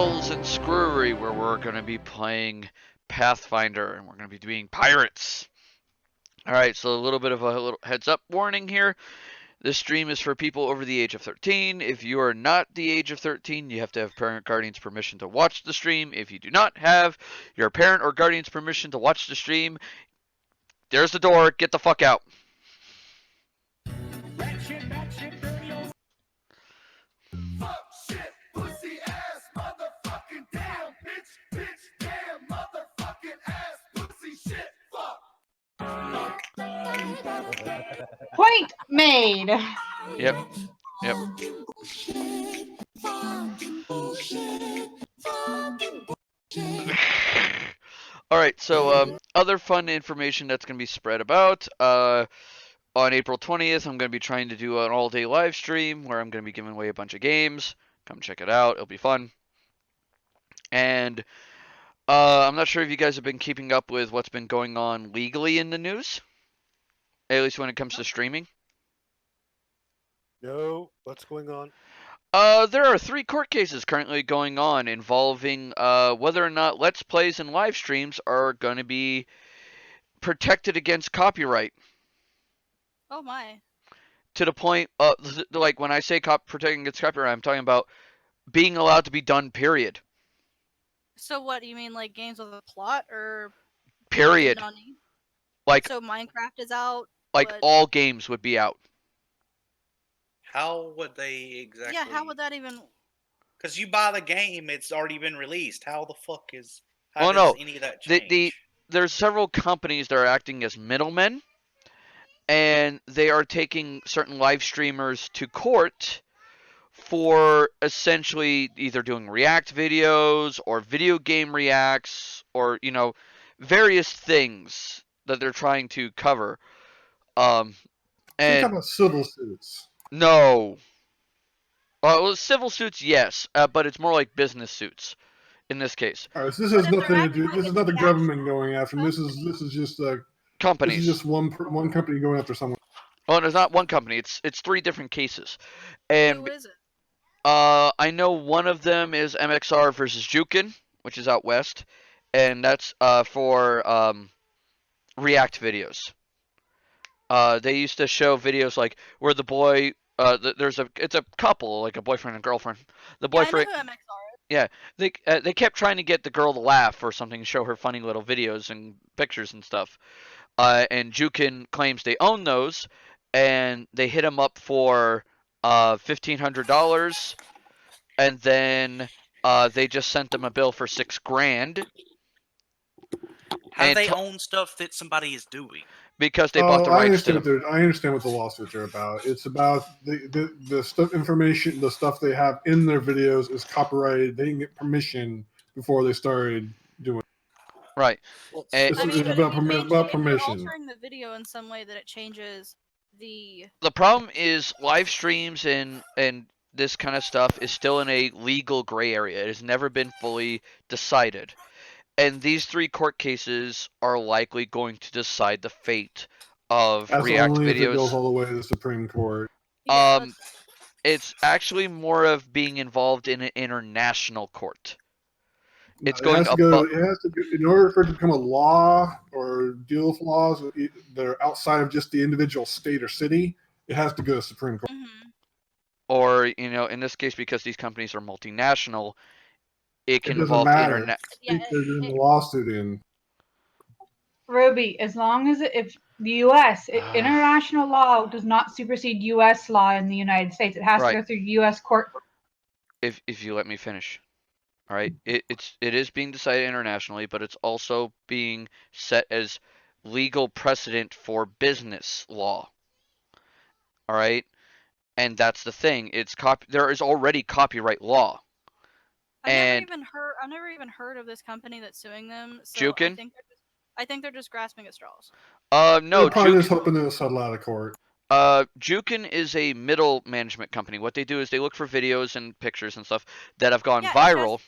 Battles in Screwery, where we're going to be playing Pathfinder, and we're going to be being pirates. Alright, so a little bit of a little heads up warning here. This stream is for people over the age of 13. If you are not the age of 13, you have to have parent guardian's permission to watch the stream. If you do not have your parent or guardian's permission to watch the stream, there's the door. Get the fuck out. Point made. Yep. Alright, so other fun information that's going to be spread about. On April 20th, I'm going to be trying to do an all-day live stream where I'm going to be giving away a bunch of games. Come check it out. It'll be fun. And I'm not sure if you guys have been keeping up with what's been going on legally in the news, at least when it comes to streaming. No, what's going on? There are 3 court cases currently going on involving whether or not Let's Plays and live streams are going to be protected against copyright. Oh my. To the point, like when I say protecting against copyright, I'm talking about being allowed to be done, period. So what, you mean like games with a plot or? Period. Like, so Minecraft is out? Like but... all games would be out. How would they exactly? Yeah, how would that even? Because you buy the game, it's already been released. How the fuck is? How does any of that change? There's several companies that are acting as middlemen, and they are taking certain live streamers to court for essentially either doing react videos or video game reacts or, you know, various things that they're trying to cover. And you're talking about civil suits. No. Well, civil suits, yes, but it's more like business suits in this case. All right, so this has nothing to do. This is not the government going after them. This is just companies. This is just one company going after someone. Oh, there's not one company. It's 3 different cases. And who is it? I know one of them is MXR versus Jukin, which is out west, and that's for React videos. They used to show videos like where the boy it's a couple, like a boyfriend and girlfriend. The boyfriend. Yeah, I know who MXR is. Yeah, they kept trying to get the girl to laugh or something, show her funny little videos and pictures and stuff. And Jukin claims they own those, and they hit him up for $1,500, and then they just sent them a bill for $6,000. How do they own stuff that somebody is doing? Because they bought the rights to them. I understand what the lawsuits are about. It's about the stuff, information, the stuff they have in their videos is copyrighted. They didn't get permission before they started doing it. Right. It's about permission. Altering the video in some way that it changes the... The problem is live streams and this kind of stuff is still in a legal gray area. It has never been fully decided. And these 3 court cases are likely going to decide the fate of React only videos. If it goes all the way to the Supreme Court. It's actually more of being involved in an international court. It's It has to go, in order for it to become a law or deal with laws that are outside of just the individual state or city, it has to go to the Supreme Court. Mm-hmm. Or, you know, in this case, because these companies are multinational, it can involve internet. They're doing the lawsuit in. Ruby, as long as if the U.S. international law does not supersede U.S. law in the United States, it has to go through U.S. court. If you let me finish, all right. It is being decided internationally, but it's also being set as legal precedent for business law. All right, and that's the thing. There is already copyright law. I've never even heard of this company that's suing them. So Jukin? I think they're just grasping at straws. No, they're probably just hoping they'll settle out of court. Jukin is a middle management company. What they do is they look for videos and pictures and stuff that have gone viral.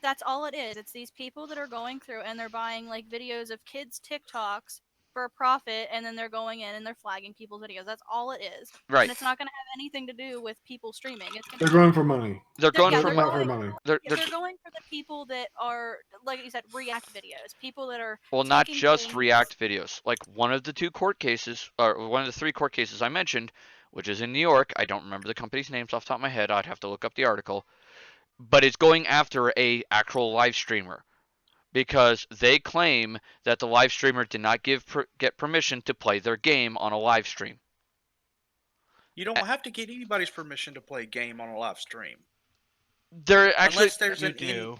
That's all it is. It's these people that are going through and they're buying like videos of kids' TikToks for a profit, and then they're going in and they're flagging people's videos. That's all it is. Right. And it's not going to have anything to do with people streaming. They're going for money. They're going They're for going money. for money. They're going for the people that are, like you said, react videos. People that are well, not taking just things- react videos. Like one of the 2 court cases, or one of the 3 court cases I mentioned, which is in New York. I don't remember the company's names off the top of my head. I'd have to look up the article. But it's going after a actual live streamer because they claim that the live streamer did not get permission to play their game on a live stream. You don't have to get anybody's permission to play a game on a live stream. There actually Unless there's You do.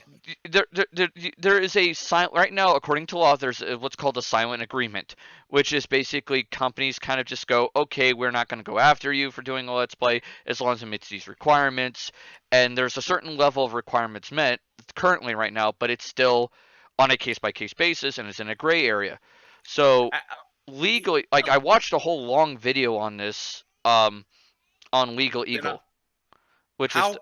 there is a silent right now, according to law. There's what's called a silent agreement, which is basically companies kind of just go, okay, we're not going to go after you for doing a let's play as long as it meets these requirements. And there's a certain level of requirements met currently right now, but it's still on a case by case basis and it's in a gray area. So legally, like I watched a whole long video on this on Legal Eagle, which is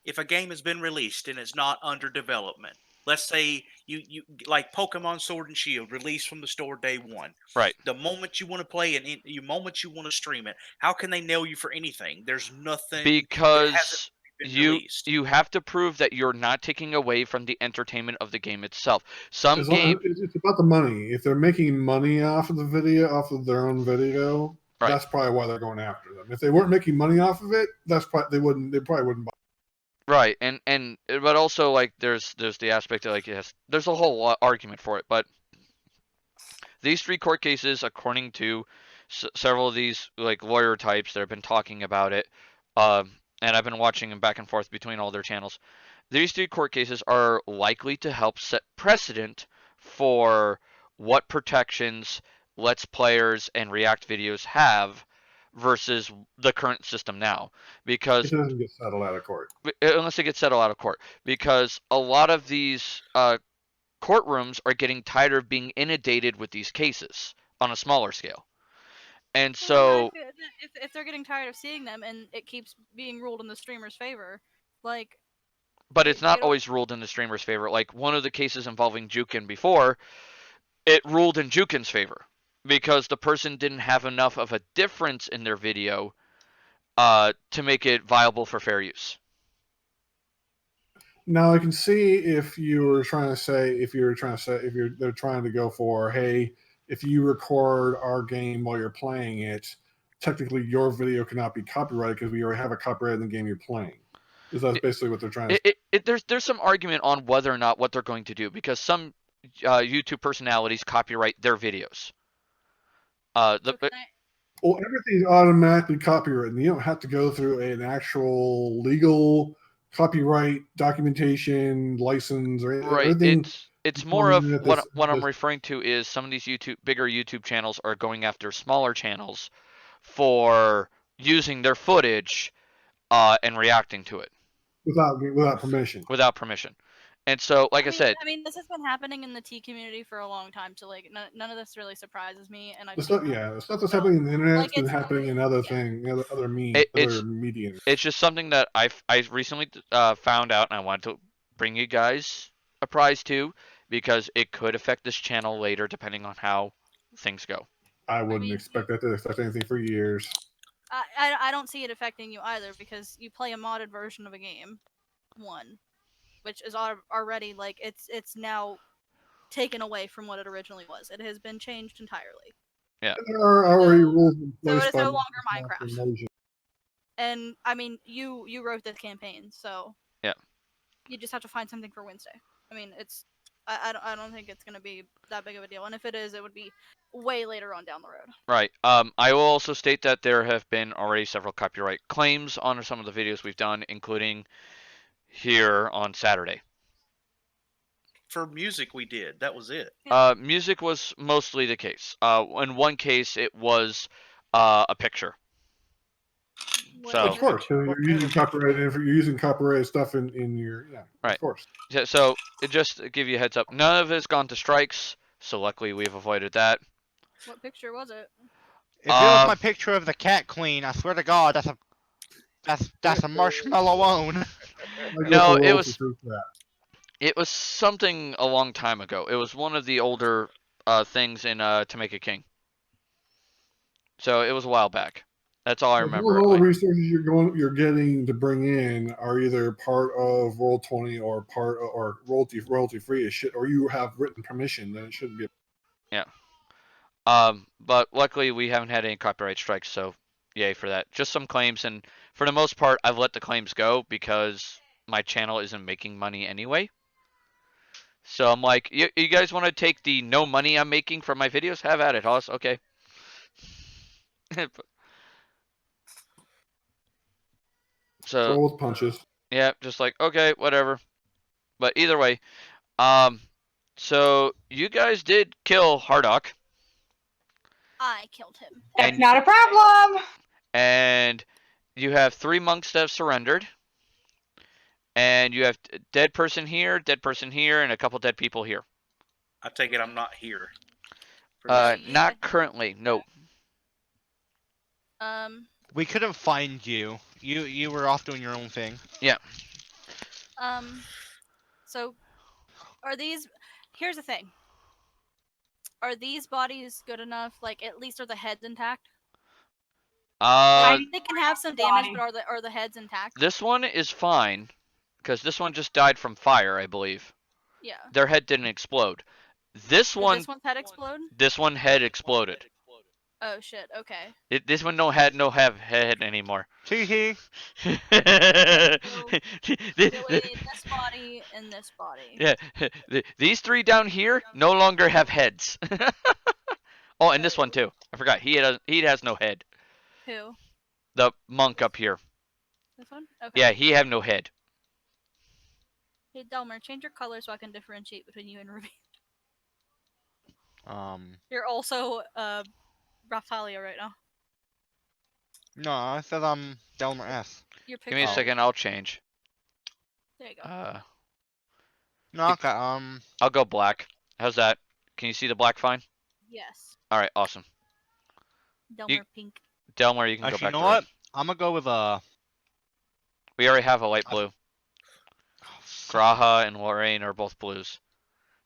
if a game has been released and it's not under development, let's say you like Pokemon Sword and Shield released from the store day 1. Right. The moment you want to play it, the moment you want to stream it, how can they nail you for anything? There's nothing because released. you have to prove that you're not taking away from the entertainment of the game itself. It's about the money. If they're making money off of the video, off of their own video, right. That's probably why they're going after them. If they weren't making money off of it, they probably wouldn't buy. Right, and but also like there's the aspect of like there's a whole argument for it, but these 3 court cases, according to several of these like lawyer types that have been talking about it, and I've been watching them back and forth between all their channels. These 3 court cases are likely to help set precedent for what protections Let's Players and React videos have versus the current system now, because it doesn't get settled out of court unless it gets settled out of court, because a lot of these courtrooms are getting tired of being inundated with these cases on a smaller scale, and so if they're getting tired of seeing them and it keeps being ruled in the streamer's favor, like. But it's not always ruled in the streamer's favor. Like one of the cases involving Jukin before, it ruled in Jukin's favor, because the person didn't have enough of a difference in their video to make it viable for fair use. Now I can see if they're trying to go for, hey, if you record our game while you're playing it, technically your video cannot be copyrighted because we already have a copyright in the game you're playing. That's basically what they're trying to say. There's some argument on whether or not what they're going to do, because some YouTube personalities copyright their videos. Well, everything's automatically copyrighted. You don't have to go through an actual legal copyright documentation license or anything. Right. It's more of what I'm referring to is some of these bigger YouTube channels are going after smaller channels for using their footage and reacting to it without permission. Without permission. And so, like I said, I mean, this has been happening in the T community for a long time, so like none of this really surprises me. And the stuff that's happening in the internet. It's been happening in other media. It's just something that I recently found out, and I wanted to bring you guys a prize to, because it could affect this channel later, depending on how things go. I wouldn't expect that to affect anything for years. I don't see it affecting you either, because you play a modded version of a game, which is already like it's now taken away from what it originally was. It has been changed entirely. Yeah. There are already rules in So place. it is no longer Minecraft. And I mean, you wrote this campaign, so yeah, you just have to find something for Wednesday. I mean, I don't think it's gonna be that big of a deal, and if it is, it would be way later on down the road. Right. I will also state that there have been already several copyright claims on some of the videos we've done, including here on Saturday. For music we did. That was it. Music was mostly the case. In one case, it was a picture. So, of course, you're using copyrighted stuff in your right. Of course. So just to give you a heads up, none of it has gone to strikes. So luckily we've avoided that. What picture was it? If it was my picture of the Cat Queen, I swear to God, that's a marshmallow own. No, it was something a long time ago. It was one of the older things in To Make a King. So it was a while back. That's all I remember. All the resources you're getting to bring in are either part of Roll20 or or royalty free as shit, or you have written permission. Then it shouldn't be. Yeah. But luckily we haven't had any copyright strikes, so yay for that. Just some claims, and for the most part, I've let the claims go because my channel isn't making money anyway. So I'm like, you guys want to take the no money I'm making from my videos? Have at it, Hoss. Okay. So roll with punches. Yeah, just like, okay, whatever. But either way, so you guys did kill Hardock. I killed him. That's not a problem. And you have 3 monks that have surrendered. And you have dead person here, and a couple dead people here. I take it I'm not here. Not currently, no. We couldn't find you. You were off doing your own thing. Yeah. So, are these... Here's the thing. Are these bodies good enough? Like, at least are the heads intact? They can have some damage, but are the heads intact? This one is fine, because this one just died from fire, I believe. Yeah. Their head didn't explode. This one's head explode? This one head exploded. Oh shit, okay. This one no have head anymore. Tee So, this body and this body. Yeah, these 3 down here no longer have heads. Oh, and this one too. I forgot. He has no head. Who? The monk up here. This one? Okay. Yeah, he have no head. Hey Delmer, change your color so I can differentiate between you and Ruby. You're also Raphalia right now. No, I said Delmer S. Give me a second, I'll change. There you go. No, okay, I'll go black. How's that? Can you see the black fine? Yes. Alright, awesome. Delmer pink. Delmer, you can actually, go back you know to what? red. I'm gonna go with We already have a light blue. Graha and Lorraine are both blues.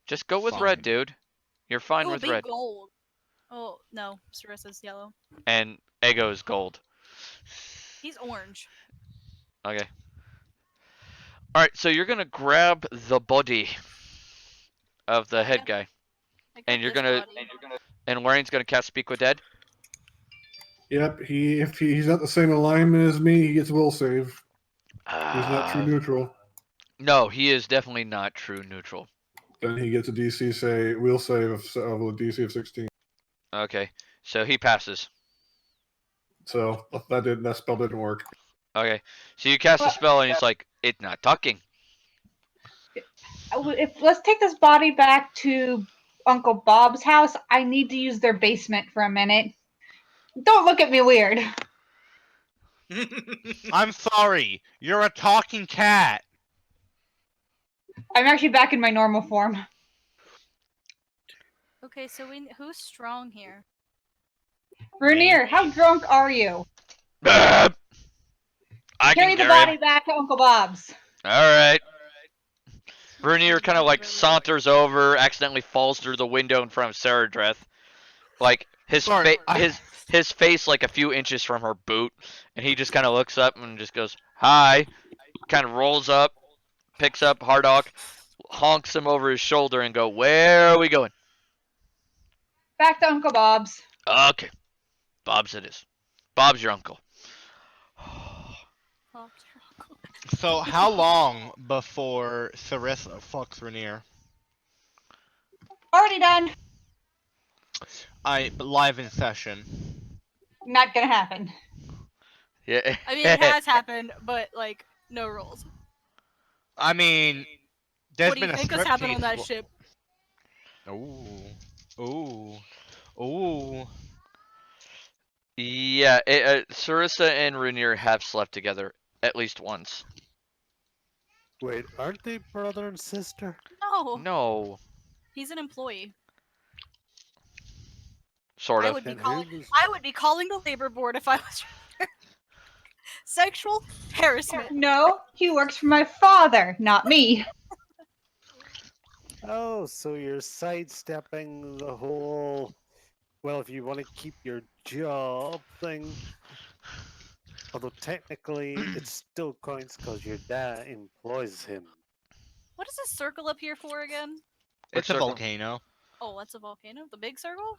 Just go with red, dude. You're fine with red. Gold. Oh, no. Sarissa's yellow. And Ego is gold. He's orange. Okay. Alright, so you're gonna grab the body of the head guy. And you're gonna... And Lorraine's gonna cast Speak with Dead? Yep, if he's not the same alignment as me, he gets will save. He's not true neutral. No, he is definitely not true neutral. Then he gets a DC will save of a DC of 16. Okay, so he passes. So that spell didn't work. Okay, so you cast a spell and it's like, it's not talking. Let's take this body back to Uncle Bob's house. I need to use their basement for a minute. Don't look at me weird. I'm sorry. You're a talking cat. I'm actually back in my normal form. Okay, so who's strong here? Runier, how drunk are you? I Carry the body back to Uncle Bob's. Alright. Runier kind of like saunters over, accidentally falls through the window in front of Saradreth. Like, his face like a few inches from her boot, and he just kind of looks up and just goes, "Hi," kind of rolls up, picks up Hardock, honks him over his shoulder, and go, "Where are we going?" Back to Uncle Bob's. Okay, Bob's it is. Bob's your uncle. So how long before Sarissa fucks Rainier? Already done. Live in session. Not gonna happen. Yeah. I mean, it has happened, but like no rules. I mean, there's what do you been think a has happened case on that ship? Ooh. Yeah, Sarissa and Rainier have slept together at least once. Wait, aren't they brother and sister? No. No. He's an employee. Sort of. I would be calling the labor board if I was sexual harassment. No, he works for my father, not me. Oh, so you're sidestepping the whole, well, if you want to keep your job thing. Although technically it still counts because your dad employs him. What is this circle up here for again? It's a volcano. Oh, that's a volcano? The big circle?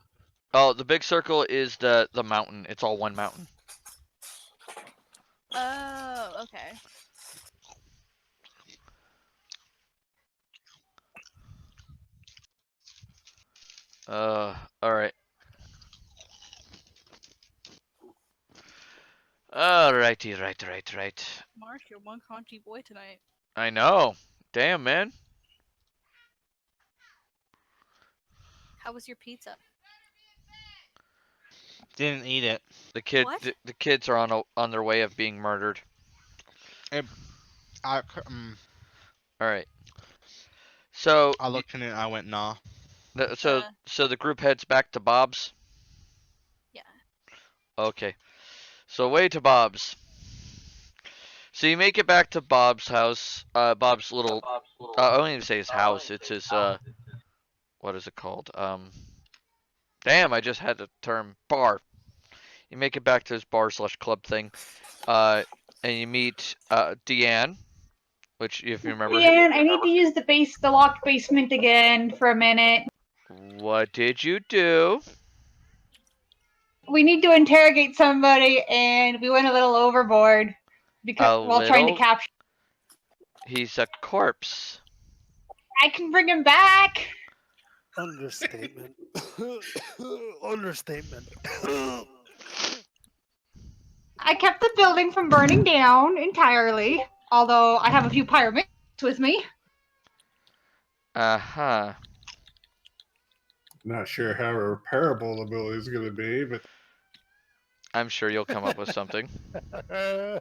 Oh, the big circle is the mountain. It's all one mountain. Oh, okay. All right. Alrighty, right. Marsh, you're one crunchy boy tonight. I know. Damn, man. How was your pizza? Didn't eat it. What? The kids are on their way of being murdered. I All right. So looked in it and I went, nah. so the group heads back to Bob's. Yeah. Okay. So way to Bob's. So you make it back to Bob's house. Bob's little. I don't even say his house. It's his. What is it called? Damn! I just had the term bar. You make it back to his bar/club thing. And you meet Deanne, which if you remember. Deanne, I need to use the locked basement again for a minute. What did you do? We need to interrogate somebody, and we went a little overboard while trying to capture. He's a corpse. I can bring him back. Understatement. Understatement. I kept the building from burning down entirely, although I have a few pyramids with me. Uh-huh. Not sure how repairable the building is going to be, but I'm sure you'll come up with something. So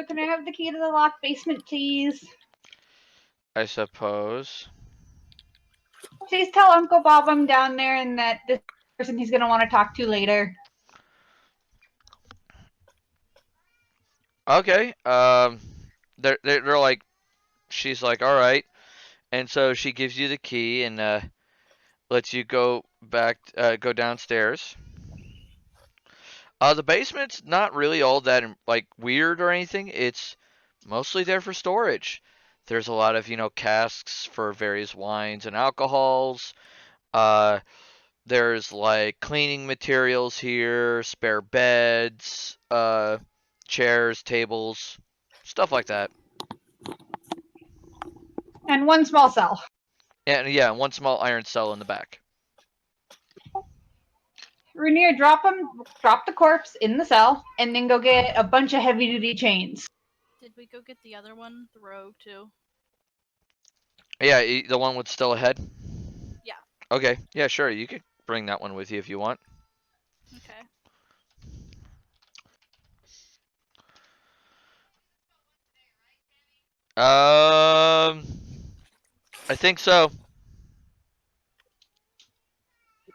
can I have the key to the locked basement, please? I suppose. Please tell Uncle Bob I'm down there and that this person he's going to want to talk to later. Okay. They're like, she's like, all right, and so she gives you the key and lets you go go downstairs. The basement's not really all that like weird or anything. It's mostly there for storage. There's a lot of casks for various wines and alcohols. There's like cleaning materials here, spare beds, chairs, tables, stuff like that. And one small cell. Yeah, one small iron cell in the back. Rainier, drop the corpse in the cell, and then go get a bunch of heavy-duty chains. Did we go get the other one, the rogue, too? Yeah, the one with still ahead? Yeah. Okay, yeah, sure. You could bring that one with you if you want. Okay. I think so.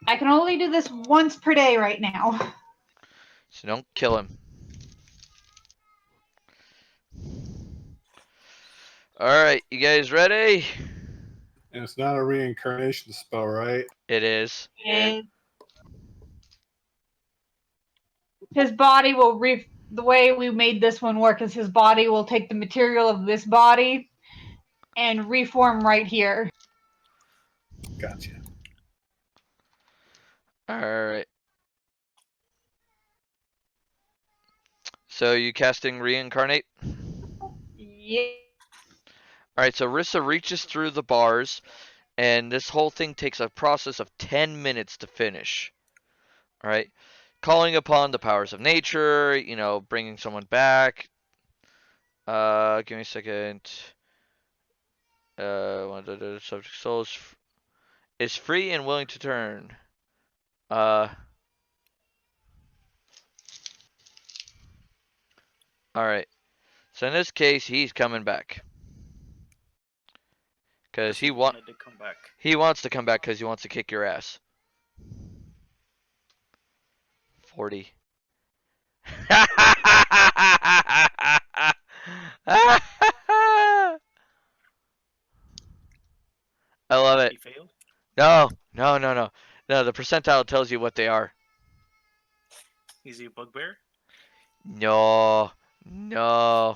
I can only do this once per day right now. So don't kill him. Alright, you guys ready? and it's not a reincarnation spell, right? It is. His body will the way we made this one work is his body will take the material of this body and reform right here. Gotcha. Alright. So you casting reincarnate? Yeah. Alright, so Rissa reaches through the bars, and this whole thing takes a process of 10 minutes to finish. Alright? Calling upon the powers of nature, bringing someone back. Give me a second. One of the subject souls is free and willing to turn. Alright. So in this case, he's coming back. Because he wanted to come back. He wants to come back because he wants to kick your ass. 40. No, no, no, no. No, the percentile tells you what they are. Is he a bugbear? No, no.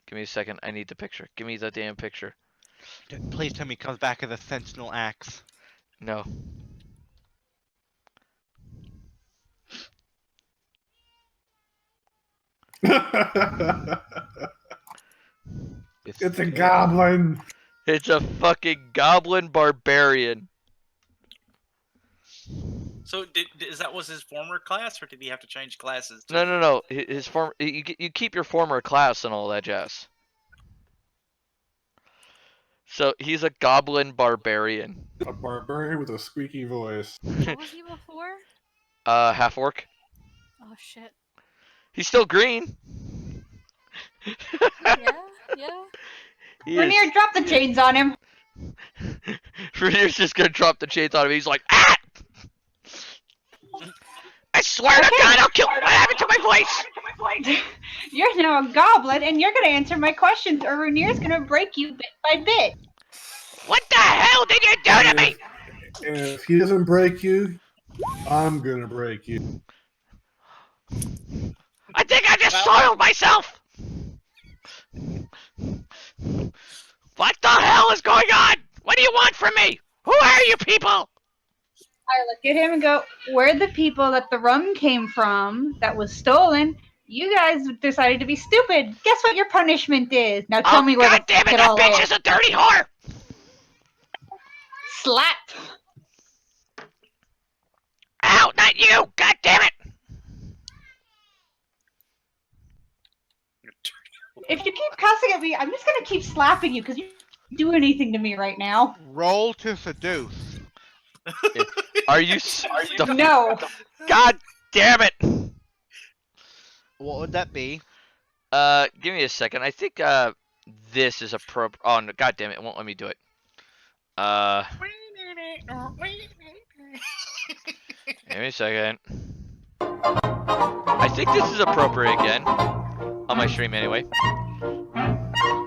Give me a second. I need the picture. Give me the damn picture. Please tell me he comes back as a sentinel axe. No. It's a goblin. It's a fucking goblin barbarian. So is that was his former class, or did he have to change classes? No, no, no. His former. You keep your former class and all that jazz. So he's a goblin barbarian. A barbarian with a squeaky voice. What was he before? Half orc. Oh shit. He's still green. Yeah, yeah. Rainier, drop the chains on him. Renier's just gonna drop the chains on him. He's like, ah! I swear to God, I'll kill. What happened to my voice? You're now a goblin, and you're gonna answer my questions, or Rainier's gonna break you bit by bit. What the hell did you do to me? And if he doesn't break you, I'm gonna break you. I think I just soiled myself. What the hell is going on? What do you want from me? Who are you people? I look at him and go, we're the people that the rum came from that was stolen. You guys decided to be stupid. Guess what your punishment is? Now tell me where God the damn it, it that all bitch is. is a dirty whore. Slap. Ow, not you. God damn it. If you keep cussing at me, I'm just gonna keep slapping you because you don't do anything to me right now. Roll to seduce. Are you No. God damn it. What would that be? Give me a second. I think this is appropriate. Oh no, God damn it! It won't let me do it. Give me a second. I think this is appropriate again on my stream anyway.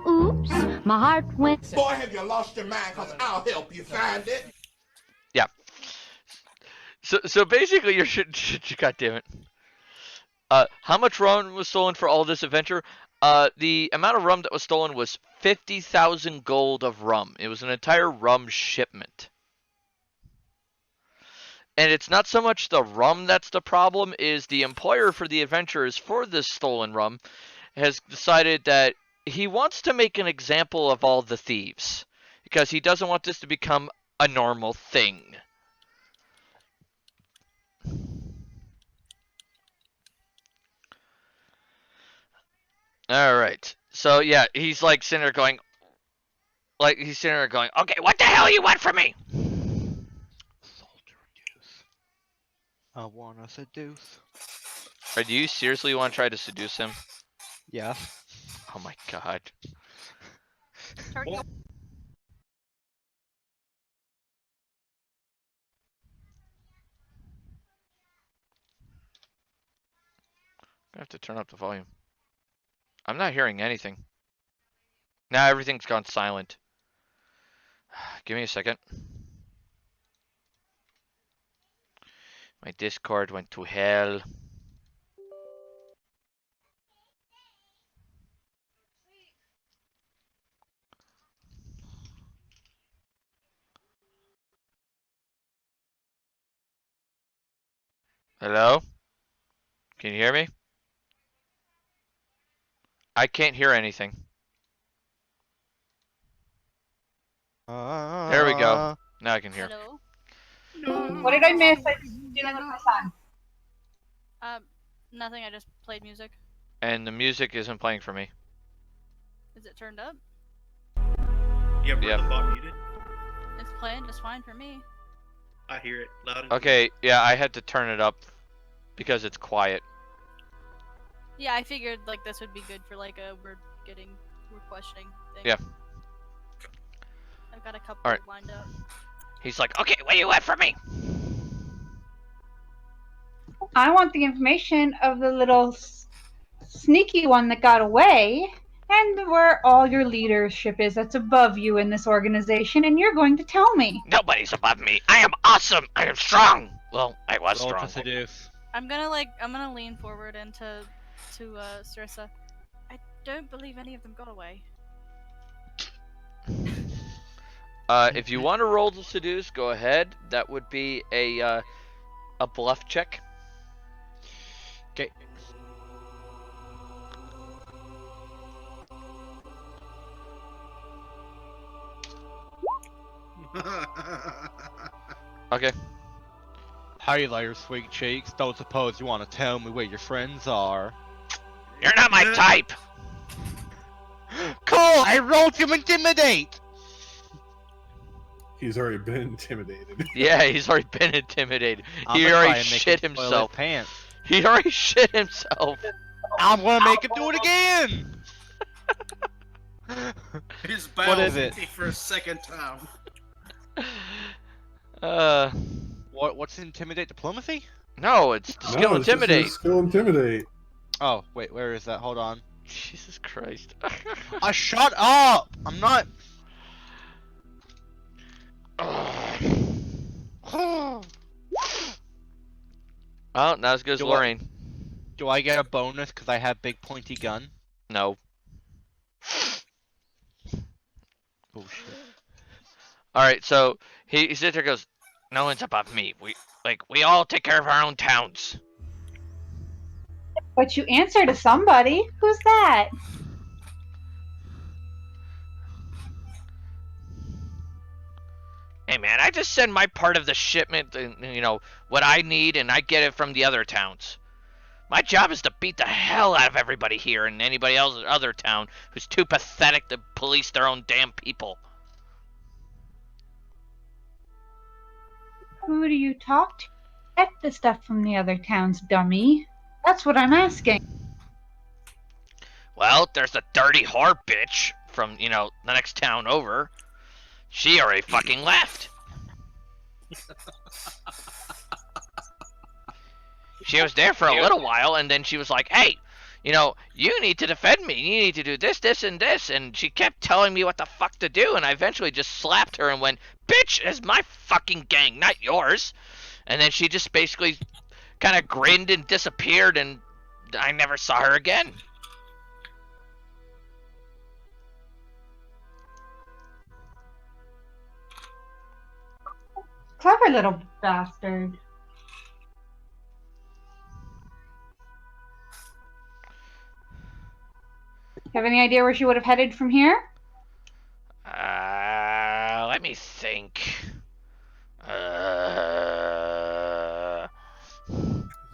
Oops, my heart went. Boy, have you lost your mind? Cause I'll help you find it. Yeah. So basically, you're God damn it. How much rum was stolen for all this adventure? The amount of rum that was stolen was 50,000 gold of rum. It was an entire rum shipment. And it's not so much the rum that's the problem, is the employer for the adventurers for this stolen rum has decided that he wants to make an example of all the thieves. Because he doesn't want this to become a normal thing. Alright. So yeah, he's like sitting there going, okay, what the hell you want from me? I wanna seduce. Or do you seriously want to try to seduce him? Yeah. Oh my god. I have to turn up the volume. I'm not hearing anything. Now everything's gone silent. Give me a second. My Discord went to hell. Hello? Can you hear me? I can't hear anything. There we go. Now I can hear. Hello? What did I miss? I was dealing with my son. Nothing. I just played music. And the music isn't playing for me. Is it turned up? You have Yep. the bot muted? It's playing just fine for me. I hear it loud and Okay, yeah, I had to turn it up because it's quiet. Yeah, I figured like this would be good for like a we're questioning thing. Yeah. I've got a couple Alright. lined up. He's like, okay, what do you want from me? I want the information of the little sneaky one that got away, And where all your leadership is that's above you in this organization, and you're going to tell me. Nobody's above me. I am awesome. I am strong. Well, I was Roll strong. to seduce. I'm gonna lean forward into Sarissa. I don't believe any of them got away. If you want to roll to seduce, go ahead. That would be a bluff check. Okay. Okay. Hey there, sweet cheeks. Don't suppose you want to tell me where your friends are? You're not my type. Cool! I rolled to intimidate! He's already been intimidated. Yeah, he's already been intimidated. I'm He gonna try already and make shit him spoil his himself. pants. He already shit himself. I'm gonna make him do it again! His What bowels is it? empty for a second time. What's intimidate diplomacy? No, it's skill No, it's just intimidate. his skill intimidate. Oh, wait, where is that? Hold on. Jesus Christ. Shut up! I'm not. Well, not as good as Do I- Lorraine. Do I get a bonus because I have big pointy gun? No. Oh shit. Alright, so he sits there and goes, No one's above me. We all take care of our own towns. But you answer to somebody. Who's that? Hey man, I just send my part of the shipment, what I need, and I get it from the other towns. My job is to beat the hell out of everybody here and anybody else in other town who's too pathetic to police their own damn people. Who do you talk to? Get the stuff from the other towns, dummy. That's what I'm asking. Well, there's the dirty whore bitch from, the next town over. She already fucking left. She was there for a little while, and then she was like, hey, you need to defend me. You need to do this, this, and this. And she kept telling me what the fuck to do, and I eventually just slapped her and went, bitch, it's my fucking gang, not yours. And then she just basically kind of grinned and disappeared, and I never saw her again. Clever little bastard. You have any idea where she would have headed from here? Let me think.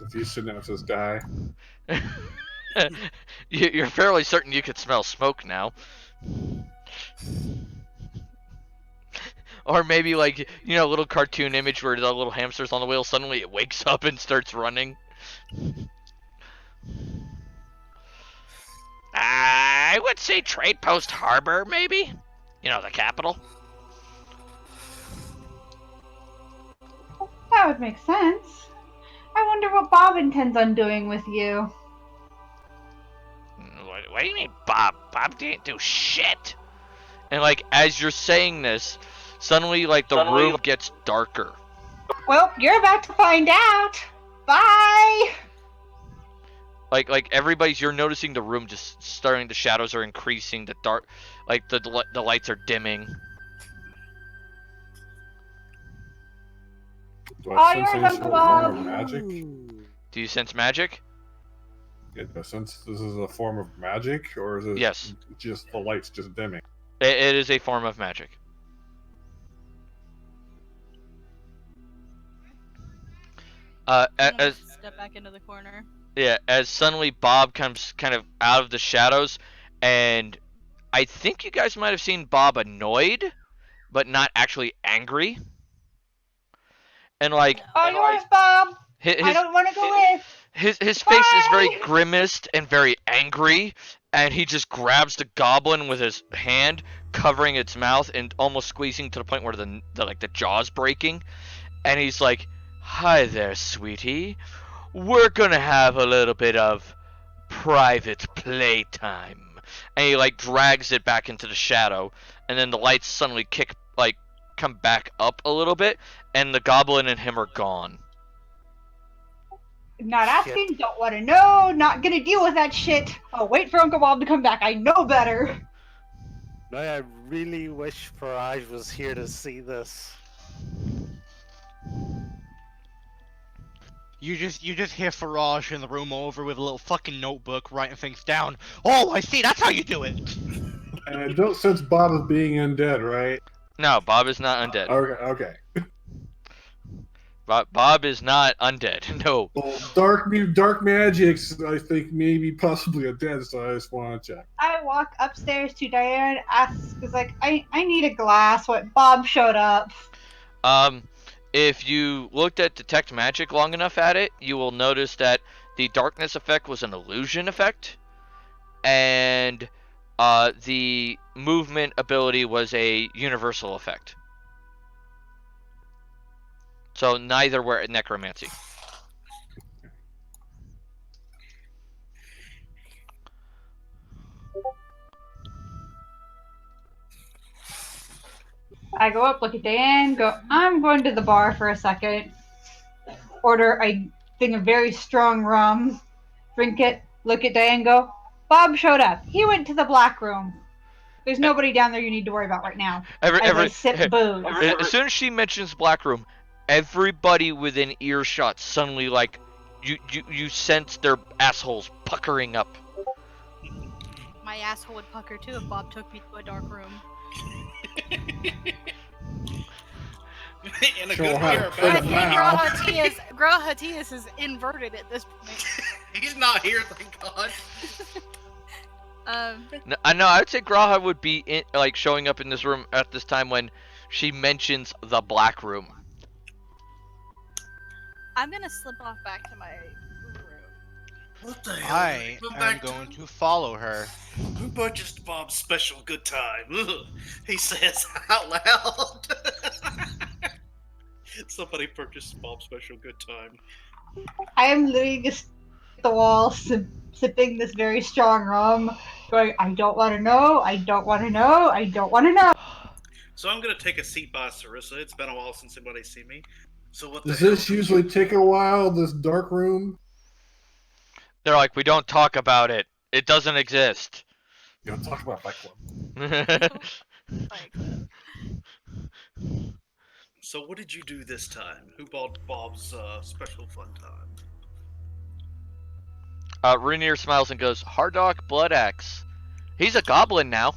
If you sit next to this guy. You're fairly certain you could smell smoke now. Or maybe like, a little cartoon image where the little hamster's on the wheel, suddenly it wakes up and starts running. I would say Trade Post Harbor, maybe? The capital. That would make sense. I wonder what Bob intends on doing with you. What do you mean, Bob? Bob didn't do shit. And like, as you're saying this, suddenly like the room gets darker. Well, you're about to find out. Bye! Like you're noticing the room just starting, the shadows are increasing, the dark, like the lights are dimming. Do I sense yours, any Uncle sort of Bob. form of magic? Do you sense magic? Yeah, do I sense this is a form of magic, or is it Yes. just the lights just dimming? It is a form of magic. As Step back into the corner. yeah, as suddenly Bob comes kind of out of the shadows, and I think you guys might have seen Bob annoyed, but not actually angry. And like All yours, Bob. I his don't want to go with. his face is very Bye! grimaced and very angry, and he just grabs the goblin with his hand, covering its mouth and almost squeezing to the point where the jaw's breaking, and he's like, "Hi there, sweetie. We're gonna have a little bit of private playtime. and he like drags it back into the shadow, and then the lights suddenly come back up a little bit, and the goblin and him are gone. Not asking, don't want to know, not gonna deal with that shit. I'll wait for Uncle Bob to come back. I know better. Now I really wish Faraj was here to see this. You just hear Faraj in the room over with a little fucking notebook writing things down. Oh, I see. That's how you do it. And I don't sense Bob as being undead, right? No, Bob is not undead. Okay. Bob is not undead. No. Well, dark magics, I think maybe possibly undead. So I just want to check. I walk upstairs to Diane, asks, like, I need a glass. What? Bob showed up. If you looked at detect magic long enough at it, you will notice that the darkness effect was an illusion effect, and the movement ability was a universal effect. So neither were necromancy. I go up, look at Diane, go, I'm going to the bar for a second. Order a thing of very strong rum, drink it, look at Diane, go, Bob showed up. He went to the black room. There's nobody down there you need to worry about right now. I sip booze. As soon as she mentions black room, everybody within earshot suddenly, like, you sense their assholes puckering up. My asshole would pucker too if Bob took me to a dark room. In a Sure, good have way or a fun bad way. now. Grahatias is inverted at this point. He's not here, thank God. No, I would say Graha would be showing up in this room at this time when she mentions the black room. I'm gonna slip off back to my room. What the hell? I am going to follow her. Who purchased Bob's special good time? Ugh, he says out loud. Somebody purchased Bob's special good time. I am literally just at the wall, sipping this very strong rum, going, I don't want to know, I don't want to know, I don't want to know. So I'm gonna take a seat by Sarissa. It's been a while since anybody's seen me. So what the Does hell this did usually you... take a while, this dark room? They're like, we don't talk about it. It doesn't exist. You don't talk about Fight Club. So what did you do this time? Who bought Bob's special fun time? Rainier smiles and goes, Hardock Blood Axe. He's a goblin now.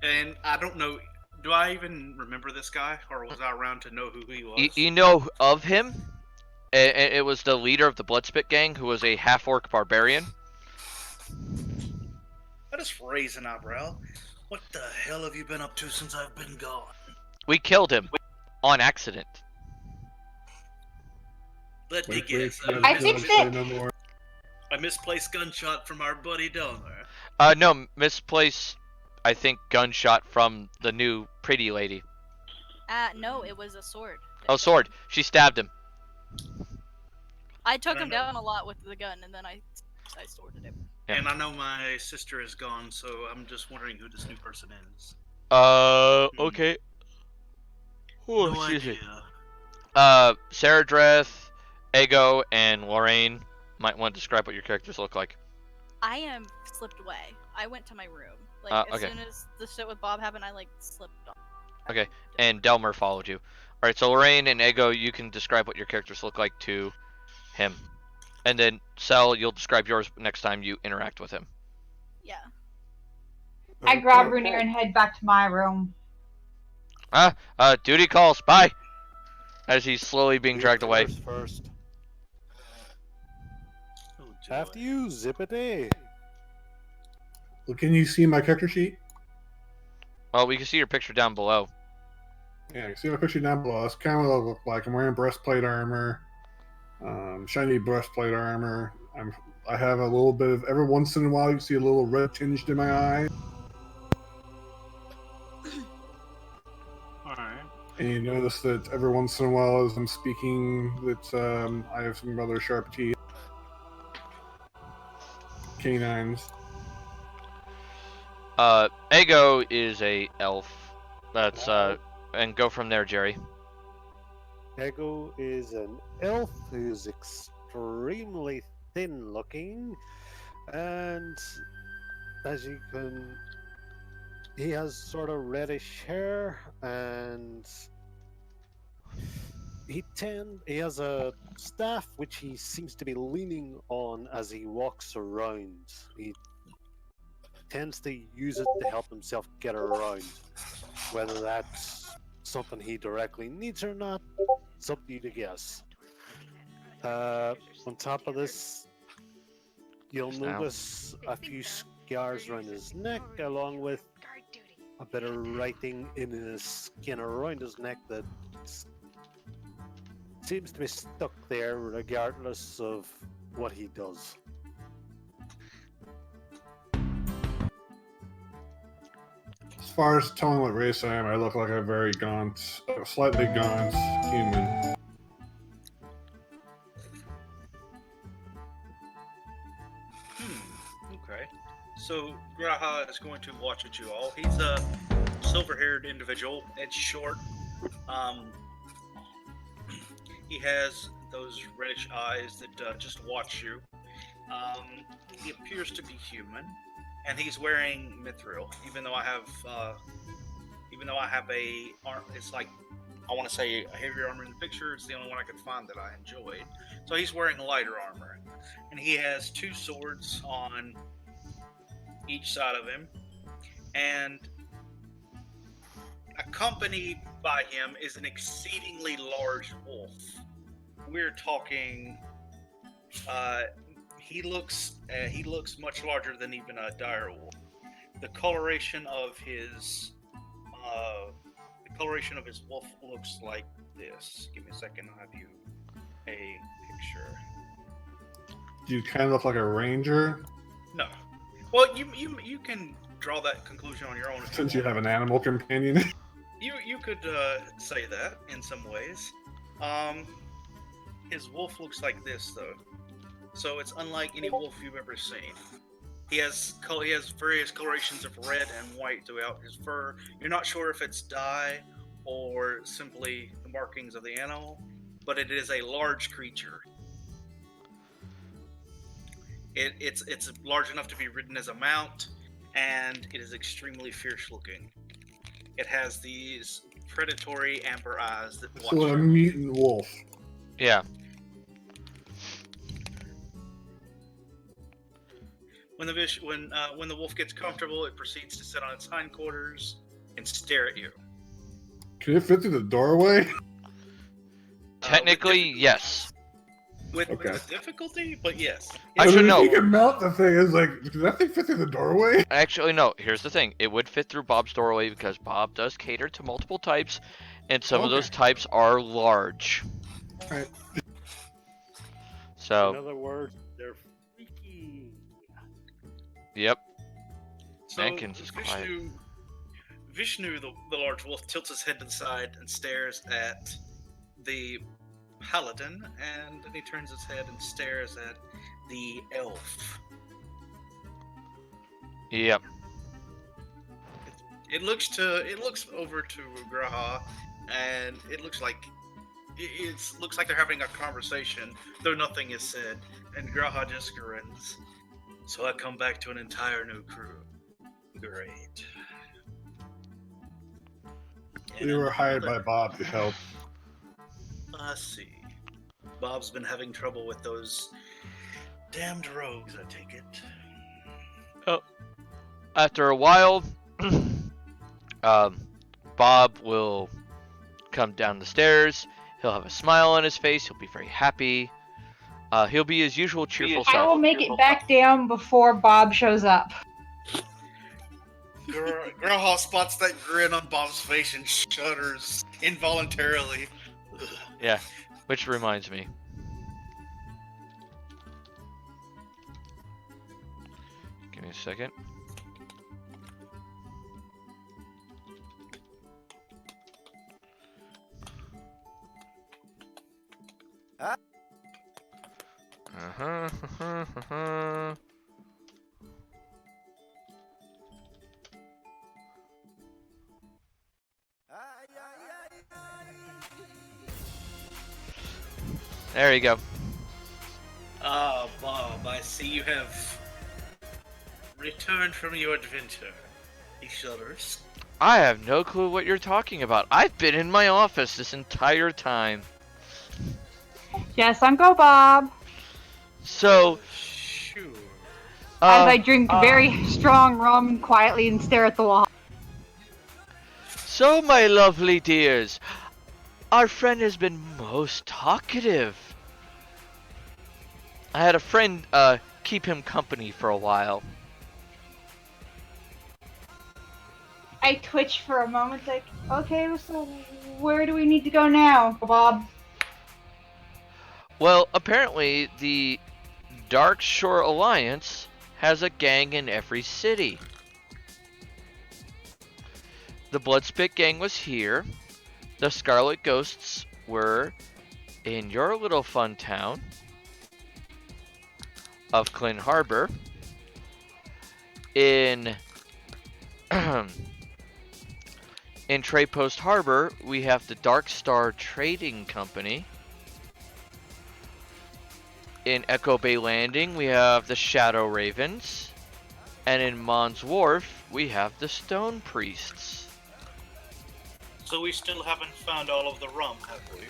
And I don't know, do I even remember this guy? Or was I around to know who he was? You know of him? It was the leader of the Bloodspit gang, who was a half-orc barbarian. I just raise an eyebrow. What the hell have you been up to since I've been gone? We killed him. On accident. Let me guess. I fixed it. No more. A misplaced gunshot from our buddy Donner. No, misplaced, I think, gunshot from the new pretty lady. No, it was a sword. Oh, sword. She stabbed him. I took him down a lot with the gun, and then I sworded him. Yeah. And I know my sister is gone, so I'm just wondering who this new person is. Okay. Oh, No excuse me. idea. Sarah Dreth, Ego, and Lorraine might want to describe what your characters look like. I am slipped away. I went to my room. Like, as Okay. soon as the shit with Bob happened, I, like, slipped off. Okay, and Delmer followed you. Alright, so Lorraine and Ego, you can describe what your characters look like to him. And then, Cell, you'll describe yours next time you interact with him. Yeah. I grab Rainier and head back to my room. Duty calls, bye! As he's slowly being dragged away. First. Oh, After you, zippity. Well, can you see my character sheet? Well, we can see your picture down below. Yeah, you see my picture down below. That's kind of what I look like. I'm wearing breastplate armor, shiny breastplate armor. I have a little bit of, every once in a while you see a little red tinged in my eye. Alright. And you notice that every once in a while as I'm speaking that I have some rather sharp teeth. Canines. Ego is a elf. That's and go from there, Jerry. Ego is an elf who's extremely thin looking, and as you can, he has sort of reddish hair, and he has a staff which he seems to be leaning on as he walks around. He tends to use it to help himself get around. Whether that's something he directly needs or not, it's up to you to guess. On top of this, you'll Just now. notice a few scars around his neck, along with a bit of writing in his skin around his neck that seems to be stuck there regardless of what he does. As far as telling what race I am, I look like a very gaunt, slightly gaunt human. Okay. So Graha is going to watch at you all. He's a silver-haired individual. It's short. He has those reddish eyes that just watch you. He appears to be human, and he's wearing mithril. Even though I have a arm, it's like I want to say a heavier armor in the picture. It's the only one I could find that I enjoyed. So he's wearing lighter armor, and he has 2 swords on each side of him, and accompanied by him is an exceedingly large wolf. We're talking. He looks much larger than even a dire wolf. The coloration of his wolf looks like this. Give me a second. I'll have you a picture. Do you kind of look like a ranger? No. Well, you can draw that conclusion on your own. Since you have an animal companion. You could say that in some ways. His wolf looks like this though, so it's unlike any wolf you've ever seen. He has various colorations of red and white throughout his fur. You're not sure if it's dye or simply the markings of the animal, but it is a large creature. It's large enough to be ridden as a mount, and it is extremely fierce looking. It has these predatory amber eyes that watch So a you. mutant wolf. Yeah. When the wolf gets comfortable, it proceeds to sit on its hindquarters and stare at you. Can it fit through the doorway? Technically, yes. With Okay. difficulty, but yes. Actually, no. You can mount the thing. Is like, does that thing fit through the doorway? Actually, no. Here's the thing. It would fit through Bob's doorway because Bob does cater to multiple types, and some of those types are large. Right. In So, other words, they're freaky. yep. So Mankins is quiet. Vishnu, the large wolf, tilts his head to the side and stares at the paladin, and then he turns his head and stares at the elf. Yep. It looks over to Graha, and it looks like they're having a conversation, though nothing is said. And Graha just grins. So I come back to an entire new crew. Great. You were hired by Bob to help. I see. Bob's been having trouble with those damned rogues, I take it. After a while, Bob will come down the stairs. He'll have a smile on his face. He'll be very happy. He'll be his usual cheerful I self. will make it back down before Bob shows up. Graha spots that grin on Bob's face and shudders involuntarily. Yeah, which reminds me. Give me a second. There you go. Ah, Bob, I see you have returned from your adventure. He shudders. I have no clue what you're talking about. I've been in my office this entire time. Yes, Uncle Bob. So, Sure. As I drink very strong rum quietly and stare at the wall. so my lovely dears, our friend has been most talkative. I had a friend keep him company for a while. I twitch for a moment, like, okay, so where do we need to go now, Bob? Well, apparently the Dark Shore Alliance has a gang in every city. The Bloodspit gang was here. The Scarlet Ghosts were in your little fun town of Clyn Harbor. In in Trade Post Harbor, we have the Dark Star Trading Company. In Echo Bay Landing, we have the Shadow Ravens. And in Mon's Wharf, we have the Stone Priests. So we still haven't found all of the rum, have we?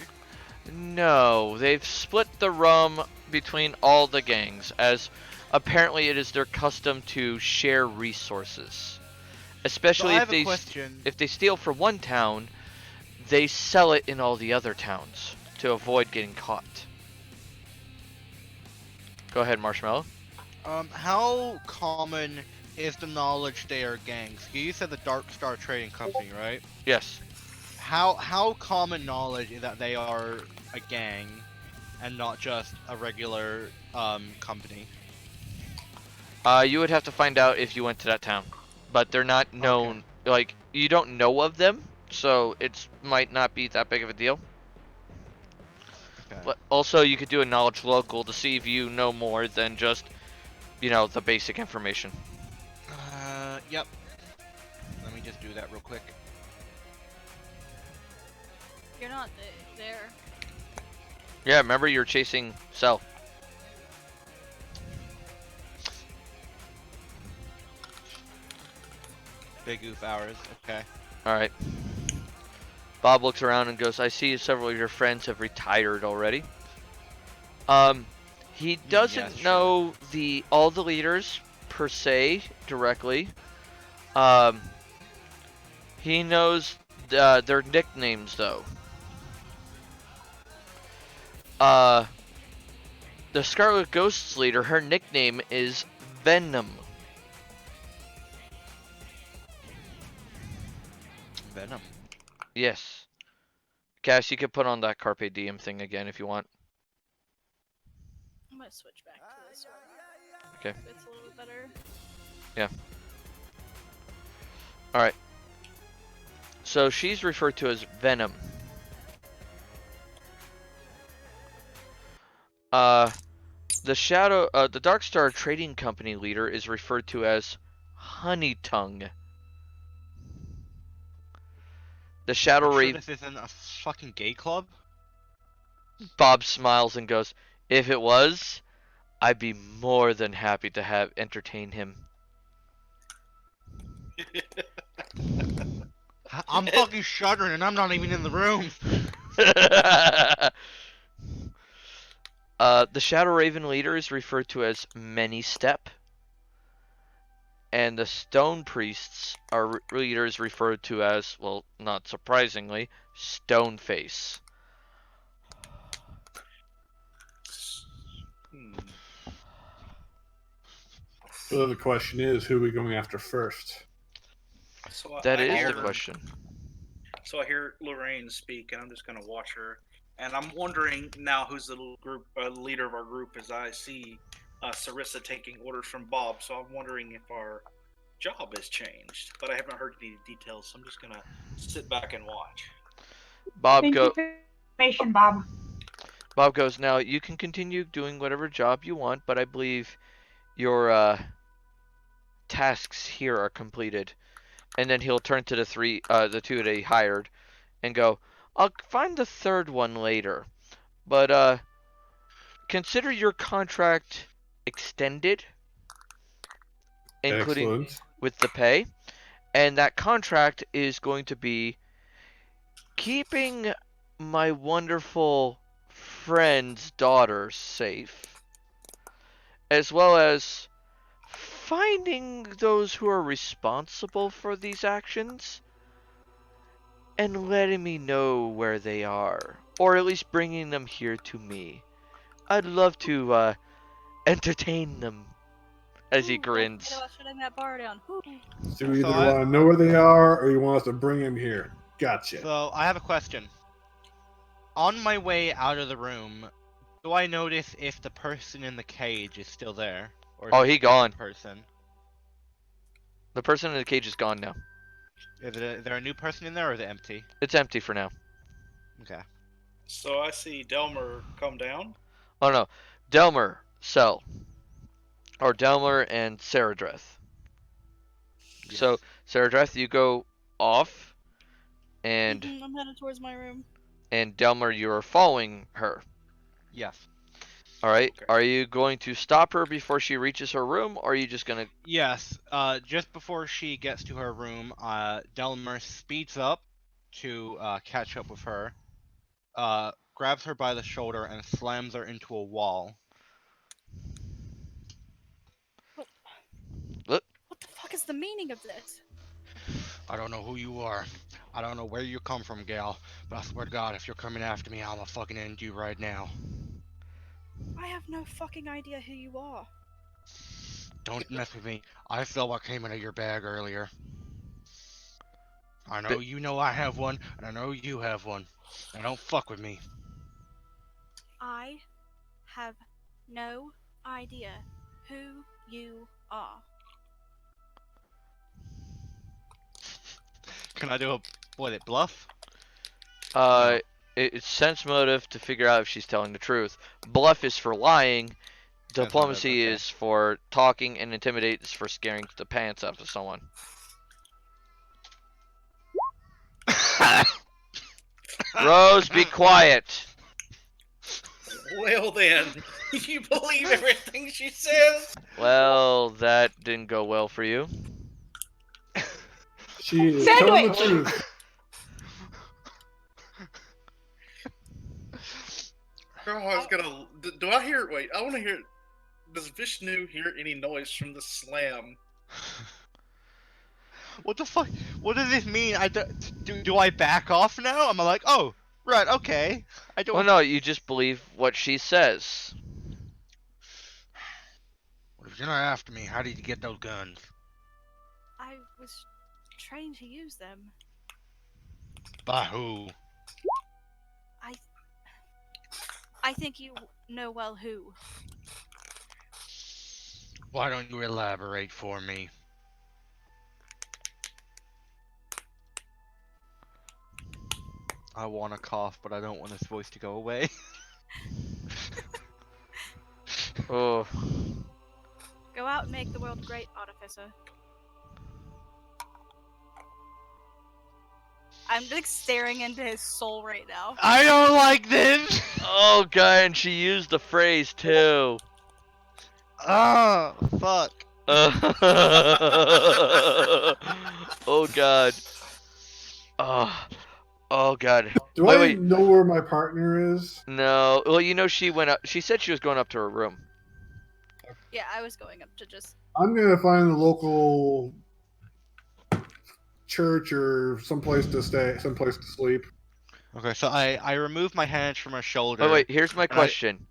No, they've split the rum between all the gangs, as apparently it is their custom to share resources. Especially So if they steal from one town, they sell it in all the other towns to avoid getting caught. Go ahead, Marshmallow. How common is the knowledge they are gangs? You said the Dark Star Trading Company, right? Yes. How common knowledge is that they are a gang and not just a regular company? You would have to find out if you went to that town, but they're not known. Okay. Like, you don't know of them, so it might not be that big of a deal. Okay. But also, you could do a knowledge local to see if you know more than just, the basic information. Yep. Let me just do that real quick. You're not there. Yeah, remember you're chasing Cell. Big oof hours. Okay. Alright. Bob looks around and goes, I see several of your friends have retired already. He doesn't sure. know all the leaders per se directly. He knows their nicknames though. The Scarlet Ghost's leader, her nickname is Venom. Venom. Yes. Cass, you could put on that Carpe Diem thing again if you want. I'm gonna switch back to this one. Okay. It's a little bit better. Yeah. Alright. So she's referred to as Venom. The Dark Star Trading Company leader is referred to as Honey Tongue. The Shadow Sure Raven. this isn't a fucking gay club? Bob smiles and goes, if it was, I'd be more than happy to entertain him. I'm fucking shuddering and I'm not even in the room. The Shadow Raven leader is referred to as Many Step. And the Stone Priests are leaders referred to as, well, not surprisingly, Stoneface. So the question is, who are we going after first? So That I is hear, the question. So I hear Lorraine speak, and I'm just gonna watch her. And I'm wondering now who's the little group leader of our group, as I see Sarissa taking orders from Bob. So I'm wondering if our job has changed, but I haven't heard any details. So I'm just gonna sit back and watch. Thank you for the information, Bob. Bob goes, now you can continue doing whatever job you want, but I believe your tasks here are completed. And then he'll turn to the two that he hired and go, I'll find the third one later. But consider your contract extended, including Excellent. with the pay, and that contract is going to be keeping my wonderful friend's daughter safe, as well as finding those who are responsible for these actions and letting me know where they are, or at least bringing them here to me. I'd love to entertain them. As he Ooh, don't forget grins. about shutting that bar down. Ooh. So you either So I- want to know where they are, or you want us to bring them here. Gotcha. So I have a question. On my way out of the room, do I notice if the person in the cage is still there? Or if Oh, it's he a different gone. person? The person in the cage is gone now. Is there a new person in there, or is it empty? It's empty for now. Okay. So I see Delmer come down. Oh no, Delmer, Cell, or Delmer and Saradreth. So Saradreth, you go off, and Mhm, I'm headed towards my room. Delmer, you are following her. Yes. All right. Okay. Are you going to stop her before she reaches her room, or are you just gonna? Yes. Just before she gets to her room, Delmer speeds up to catch up with her, grabs her by the shoulder, and slams her into a wall. Look. What the fuck is the meaning of this? I don't know who you are. I don't know where you come from, gal. But I swear to God, if you're coming after me, I'ma fucking end you right now. I have no fucking idea who you are. Don't mess with me. I saw what came out of your bag earlier. I know But- you know I have one, and I know you have one. Now don't fuck with me. I have no idea who you are. Can I do a bluff? It's sense motive to figure out if she's telling the truth. Bluff is for lying. Sense Diplomacy motive, okay. is for talking, and intimidate is for scaring the pants up of someone. Rose, be quiet. Well then, you believe everything she says? Well, that didn't go well for you. She is telling the Sandwich! truth. Oh, I was gonna. Do I hear? Wait, I want to hear. Does Vishnu hear any noise from the slam? What the fuck? What does this mean? Do I back off now? I'm like, oh, right, okay. I don't. Well, no, you just believe what she says. Well, if you're not after me, how did you get those guns? I was trained to use them. By who? I think you know well who. Why don't you elaborate for me? I want to cough, but I don't want his voice to go away. Oh, Go out and make the world great, Artificer. I'm like staring into his soul right now. I don't like this. oh, God, and she used the phrase too. Oh, fuck. Oh, God. Oh, God. Do Wait, I wait. know where my partner is? No. Well, you know, she went up. She said she was going up to her room. Yeah, I was going up to just. I'm gonna find the local church or someplace to stay, someplace to sleep. Okay, so I remove my hands from her shoulder. Wait, here's my question.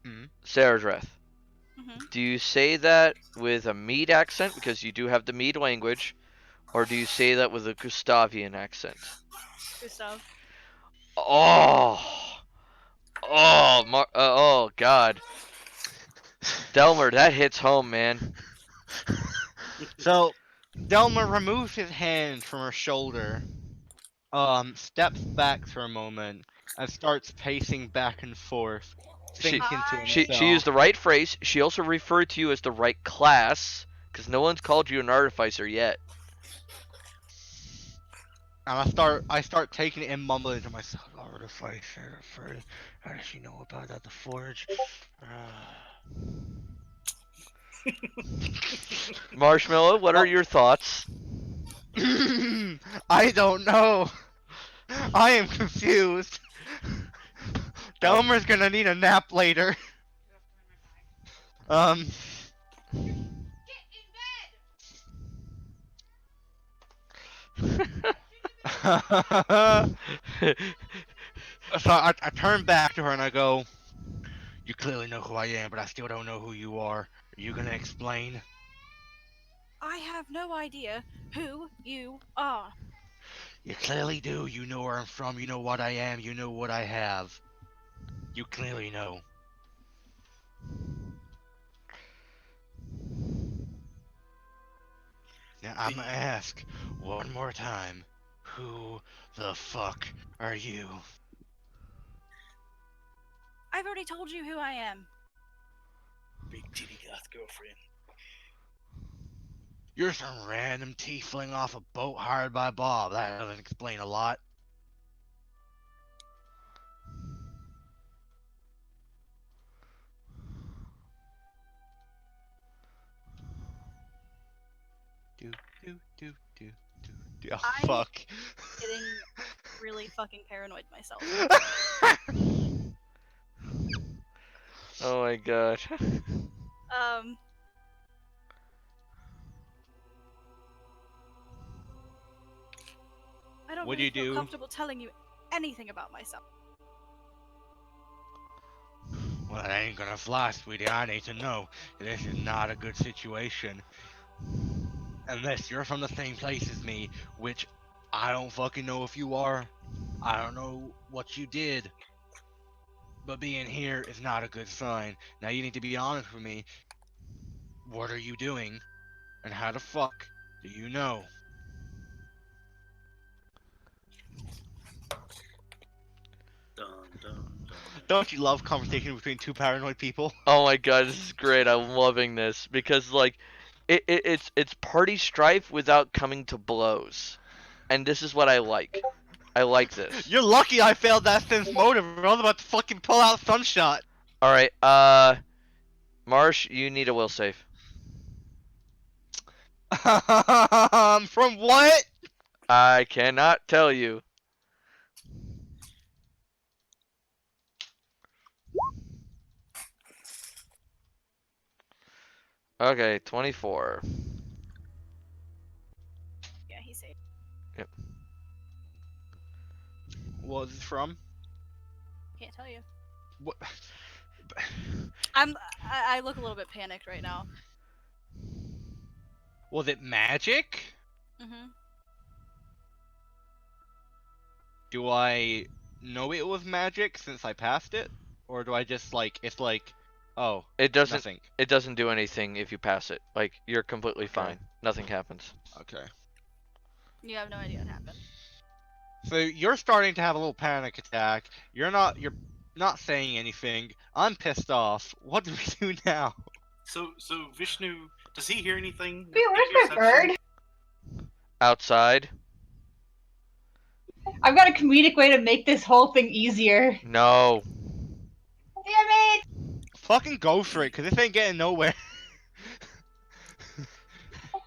Mhm. Saradreth, Hmm. do you say that with a Mead accent, because you do have the Mead language, or do you say that with a Gustavian accent? Gustav. Oh, oh, God. Delmer, that hits home, man. So, Delmer removes his hand from her shoulder, steps back for a moment, and starts pacing back and forth, thinking to himself. She used the right phrase. She also referred to you as the right class, because no one's called you an artificer yet. And I start taking it and mumbling to myself. Oh, the fight said first. How does she know about that? The forge. Marshmallow, what are your thoughts? I don't know. I am confused. Delmer's gonna need a nap later. Um. So I turn back to her and I go, "You clearly know who I am, but I still don't know who you are. Are you gonna explain?" I have no idea who you are. You clearly do. You know where I'm from. You know what I am. You know what I have. You clearly know. Now I'm gonna ask one more time. Who the fuck are you? I've already told you who I am. Big titty goth girlfriend. You're some random tiefling off a boat hired by Bob. That doesn't explain a lot. Do do do do do do. Oh I- fuck. Getting really fucking paranoid myself. Oh my god. I don't What do really you feel do? comfortable telling you anything about myself. Well, that ain't gonna fly, sweetie. I need to know. This is not a good situation. Unless you're from the same place as me, which I don't fucking know if you are. I don't know what you did. But being here is not a good sign. Now you need to be honest with me. What are you doing? And how the fuck do you know? Dun, dun, dun. Don't you love conversation between two paranoid people? Oh my god, this is great. I'm loving this because like it's party strife without coming to blows. And this is what I like. I like this. You're lucky I failed that sense motive. I was about to fucking pull out Sunshot. All right. Marsh, you need a will save. From what? I cannot tell you. Okay, 24. Yeah, he said. Yep. What was it from? Can't tell you. What? I look a little bit panicked right now. Was it magic? Mm-hmm. Do I know it was magic since I passed it? Or do I just like, it's like, oh, It doesn't nothing. it doesn't do anything if you pass it. Like you're completely Okay. fine. Nothing happens. Okay. You have no idea what happened. So you're starting to have a little panic attack. You're not saying anything. I'm pissed off. What do we do now? So Vishnu, does he hear anything? Wait, where's my bird? Outside? I've got a comedic way to make this whole thing easier. No. Damn it! Fucking go for it, cause this ain't getting nowhere.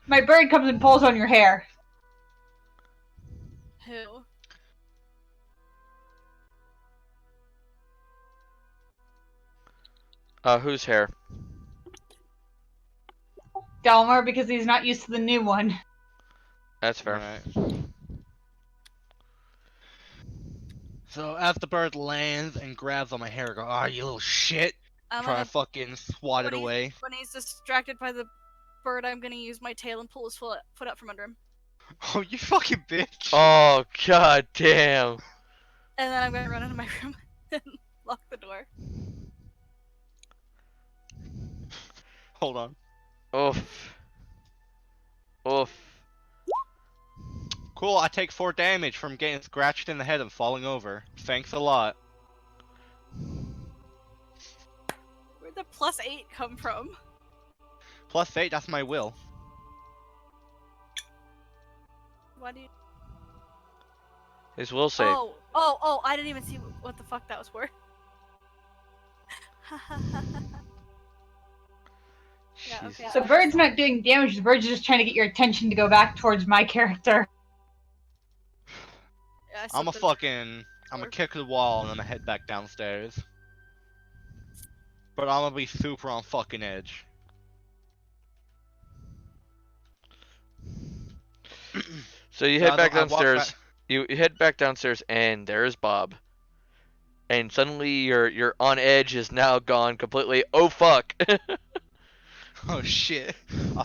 My bird comes and pulls on your hair. Who? Whose hair? Delmar, because he's not used to the new one. That's fair. Alright. So as the bird lands and grabs on my hair, I go, "Ah, you little shit!" I'm Try gonna, to fucking swat it when away. When he's distracted by the bird, I'm gonna use my tail and pull his foot up from under him. Oh, you fucking bitch! Oh god damn. And then I'm gonna run into my room and lock the door. Hold on. Oof. Oof. Cool, I take 4 damage from getting scratched in the head and falling over. Thanks a lot. Where'd the +8 come from? Plus 8, that's my will. Why do you... His will save. Oh! I didn't even see what the fuck that was for. Yeah, okay. Jesus. So bird's not doing damage. The bird's just trying to get your attention to go back towards my character. Yeah, I'm gonna kick the wall and I'm gonna head back downstairs. But I'm gonna be super on fucking edge. So you So head I back don't- I walk downstairs. back- You head back downstairs, and there's Bob. And suddenly your on edge is now gone completely. Oh fuck! Oh shit! I'll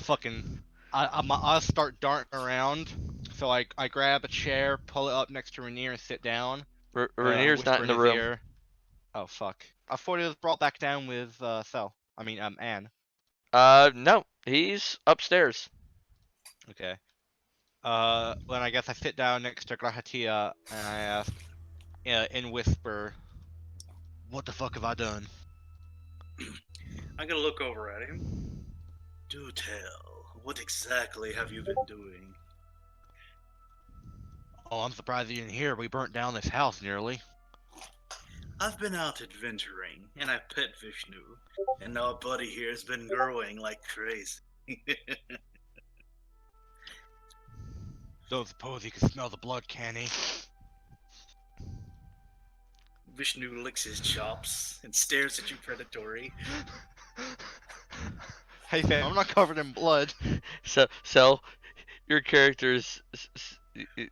start darting around. So I grab a chair, pull it up next to Rainier, and sit down. Rainier's not whisper in the his room. ear. Oh fuck! I thought he was brought back down with Cell. I mean Anne. No, he's upstairs. Okay. Then I guess I sit down next to Grahatia and I ask, in whisper, "What the fuck have I done?" I'm gonna look over at him. Do tell, what exactly have you been doing? Oh, I'm surprised you didn't hear. We burnt down this house nearly. I've been out adventuring, and I pet Vishnu, and our buddy here has been growing like crazy. Don't suppose he can smell the blood, can he? Vishnu licks his chops and stares at you predatory. Hey fam, I'm not covered in blood. So your character's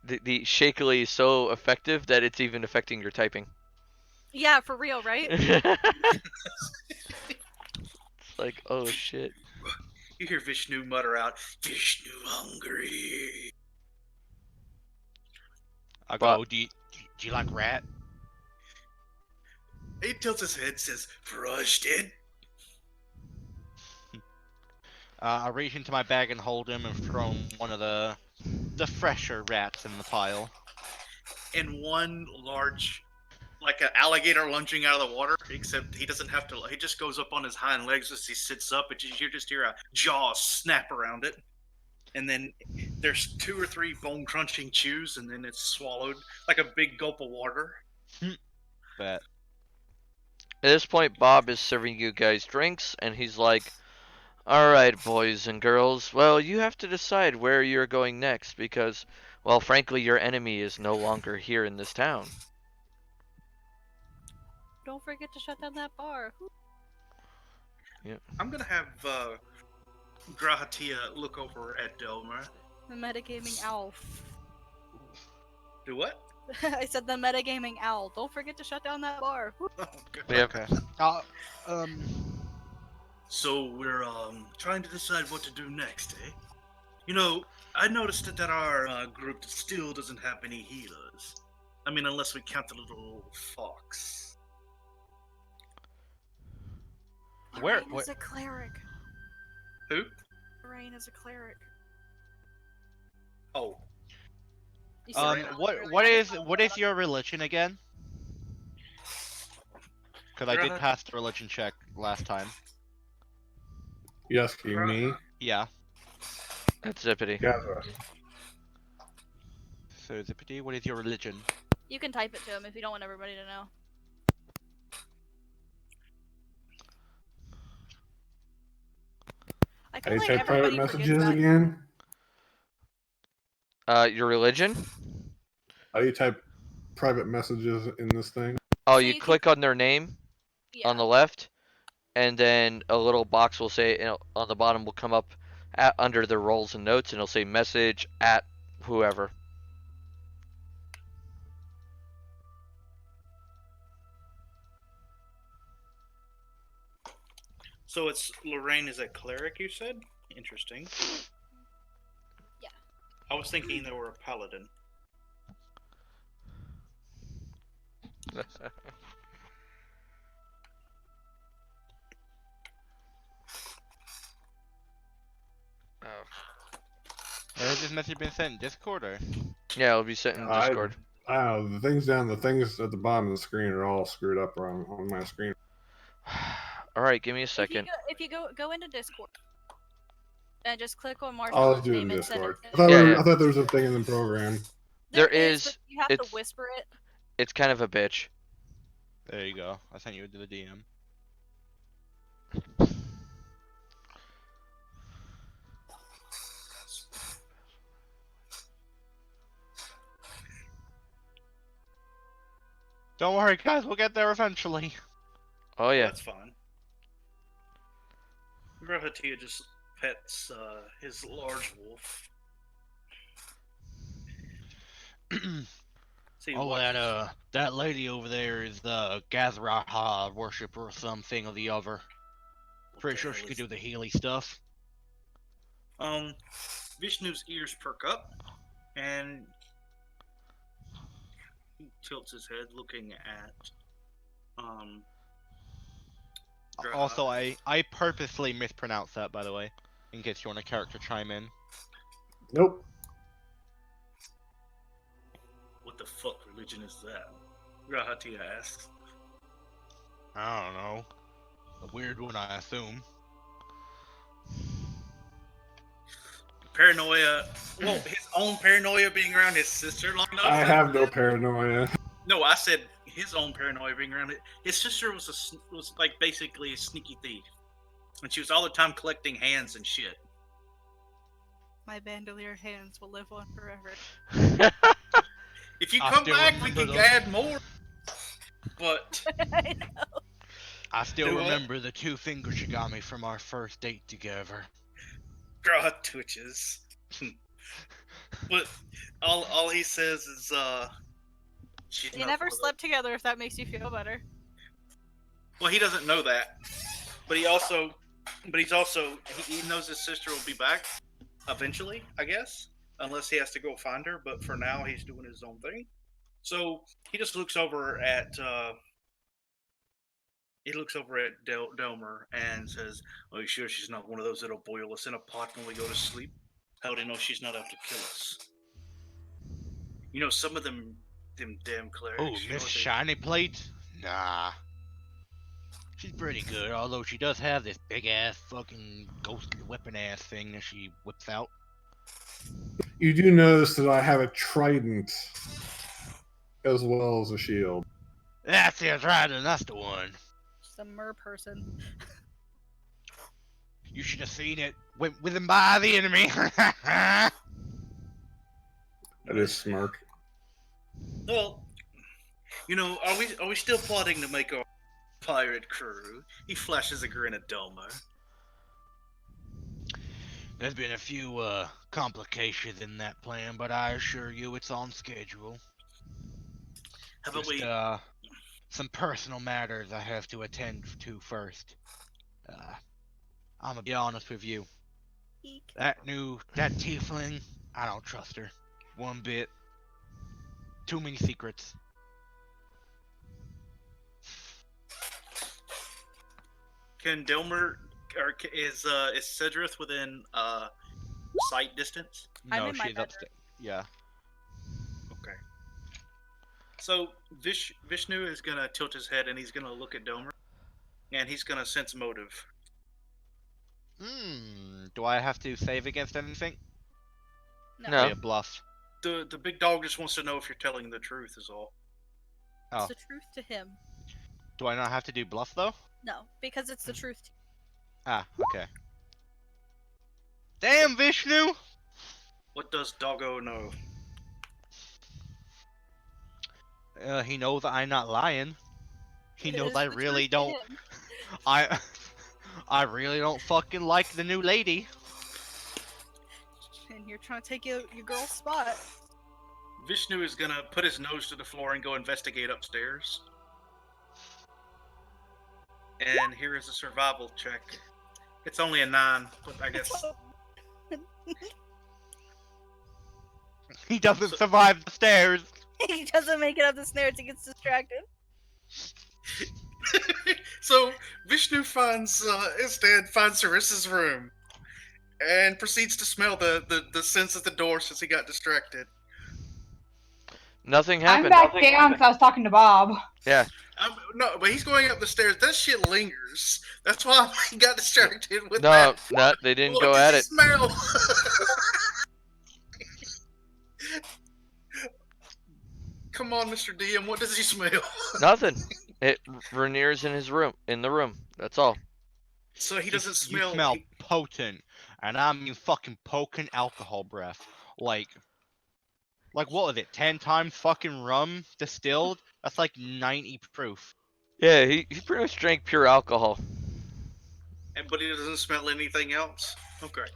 the shakily is so effective that it's even affecting your typing. Yeah, for real, right? It's like, oh shit. You hear Vishnu mutter out, "Vishnu hungry." I But- go, do you like rat? He tilts his head, says, "Frosted." I reach into my bag and hold him and throw him one of the fresher rats in the pile. And one large, like an alligator lunging out of the water, except he doesn't have to, he just goes up on his hind legs as he sits up, and you just hear a jaw snap around it. And then there's 2 or 3 bone crunching chews, and then it's swallowed like a big gulp of water. But At this point, Bob is serving you guys drinks, and he's like, "Alright, boys and girls, well, you have to decide where you're going next, because, well, frankly, your enemy is no longer here in this town." Don't forget to shut down that bar. I'm gonna have Grahatia look over at Delmer. The metagaming owl. Do what? I said the metagaming owl. Don't forget to shut down that bar. Yep. okay. So we're trying to decide what to do next, eh? You know, I noticed that our group still doesn't have any healers. I mean, unless we count the little fox. Where- Lorraine is a cleric. Who? Lorraine is a cleric. Oh, You said it what is your religion again? Because I did Graha- pass the religion check last time. You asking me? Yeah. That's Zippity. Yeah. So Zippity, what is your religion? You can type it to him if you don't want everybody to know. I How feel do you like type private everybody forgets messages that. again? Your religion? How do you type private messages in this thing? Oh, So you you can- click on their name Yeah. on the left, and then a little box will say, on the bottom will come up under the roles and notes, and it'll say message at whoever. so it's Lorraine is a cleric, you said? Interesting. Yeah. I was thinking they were a paladin. Has this message been sent in Discord or? Yeah, it'll be sent in Discord. I don't know. The things at the bottom of the screen are all screwed up on my screen. Alright, give me a second. If you go into Discord and just click on I'll Marshall's do it in name and send Discord. it. I thought, Yeah, yeah. I thought there was a thing in the program. There is, is. but you have to It's whisper it. it's kind of a bitch. There you go. I sent you to the DM. Don't worry, guys. We'll get there eventually. Oh yeah. That's fine. Grahatia just pets his large wolf. See, Oh, watches- that lady over there is the Gazraha worshiper or something or the other. what Pretty the sure hell she could is- do the Healy stuff. Vishnu's ears perk up, and he tilts his head, looking at Graha. Also, I purposely mispronounced that, by the way, in case you want a character chime in. Nope. What the fuck religion is that? Grahatia asks. I don't know. A weird one, I assume. Paranoia. Well, his own paranoia being around his sister long enough. I have no paranoia. No, I said his own paranoia being around it. His sister was like basically a sneaky thief, and she was all the time collecting hands and shit. My bandolier hands will live on forever. If you I come still back, we remember can those. add more. But I know. I still Do what? remember the 2 fingers you got me from our first date together. Graw twitches. But all he says is she's You not never one of slept together if that makes you feel better. Well, he doesn't know that, but he's also he knows his sister will be back eventually, I guess, unless he has to go find her. But for now, he's doing his own thing. So he just looks over at Delmer and says, "Are you sure she's not one of those that'll boil us in a pot when we go to sleep? How do you know she's not out to kill us? You know, some of them damn clerics. Oh, you know Miss what they- Shiny Plate? Nah. She's pretty good, although she does have this big ass fucking ghostly weapon ass thing that she whips out. You do notice that I have a trident as well as a shield. That's it, right, and that's the one. Just a mer person. You should have seen it. Went with him by the enemy. I just smirk. Well, you know, are we still plotting to make our pirate crew? He flashes a grin at Delmer. There's been a few complications in that plan, but I assure you it's on schedule. How about Just we? some personal matters I have to attend to first. I'm gonna be honest with you. Eek. That tiefling, I don't trust her. One bit. Too many secrets. Can Delmer or is Cedrith within sight distance? I'm No, in my she's upstairs. Yeah. Okay. So Vishnu is gonna tilt his head and he's gonna look at Delmer, and he's gonna sense motive. Do I have to save against anything? No. Be a bluff. The big dog just wants to know if you're telling the truth. Is all. Oh. It's the truth to him. Do I not have to do bluff though? No, because it's the truth to Ah, okay. Damn, Vishnu! What does Doggo know? He knows that I'm not lying. He It knows is I the really truth to don't. him. I really don't fucking like the new lady. And you're trying to take your girl's spot. Vishnu is gonna put his nose to the floor and go investigate upstairs. And here is a survival check. It's only a 9, but I guess He doesn't survive the stairs. He doesn't make it up the stairs, he gets distracted. so. Vishnu finds Sarissa's room, and proceeds to smell the scents at the door since he got distracted. Nothing I'm happened. back down because I was talking to Bob. Yeah. No, but he's going up the stairs. That shit lingers. That's why he got distracted with No, that. no, they didn't What go does at he it. Smell. come on, Mr. DM, what does he smell? Nothing. Rainier's in the room. That's all. So he doesn't You smell. smell potent, and I mean fucking potent alcohol breath. Like what was it? 10 times fucking rum distilled? That's like 90 proof. Yeah, he pretty much drank pure alcohol. But he doesn't smell anything else. Okay.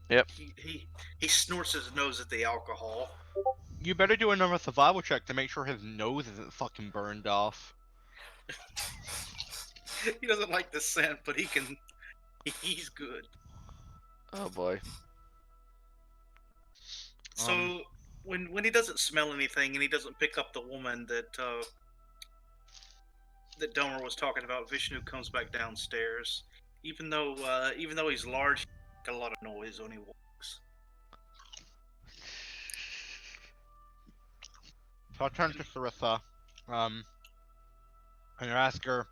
Yep. He snorts his nose at the alcohol. You better do another survival check to make sure his nose isn't fucking burned off. He doesn't like the scent, but he can. He's good. Oh boy. So when he doesn't smell anything and he doesn't pick up the woman that Delmer was talking about, Vishnu comes back downstairs. Even though he's large, he makes a lot of noise when he walks. So I turn to Sarissa, and I ask her,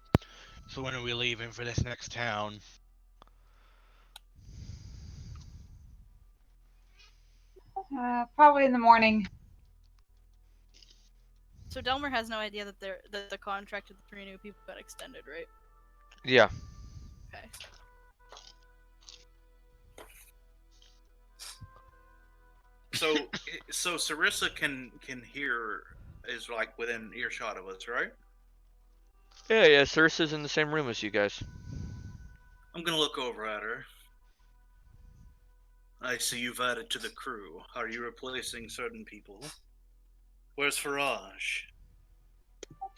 so when are we leaving for this next town? Probably in the morning. So Delmer has no idea that the contract with the 3 new people got extended, right? Yeah. Okay. So Sarissa can hear, is like within earshot of us, right? Yeah. Circe's in the same room as you guys. I'm gonna look over at her. I see you've added to the crew. Are you replacing certain people? Where's Faraj?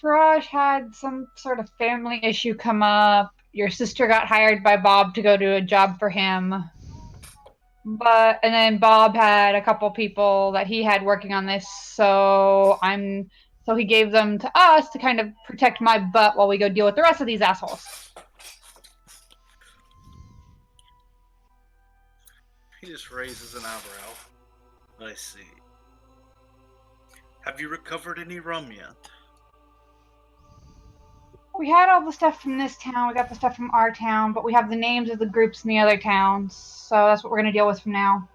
Faraj had some sort of family issue come up. Your sister got hired by Bob to go do a job for him. And then Bob had a couple people that he had working on this, so he gave them to us to kind of protect my butt while we go deal with the rest of these assholes. He just raises an eyebrow. I see. Have you recovered any rum yet? We had all the stuff from this town, we got the stuff from our town, but we have the names of the groups in the other towns, so that's what we're going to deal with from now.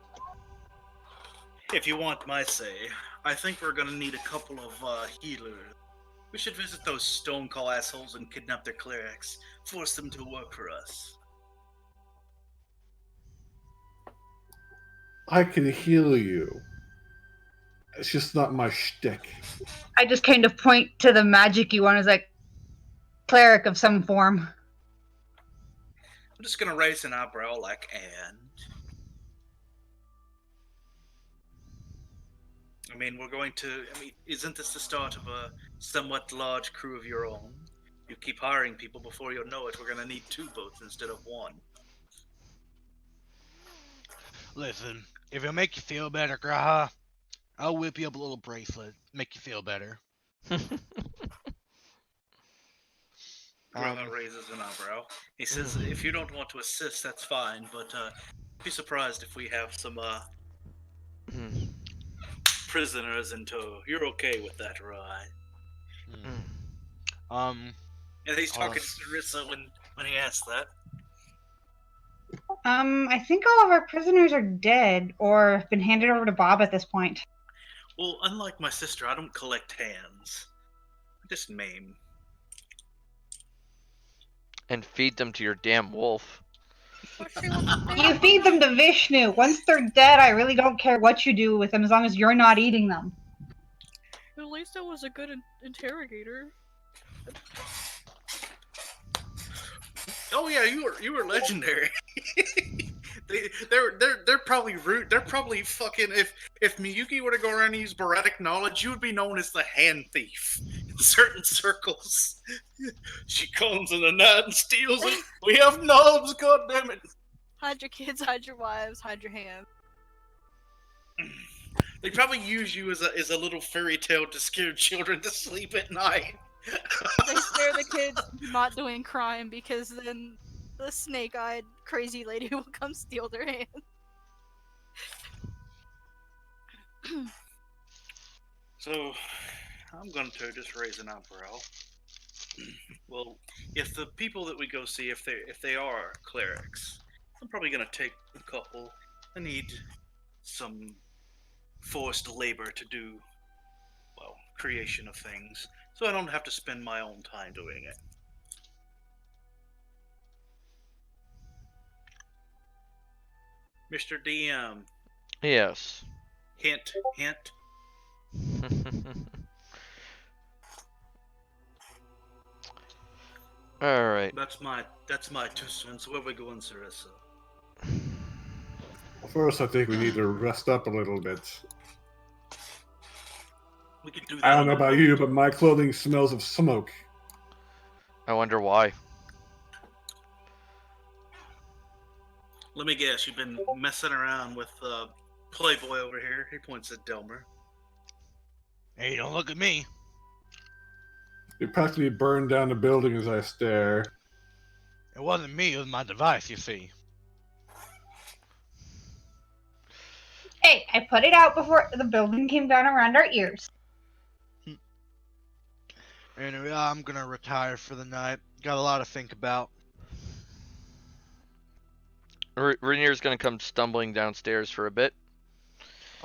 If you want my say, I think we're gonna need a couple of healers. We should visit those stone call assholes and kidnap their clerics, force them to work for us. I can heal you. It's just not my shtick. I just kind of point to the magic-y one as like cleric of some form. I'm just gonna raise an eyebrow like, and? I mean, isn't this the start of a somewhat large crew of your own? You keep hiring people, before you'll know it, we're gonna need 2 boats instead of 1. Listen, if it'll make you feel better, Graha, I'll whip you up a little bracelet, make you feel better. Graha raises an eyebrow. He says, if you don't want to assist, that's fine, but be surprised if we have some prisoners in tow. You're okay with that, right? And he's talking to Sarissa when he asks that. I think all of our prisoners are dead or have been handed over to Bob at this point. Well, unlike my sister, I don't collect hands. I just maim. And feed them to your damn wolf. You feed them to Vishnu. Once they're dead, I really don't care what you do with them as long as you're not eating them. At least I was a good interrogator. Oh yeah, you were legendary. They're probably rude. They're probably fucking. If Miyuki were to go around and use Baradic knowledge, you would be known as the hand thief in certain circles. She comes in the night and steals it. We have knobs, goddammit. Hide your kids, hide your wives, hide your hands. They probably use you as a little fairy tale to scare children to sleep at night. They scare the kids not doing crime because then the snake-eyed crazy lady will come steal their hands. So, I'm going to just raise an eyebrow. Well, if the people that we go see, if they are clerics, I'm probably going to take a couple. I need some forced labor to do, well, creation of things, so I don't have to spend my own time doing it. Mr. DM, Yes. hint, hint. All right. That's my 2 cents. Where we going, Sarissa? Well, first, I think we need to rest up a little bit. We could do that. I don't on know the about boat. you, but my clothing smells of smoke. I wonder why. Let me guess. You've been messing around with Playboy over here. He points at Delmer. Hey, don't look at me. You practically burned down the building as I stare. It wasn't me, it was my device, you see. Hey, I put it out before the building came down around our ears. Anyway, I'm gonna retire for the night. Got a lot to think about. Rainier's gonna come stumbling downstairs for a bit.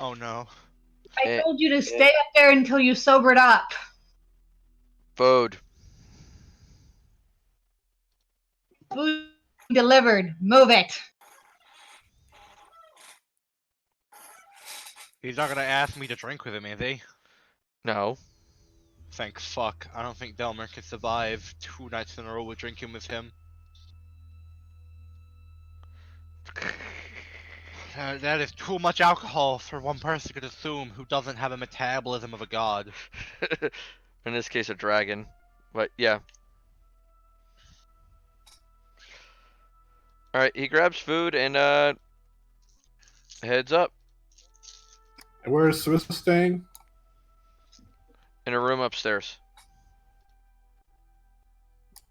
Oh no. I told you to stay up there until you sobered up. Food. Food delivered. Move it. He's not gonna ask me to drink with him, is he? No. Thank fuck. I don't think Delmer can survive 2 nights in a row with drinking with him. That is too much alcohol for one person to consume who doesn't have a metabolism of a god. In this case, a dragon. But yeah. All right. He grabs food and heads up And where's Sarissa staying? in a room upstairs.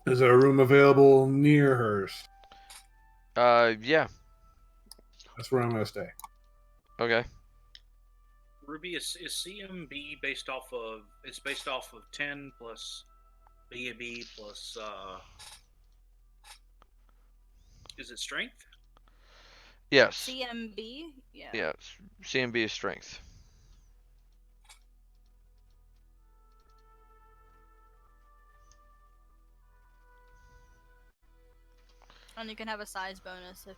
Is there a room available near hers? Yeah. That's where I'm going to stay. Okay. Ruby, is CMB based off of? It's based off of 10 plus BAB plus. Is it strength? Yes. CMB? Yeah. Yeah. CMB is strength. And you can have a size bonus if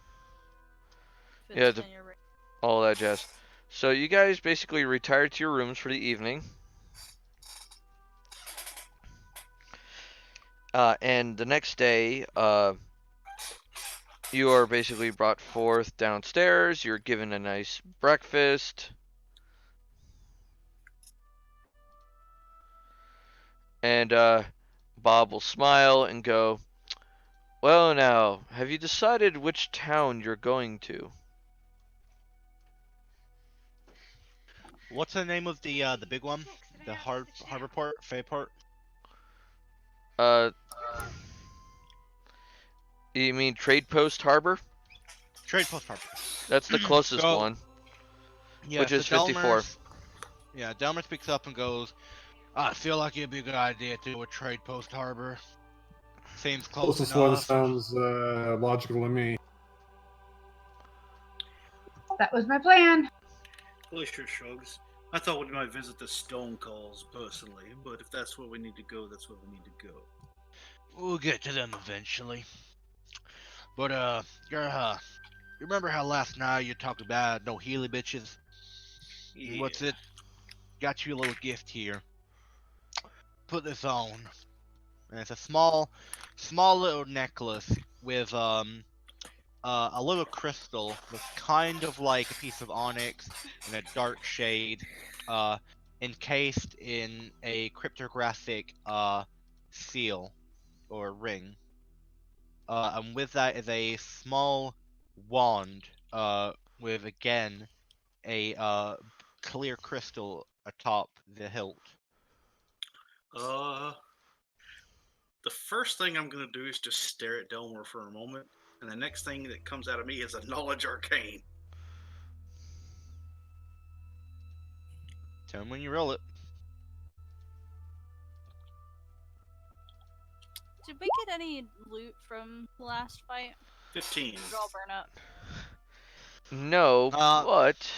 it's Yeah, in your range. all that jazz. So you guys basically retired to your rooms for the evening. And the next day, you are basically brought forth downstairs. You're given a nice breakfast. And Bob will smile and go, "Well, now, have you decided which town you're going to?" What's the name of the big one? The harbor port? Fayport? Uh, you mean Trade Post Harbor? Trade Post Harbor. That's the closest So, one, Yeah, which so is 54. Delmer speaks up and goes, I feel like it'd be a good idea to do a Trade Post Harbor. Seems close Closest one enough. sounds logical to me. That was my plan. Glacier shrugs. I thought we might visit the Stone Calls personally, but if that's where we need to go, that's where we need to go. We'll get to them eventually. But you remember how last night you talked about no Healy bitches? Yeah. What's it? Got you a little gift here. Put this on. And it's a small little necklace with a little crystal that's kind of like a piece of onyx in a dark shade, encased in a cryptographic seal or ring. And with that is a small wand with again a clear crystal atop the hilt. The first thing I'm gonna do is just stare at Delmer for a moment, and the next thing that comes out of me is a knowledge arcane. Tell me when you roll it. Did we get any loot from the last fight? 15. Did it all burn up? No, but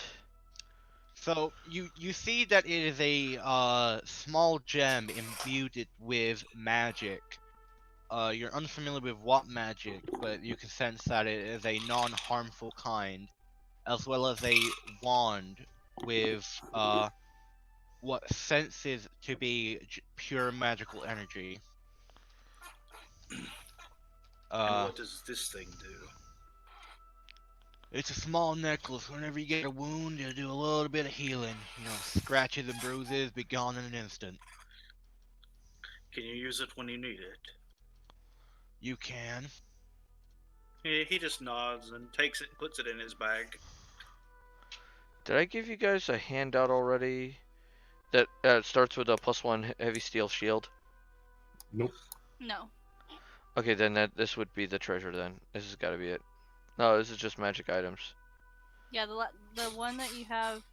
So you see that it is a small gem imbued with magic. You're unfamiliar with what magic, but you can sense that it is a non-harmful kind, as well as a wand with what senses to be pure magical energy. And what does this thing do? It's a small necklace. Whenever you get a wound, it'll do a little bit of healing. You know, scratches and bruises be gone in an instant. Can you use it when you need it? You can. He just nods and takes it and puts it in his bag. Did I give you guys a handout already? That starts with a +1 heavy steel shield. Nope. No. Okay, then this would be the treasure. Then this has got to be it. No, this is just magic items. Yeah, the one that you have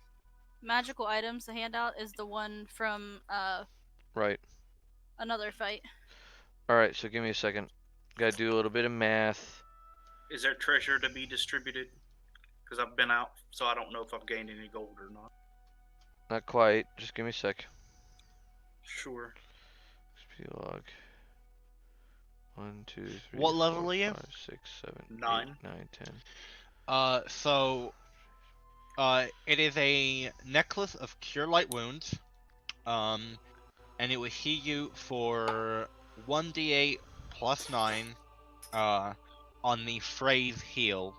magical items, the handout is the one from Right. another fight. All right. So give me a second. Got to do a little bit of math. Is there treasure to be distributed? Because I've been out, so I don't know if I've gained any gold or not. Not quite. Just give me a sec. Sure. XP log. 1, 2, 3, What 4, level are you? 5, 6, 7, 9. 8, 9, 10. So it is a necklace of cure light wounds. And it will heal you for 1d8 plus 9 on the phrase heal.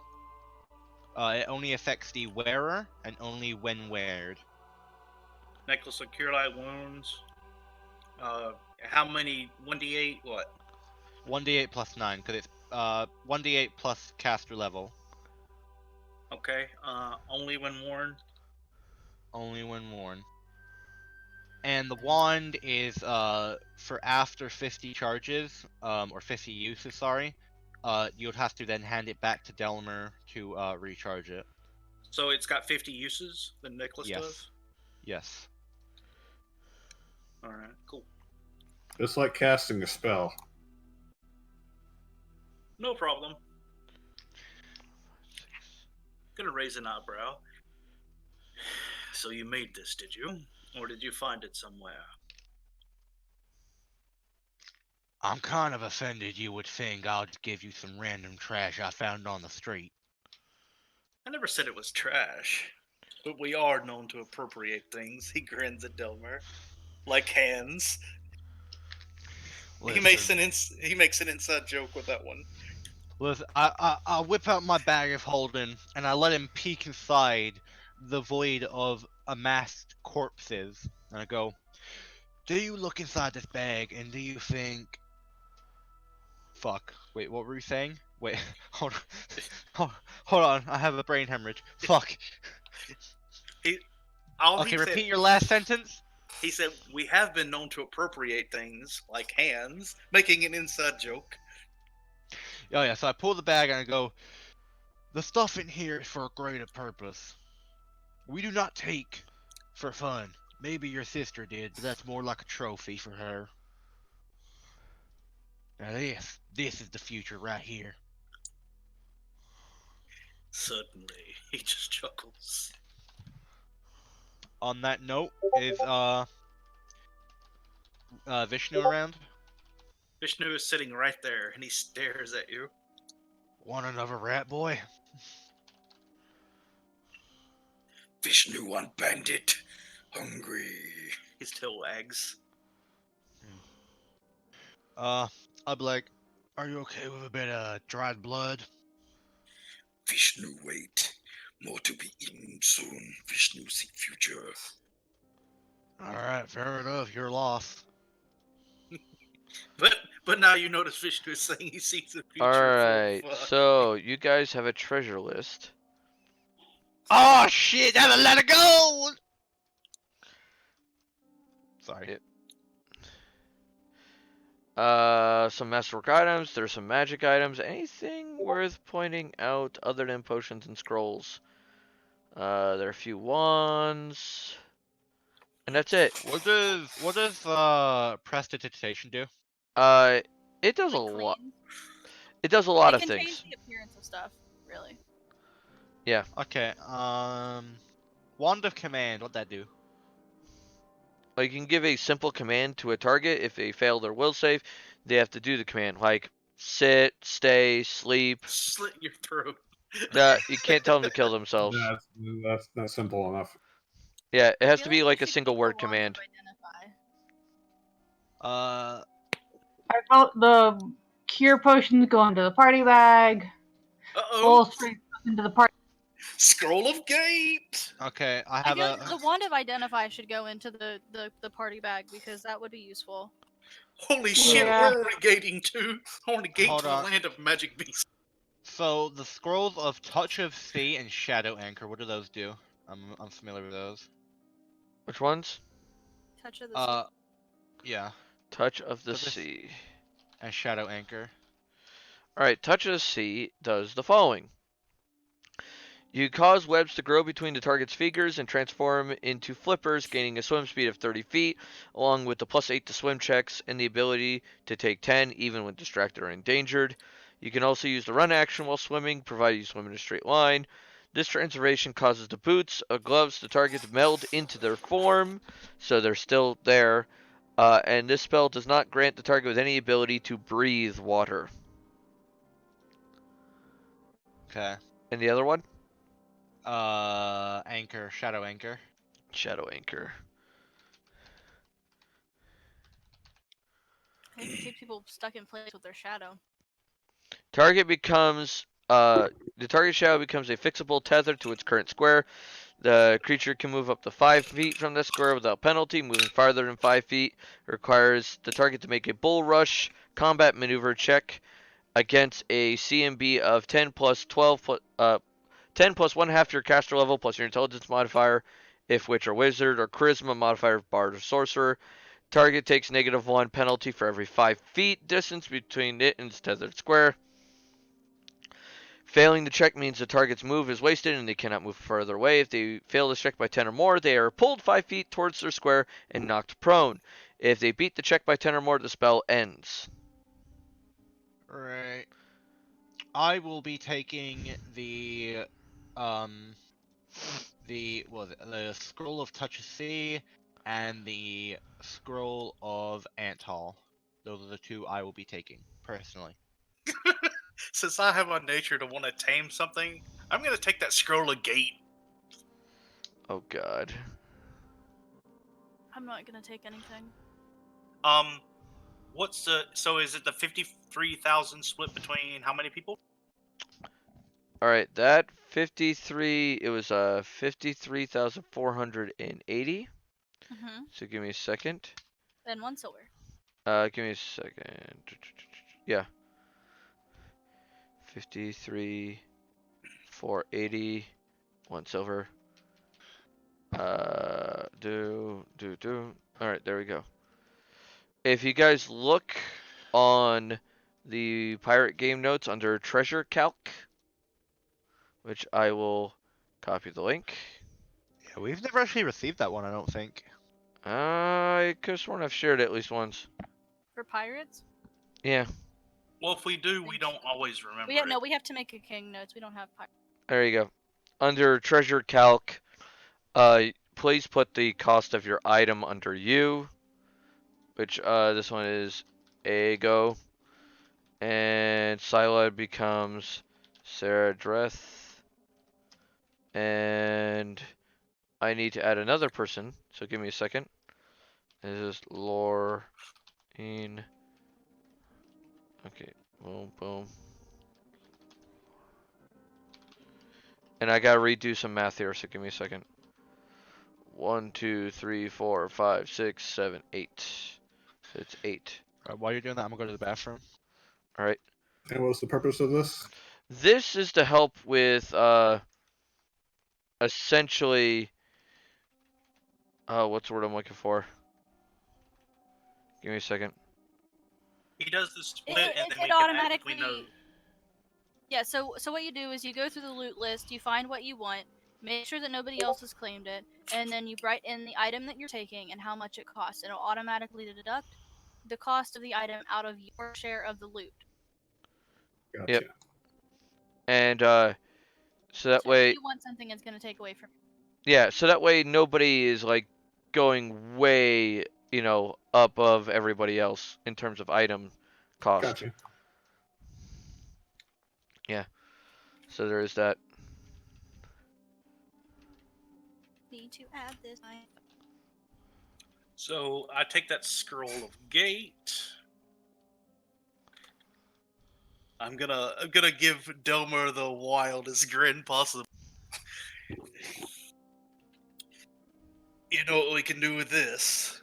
It only affects the wearer and only when weared. Necklace of Cure Light Wounds. How many? 1d8? What? 1d8 plus 9, because it's 1d8 plus caster level. Okay. Only when worn. Only when worn. And the wand is for after 50 charges, or 50 uses, sorry. You'd have to then hand it back to Delmer to recharge it. So it's got 50 uses. The necklace Yes. does. Yes. All right. Cool. It's like casting a spell. No problem. Gonna raise an eyebrow. So you made this, did you? Or did you find it somewhere? I'm kind of offended you would think I'll give you some random trash I found on the street. I never said it was trash. But we are known to appropriate things. He grins at Delmer. Like hands. He makes an inside joke with that one. Listen, I whip out my bag of holding and I let him peek inside the void of amassed corpses. And I go, do you look inside this bag and do you think... Fuck. Wait, what were you saying? Wait, hold on. I have a brain hemorrhage. Fuck. Okay, repeat your last sentence. He said, we have been known to appropriate things, like hands, making an inside joke. Oh yeah, so I pull the bag and I go, the stuff in here is for a greater purpose. We do not take for fun. Maybe your sister did, but that's more like a trophy for her. Now this is the future right here. Certainly. He just chuckles. On that note, is Vishnu around? Vishnu is sitting right there, and he stares at you. Want another rat boy? Vishnu, one bandit. Hungry. His tail wags. I'll be like, are you okay with a bit of dried blood? Vishnu, wait. More to be eaten soon. Vishnu, see future. Alright, fair enough, you're lost. But now you notice Vishnu is saying he sees the future. Alright, so you guys have a treasure list. Oh shit, that's a lot of gold! Sorry. Some masterwork items, there's some magic items. Anything worth pointing out other than potions and scrolls? There are a few wands. And that's it. What does prestidigitation do? It does a Like lot. clean. It does a lot It of can things. change the appearance of stuff, really. Yeah. Okay, Wand of Command, what'd that do? Like, you can give a simple command to a target. If they fail their will save, they have to do the command, like sit, stay, sleep. Slit your throat. You can't tell them to kill themselves. That's not simple enough. Yeah, it I has feel to be we like a should single keep the word Wand of command. Identify. I felt the cure potions go into the party bag. Uh-oh. Full strength into the party. Scroll of Gate! Okay, I I have feel a. like the Wand of Identify should go into the party bag because that would be useful. Holy shit, Yeah. where are we gating to? I want to gate Hold to the on. land of magic beasts. So the scrolls of Touch of Sea and Shadow Anchor, what do those do? I'm familiar with those. Which ones? Touch of the Sea. Yeah, Touch of the So this- Sea. and Shadow Anchor. Alright, Touch of the Sea does the following. You cause webs to grow between the target's fingers and transform into flippers, gaining a swim speed of 30 feet, along with the +8 to swim checks and the ability to take 10 even when distracted or endangered. You can also use the run action while swimming, provided you swim in a straight line. This transformation causes the boots of gloves the target to meld into their form, so they're still there. And this spell does not grant the target with any ability to breathe water. Okay. And the other one? Anchor, Shadow Anchor. Shadow Anchor. I think it keeps people stuck in place with their shadow. Target becomes the target shadow becomes a fixable tether to its current square. The creature can move up to 5 feet from the square without penalty. Moving farther than 5 feet requires the target to make a bull rush combat maneuver check against a CMB of 10 plus 12 10 plus 1 half your caster level plus your intelligence modifier, if witch or wizard, or charisma modifier if bard or sorcerer. Target takes -1 penalty for every 5 feet distance between it and its tethered square. Failing the check means the target's move is wasted and they cannot move further away. If they fail this check by 10 or more, they are pulled 5 feet towards their square and knocked prone. If they beat the check by 10 or more, the spell ends. Right. I will be taking the the scroll of Touch of Sea and the scroll of Ant Hall. Those are the two I will be taking personally. Since I have a nature to want to tame something, I'm going to take that Scroll of Gate. Oh god. I'm not gonna take anything. So is it the 53,000 split between how many people? Alright, that 53, it was 53,480. Mm-hmm. So give me a second. Then 1 silver. Give me a second. Yeah. 53, 480, 1 silver. Alright, there we go. If you guys look on the pirate game notes under treasure calc, which I will copy the link. Yeah, we've never actually received that one, I don't think. I could have sworn I've shared it at least once. For pirates? Yeah, Well, if we do, we don't always remember We it. no, we have to make a king notes. We don't have pirates. there you go. Under treasure calc, please put the cost of your item under you, which this one is Ago, and Sila becomes Sarah Dreth, and I need to add another person, so give me a second. This is Loreen. Okay, boom, boom. And I gotta redo some math here, so give me a second. 1, 2, 3, 4, 5, 6, 7, 8. So it's 8. While you're doing that, I'm gonna go to the bathroom. Alright. And what's the purpose of this? This is to help with essentially what's the word I'm looking for? Give me a second. He does the split, It, and it, then we it can automatically. we know. Yeah. So what you do is you go through the loot list, you find what you want, make sure that nobody else has claimed it, and then you write in the item that you're taking and how much it costs. It'll automatically deduct the cost of the item out of your share of the loot. Gotcha. Yep. And so that So if way, you want something, it's going to take away from you. Yeah, so that way nobody is like going way, above everybody else in terms of item cost. Gotcha. Yeah. So there is that. Need to add this. So I take that scroll of gate. I'm gonna give Delmer the wildest grin possible. You know what we can do with this?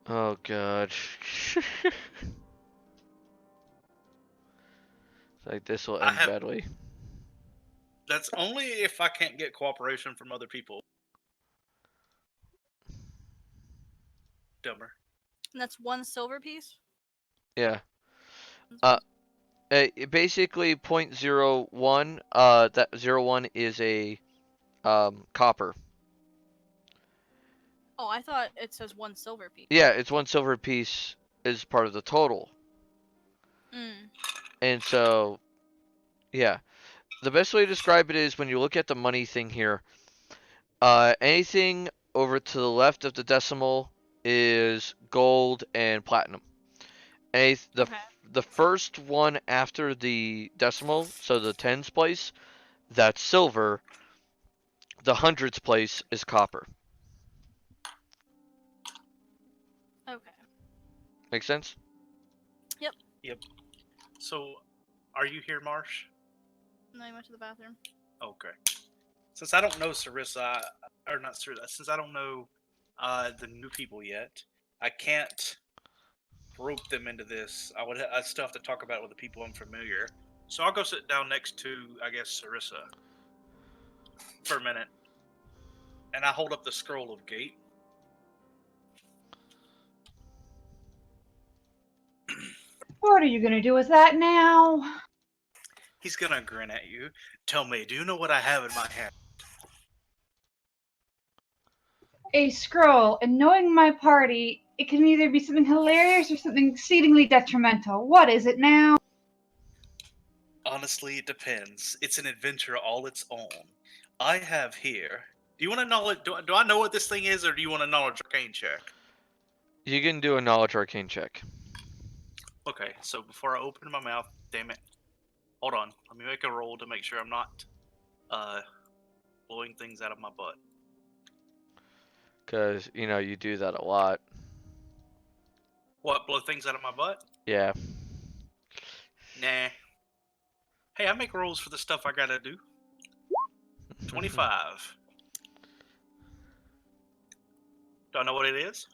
Oh god. Like this will I end have. badly. That's only if I can't get cooperation from other people. Delmer. And that's 1 silver piece. Yeah. That's Basically 0.01. That 0.01 is a copper. Oh, I thought it says 1 silver piece. Yeah, it's 1 silver piece is part of the total. Mm. And so, yeah. The best way to describe it is when you look at the money thing here. Anything over to the left of the decimal is gold and platinum. Okay. The first one after the decimal, so the tens place, that's silver. The hundreds place is copper. Okay. Make sense? Yep. So, are you here, Marsh? No, you went to the bathroom. Okay. Since I don't know Sarissa, or not Sarissa, since I don't know the new people yet, I can't rope them into this. I still have to talk about it with the people I'm familiar. So I'll go sit down next to, I guess, Sarissa for a minute. And I hold up the scroll of gate. What are you gonna do with that now? He's gonna grin at you. Tell me, do you know what I have in my hand? A scroll, and knowing my party, it can either be something hilarious or something exceedingly detrimental. What is it now? Honestly, it depends. It's an adventure all its own. I have here. Do you want to know it? Do I know what this thing is, or do you want a knowledge arcane check? You can do a knowledge arcane check. Okay, so before I open my mouth, damn it. Hold on. Let me make a roll to make sure I'm not blowing things out of my butt. Because, you do that a lot. What, blow things out of my butt? Yeah. Nah. Hey, I make rolls for the stuff I gotta do. 25. Do I know what it is?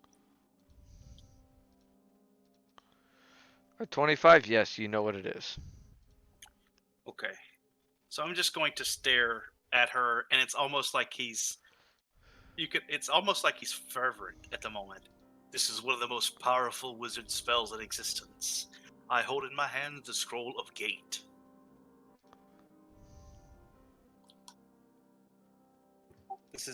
A 25, yes, you know what it is. Okay. So I'm just going to stare at her, and it's almost like it's almost like he's fervent at the moment. This is one of the most powerful wizard spells in existence. I hold in my hand the scroll of gate. This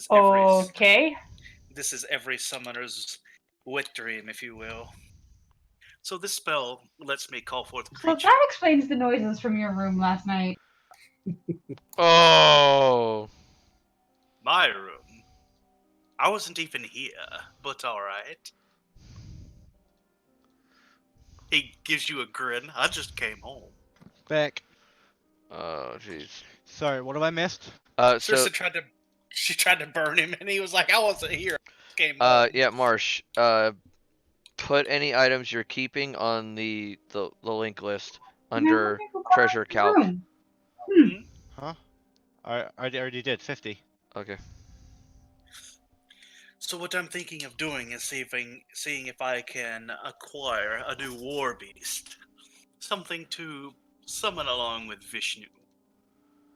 is every summoner's wet dream, if you will. So this spell lets me call forth So creatures. that explains the noises from your room last night. Oh. My room. I wasn't even here, but alright. He gives you a grin. I just came home. Back. Oh, jeez. Sorry, what have I missed? So, She tried to burn him, and he was like, I wasn't here. I just came home. yeah, Marsh, put any items you're keeping on the link list under treasure calc. Room. Huh? I already did 50. Okay. So what I'm thinking of doing is seeing if I can acquire a new war beast. Something to summon along with Vishnu.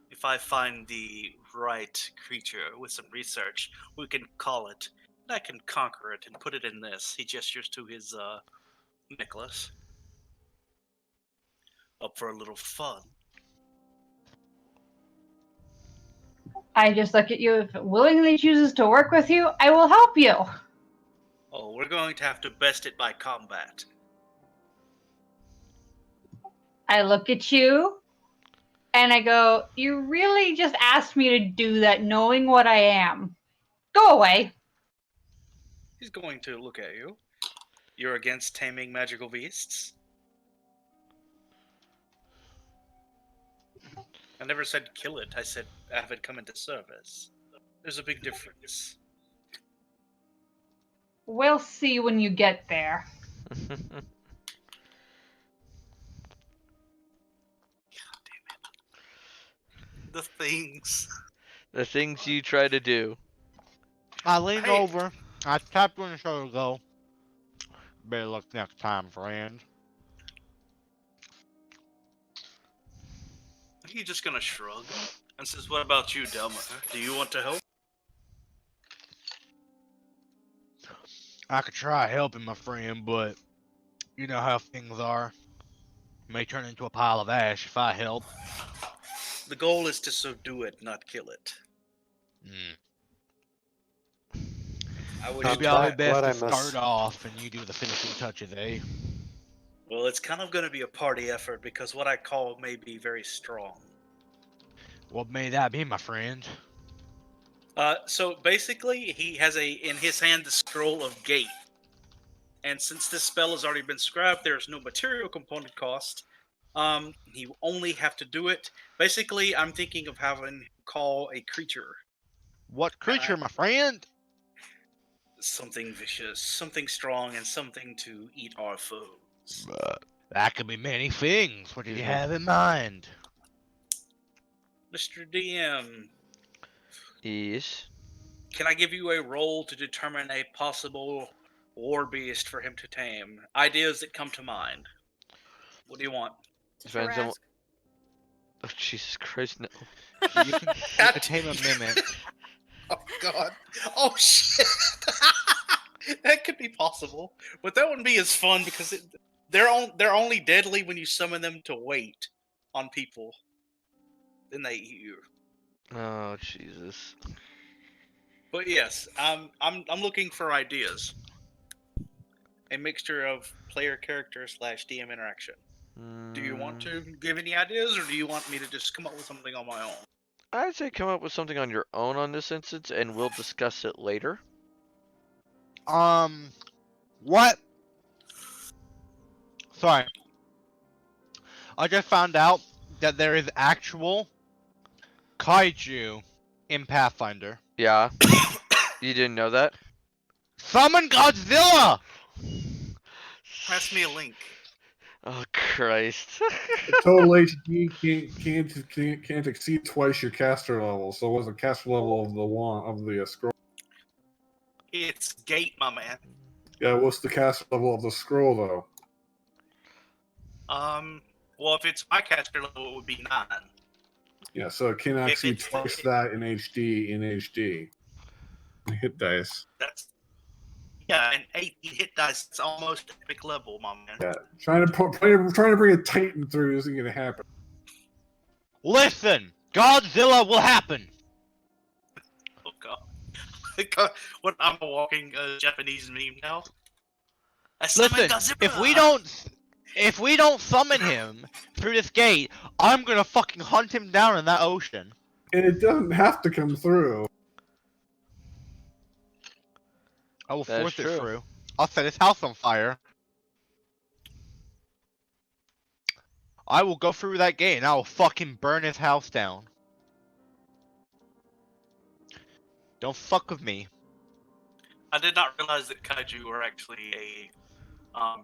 If I find the right creature with some research, we can call it, and I can conquer it and put it in this. He gestures to his necklace. Up for a little fun. I just look at you. If it willingly chooses to work with you, I will help you. Oh, we're going to have to best it by combat. I look at you. And I go, you really just asked me to do that knowing what I am. Go away. He's going to look at you. You're against taming magical beasts? I never said kill it. I said have it come into service. There's a big difference. We'll see when you get there. The things. The things you try to do. I leaned Hey. over. I tapped her on the shoulder and go, better luck next time, friend. He's just gonna shrug and says, "What about you, Delma? Do you want to help?" I could try helping my friend, but you know how things are. May turn into a pile of ash if I help. The goal is to subdue it, not kill it. I wish Maybe to. I'll be glad best I to must- start off and you do the finishing touches, eh? Well, it's kind of going to be a party effort because what I call may be very strong. What may that be, my friend? So basically, he has in his hand the scroll of gate, and since this spell has already been scrapped, there's no material component cost. He only have to do it. Basically, I'm thinking of having him call a creature. What creature, my friend? Something vicious, something strong, and something to eat our foes. That could be many things. What did you Mhm. have in mind? Mr. DM, Yes. can I give you a roll to determine a possible war beast for him to tame? Ideas that come to mind. What do you want? Depends on. Tarrasque. Oh, Jesus Christ, no. You can tame a mimic. Oh God! Oh shit! That could be possible, but that wouldn't be as fun because they're only deadly when you summon them to wait on people. Then they eat you. Oh, Jesus. But yes, I'm looking for ideas. A mixture of player character / DM interaction. Do you want to give any ideas, or do you want me to just come up with something on my own? I'd say come up with something on your own on this instance, and we'll discuss it later. What? Sorry. I just found out that there is actual kaiju in Pathfinder. Yeah. You didn't know that? Summon Godzilla! Pass me a link. Oh, Christ. The total HP can't exceed twice your caster level. So what's the caster level of the scroll? It's gate, my man. Yeah, what's the caster level of the scroll though? Well, if it's my caster level, it would be 9. Yeah, so it cannot If exceed it's- twice that in HD. Hit dice. That's an 18 hit dice. It's almost epic level, my man. Yeah, trying to bring a Titan through isn't gonna happen. Listen! Godzilla will happen! Oh God! What? I'm a walking Japanese meme now. I Listen, summoned Godzilla! if we don't summon him through this gate, I'm gonna fucking hunt him down in that ocean. And it doesn't have to come through. I will That's force it true. through. I'll set his house on fire. I will go through that gate and I will fucking burn his house down. Don't fuck with me. I did not realize that kaiju were actually a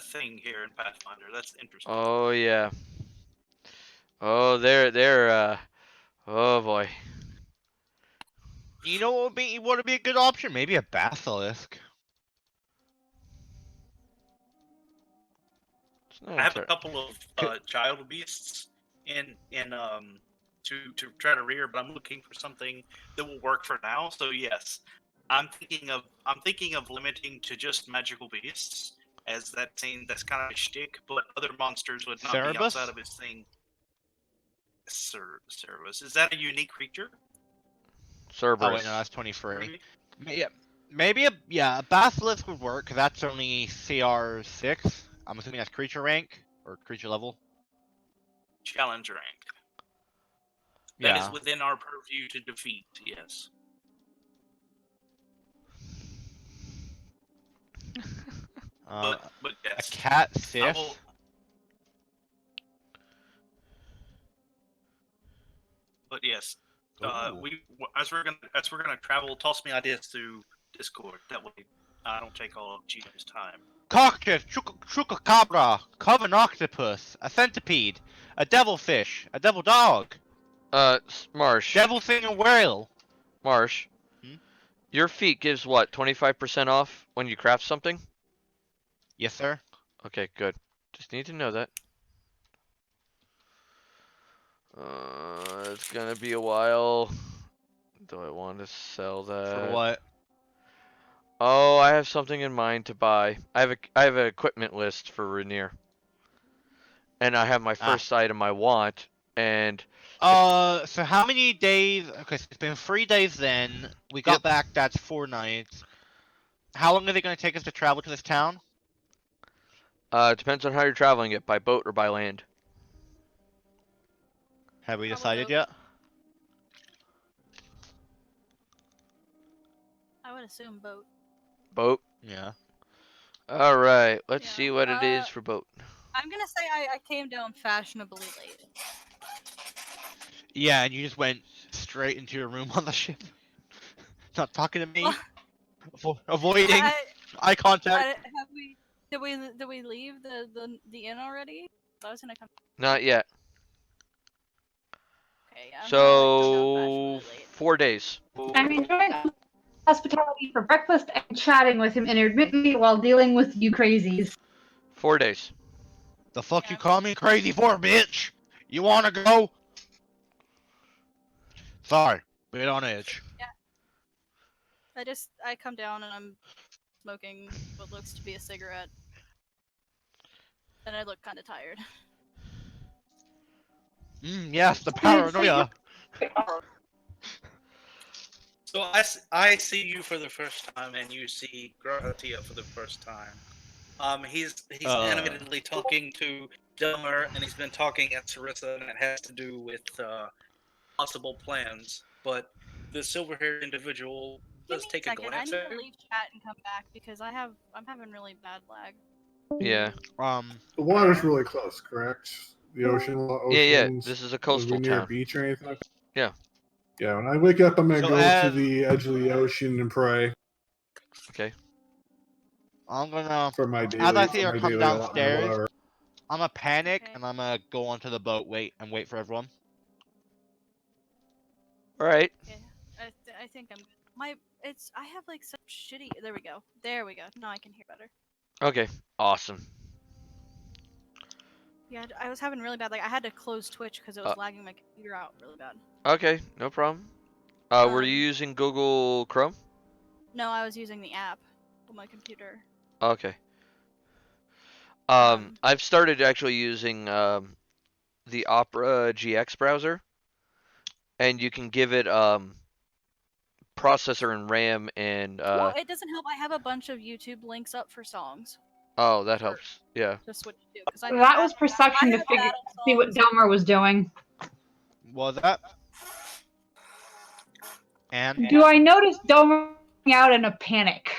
thing here in Pathfinder. That's interesting. Oh, yeah. Oh, oh boy. You know what would be a good option? Maybe a basilisk. I have a couple of child beasts in to try to rear, but I'm looking for something that will work for now. So yes, I'm thinking of limiting to just magical beasts, as that's kind of a shtick. But other monsters would not be Cerebus? outside of his thing. Service, is that a unique creature? Cerberus. Oh wait, no, that's 23. Yeah, maybe a basilisk would work because that's only CR 6. I'm assuming that's creature rank or creature level. Challenger rank. That is Yeah. within our purview to defeat. Yes. But A yes, cat I Sith. will. But yes, Ooh. as we're gonna travel, toss me ideas through Discord. That way, I don't take all of Gino's time. Cocktail, chupacabra, coven octopus, a centipede, a devilfish, a devil dog, Marsh. devil singing whale. Marsh. Hmm? Your feat gives what? 25% off when you craft something? Yes, sir. Okay, good. Just need to know that. It's gonna be a while. Do I want to sell that? For what? Oh, I have something in mind to buy. I have an equipment list for Rainier. And I have my first item I want, and So how many days? Okay, so it's been 3 days then. We got Yep. back, that's 4 nights. How long is it going to take us to travel to this town? it depends on how you're traveling it, by boat or by land. Have we Probably decided both. yet? I would assume boat. Boat? Yeah. Alright, let's Yeah. see what it is for boat. I'm gonna say I came down fashionably late. Yeah, and you just went straight into your room on the ship. Not talking to me. Avoiding eye contact. Have we? Did we leave the inn already? I was gonna come. Not yet. Okay, yeah, I'm gonna like come down So, fashionably late. 4 days. I'm enjoying hospitality for breakfast and chatting with him intermittently while dealing with you crazies. 4 days. The fuck Yeah. you call me crazy for, bitch? You wanna go? Sorry, bit on edge. Yeah. I come down and I'm smoking what looks to be a cigarette, and I look kind of tired. Yes, the paranoia. So I see you for the first time, and you see Grahatia for the first time. He's animatedly talking to Delmer, and he's been talking at Sarissa, and it has to do with possible plans. But the silver-haired individual Give does me a take a second. I glance need at to you. leave chat and come back because I'm having really bad lag. Yeah. The water's really close, correct? The ocean, Yeah. oceans. This is a Are coastal we near a town. beach or anything like that? Yeah. Yeah, when I wake up, I'm gonna So go to as- the edge of the ocean and pray Okay. I'm gonna, for my as daily, I see her for my come daily allotment, downstairs, whatever. I'm gonna panic Okay. and I'm gonna go onto the boat, wait for everyone. Alright. Okay. I think I'm good. I have like some shitty. There we go. There we go. Now I can hear better. Okay. Awesome. Yeah, I was having really bad. Like I had to close Twitch because it was lagging my computer out really bad. Okay, no problem. Were you Um, using Google Chrome? No, I was using the app on my computer. Okay. Um, I've started actually using the Opera GX browser, and you can give it processor and RAM and Well, it doesn't help. I have a bunch of YouTube links up for songs oh, that for- helps. Yeah. to switch to because I That was perception to battle see what songs. Delmer was doing. Was that? And Do I notice Delmer out in a panic?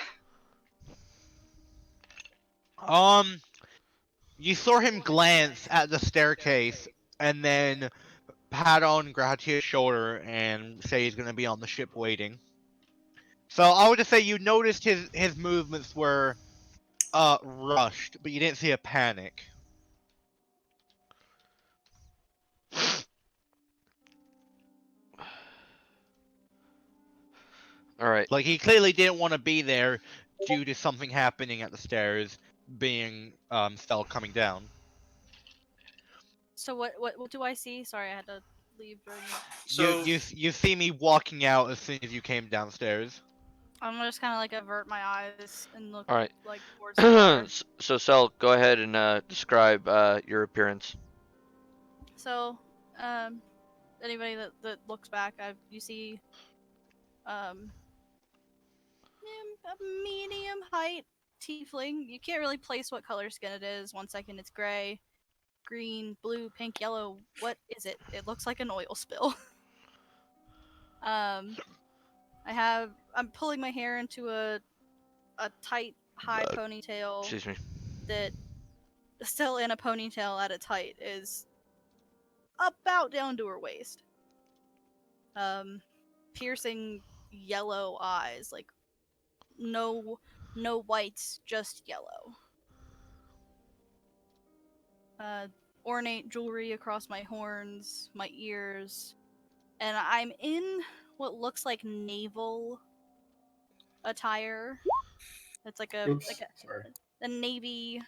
you saw him glance at the staircase and then pat on Gratia's shoulder and say he's gonna be on the ship waiting. So I would just say you noticed his movements were rushed, but you didn't see a panic. Alright. Like he clearly didn't want to be there due to something happening at the stairs, being Stell coming down. So what do I see? Sorry, I had to leave during the... So You see me walking out as soon as you came downstairs. I'm just kind of like avert my eyes and look Alright. like towards the water. So Cell, go ahead and describe your appearance. So, anybody that looks back, you see, a medium height tiefling. You can't really place what color skin it is. 1 second it's gray, green, blue, pink, yellow. What is it? It looks like an oil spill. I'm pulling my hair into a tight, high ponytail Excuse me. that still in a ponytail at its height is about down to her waist. Piercing yellow eyes, like no whites, just yellow. Ornate jewelry across my horns, my ears, and I'm in what looks like naval attire. It's like a Oops, sorry. a navy,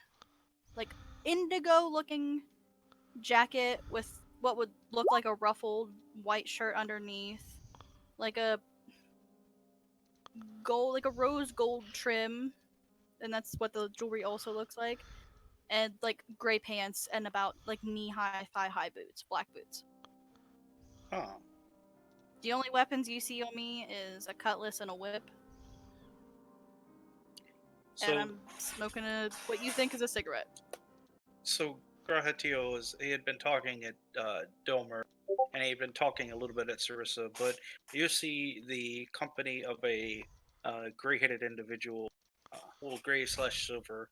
like indigo looking jacket with what would look like a ruffled white shirt underneath, like a rose gold trim, and that's what the jewelry also looks like, and like gray pants and about like knee-high, thigh-high boots, black boots. Huh. The only weapons you see on me is a cutlass and a whip, So, and I'm smoking what you think is a cigarette. so Grahatio he had been talking at Domer, and he had been talking a little bit at Sarissa, but you see the company of a gray-headed individual, well, gray/silver.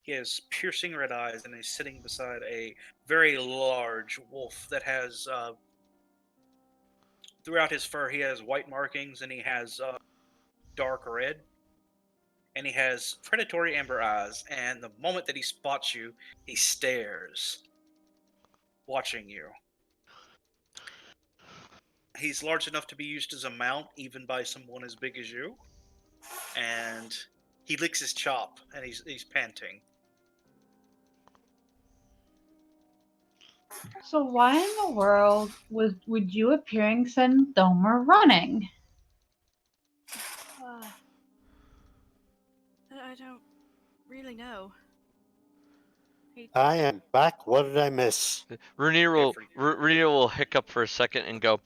He has piercing red eyes, and he's sitting beside a very large wolf that has throughout his fur he has white markings, and he has dark red, and he has predatory amber eyes. And the moment that he spots you, he stares, watching you. He's large enough to be used as a mount, even by someone as big as you. And he licks his chop, and he's panting. So why in the world would you appearing send Domer running? I don't really know. I am back. What did I miss? Rainier will hiccup for a second and go,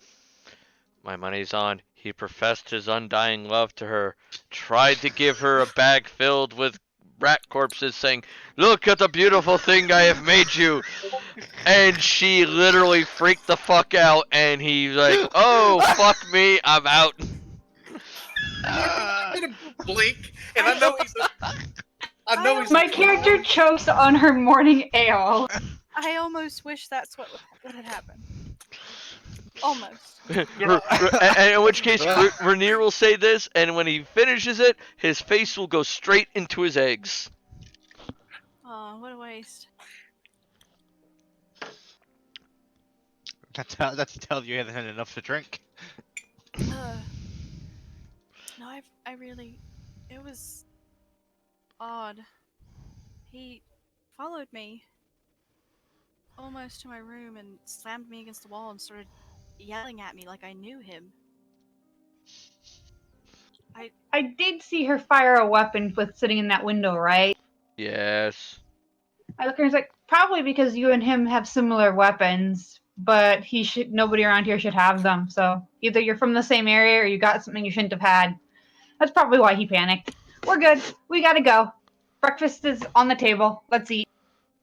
"My money's on. He professed his undying love to her, tried to give her a bag filled with rat corpses, saying, 'Look at the beautiful thing I have made you.' And she literally freaked the fuck out, and he's like, 'Oh, fuck me, I'm out.'" I'm gonna blink, and I know he's. My character chokes on her morning ale. I almost wish that's what had happened. Almost. And in which case, Rainier will say this, and when he finishes it, his face will go straight into his eggs. Oh, what a waste. That's to tell you hasn't had enough to drink. No, I really, it was odd. He followed me almost to my room and slammed me against the wall and started yelling at me like I knew him. I did see her fire a weapon with sitting in that window, right? Yes. I look at her and was like, probably because you and him have similar weapons, but nobody around here should have them. So either you're from the same area or you got something you shouldn't have had. That's probably why he panicked. We're good. We gotta go. Breakfast is on the table. Let's eat.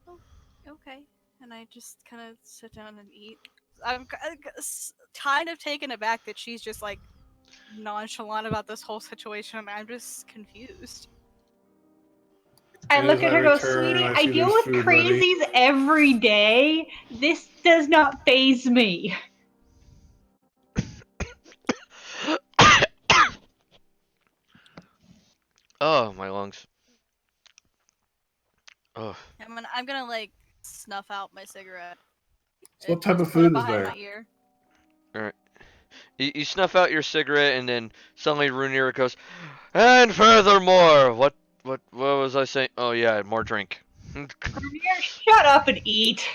Oh, okay. And I just kind of sit down and eat. I'm kind of taken aback that she's just like nonchalant about this whole situation. I'm just confused. I look at her and go, sweetie, I deal with crazies every day. This does not faze me. Oh, my lungs. Oh. I'm gonna like snuff out my cigarette. So what type of food is there? My ear. Alright. You snuff out your cigarette, and then suddenly Runira goes, "And furthermore, what was I saying? Oh yeah, more drink." Shut up and eat.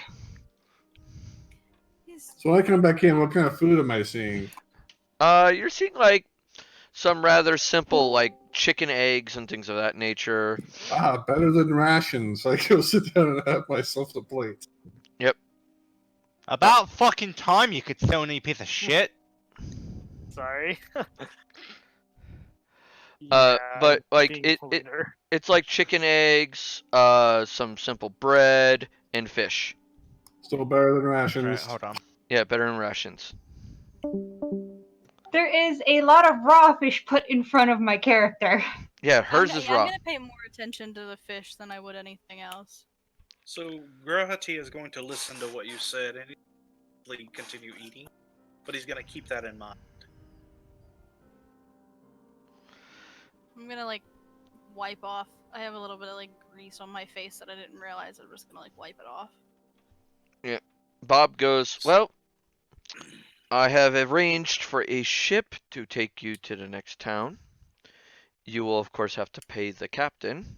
So when I come back in, what kind of food am I seeing? You're seeing like some rather simple, like chicken eggs and things of that nature. Ah, better than rations. I go sit down and have myself a plate. Yep. About fucking time, you could stone any piece of shit. Sorry. But like it's like chicken eggs, some simple bread and fish. Still better than Right, rations. hold on. Yeah, better than rations. There is a lot of raw fish put in front of my character. Yeah, hers is I'm raw. gonna pay more attention to the fish than I would anything else. So Grahati is going to listen to what you said and he'll continue eating, but he's going to keep that in mind. I'm gonna like wipe off. I have a little bit of like grease on my face that I didn't realize. I'm just gonna like wipe it off. Bob goes, well, I have arranged for a ship to take you to the next town. You will, of course, have to pay the captain.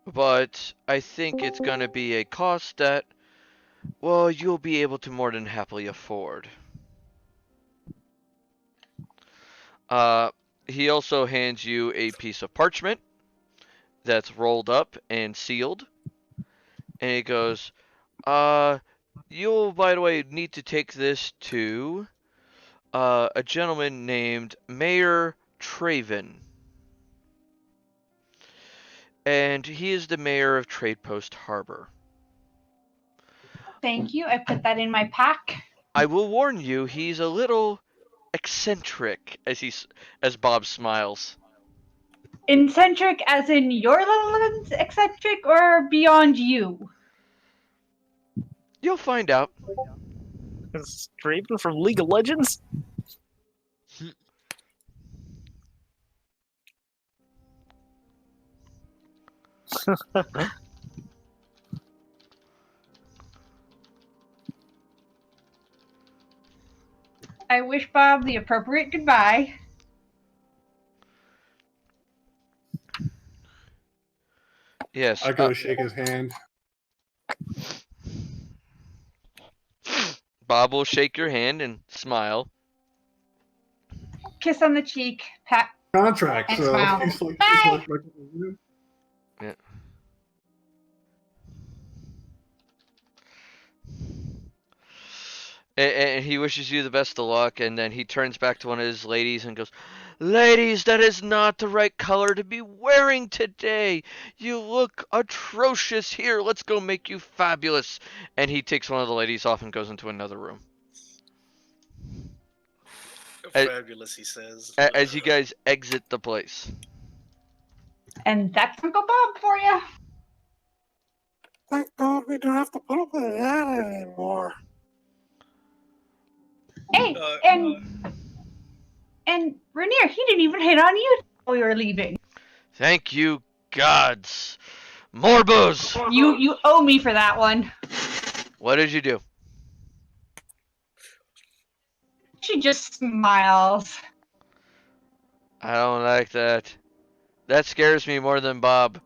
But I think it's going to be a cost that, well, you'll be able to more than happily afford. Uh, he also hands you a piece of parchment that's rolled up and sealed. And he goes, you'll, by the way, need to take this to a gentleman named Mayor Traven. And he is the mayor of Trade Post Harbor. Thank you. I put that in my pack. I will warn you, he's a little eccentric as Bob smiles. Eccentric as in your little eccentric or beyond you? You'll find out. Is Draven from League of Legends? I wish Bob the appropriate goodbye. Yes. I go shake his hand. Bob will shake your hand and smile. Kiss on the cheek, pat, Contract, and so smile. he's like, Bye! Yeah. And he wishes you the best of luck, and then he turns back to one of his ladies and goes, ladies, that is not the right color to be wearing today. You look atrocious. Here, let's go make you fabulous. And he takes one of the ladies off and goes into another room. Fabulous, he says. As you guys exit the place. And that's Uncle Bob for you. Thank God we don't have to put up with that anymore. Hey, and Rainier, he didn't even hit on you while we were leaving. Thank you, gods. More booze. You owe me for that one. What did you do? She just smiles. I don't like that. That scares me more than Bob.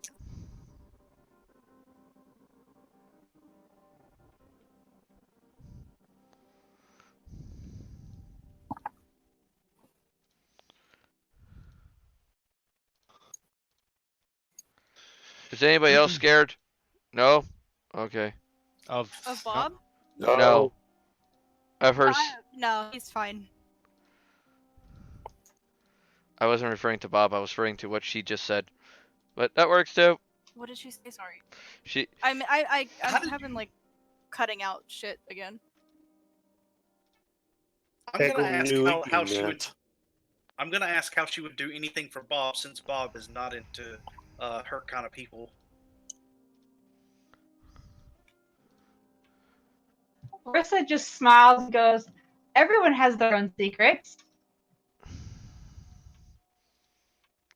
Is anybody else scared? No? Okay. Of Bob? No. Of her. No, he's fine. I wasn't referring to Bob. I was referring to what she just said. But that works too. What did she say? Sorry. She. I'm having like cutting out shit again. I'm gonna ask how she would. I'm gonna ask how she would do anything for Bob, since Bob is not into her kind of people. Marissa just smiles and goes, everyone has their own secrets.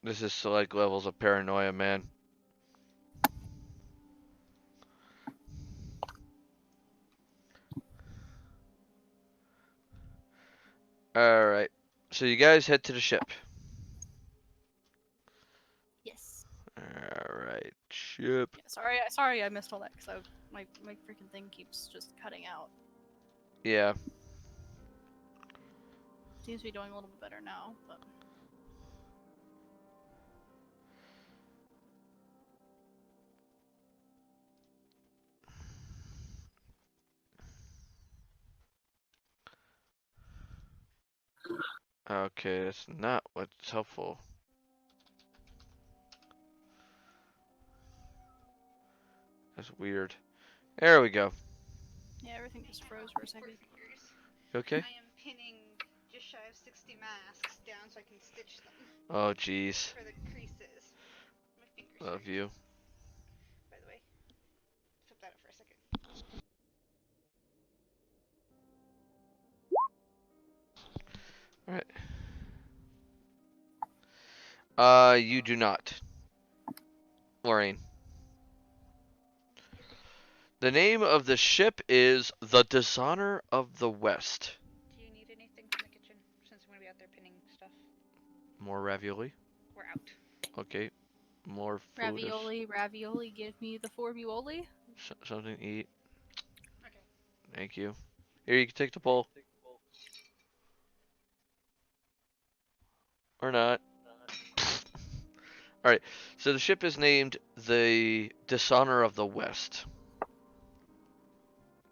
This is like levels of paranoia, man. Alright. So you guys head to the ship. Yes. Alright. Ship. Yeah, sorry I missed all that because my freaking thing keeps just cutting out. Yeah. Seems to be doing a little bit better now, but. Okay, that's not what's helpful. That's weird. There we go. Yeah, everything just froze for a second. Okay. I am pinning just shy of 60 masks down so I can stitch them Oh, jeez. for the creases. My fingers Love hurt, you. by the way. Flip that up for a second. Alright. You do not. Lorraine. The name of the ship is the Dishonor of the West. Do you need anything from the kitchen since I'm going to be out there pinning stuff? More ravioli. We're out. Okay. More food. Ravioli, give me the forbioli. Something to eat. Okay. Thank you. Here, you can take the bowl. Or not. Alright, so the ship is named the Dishonor of the West.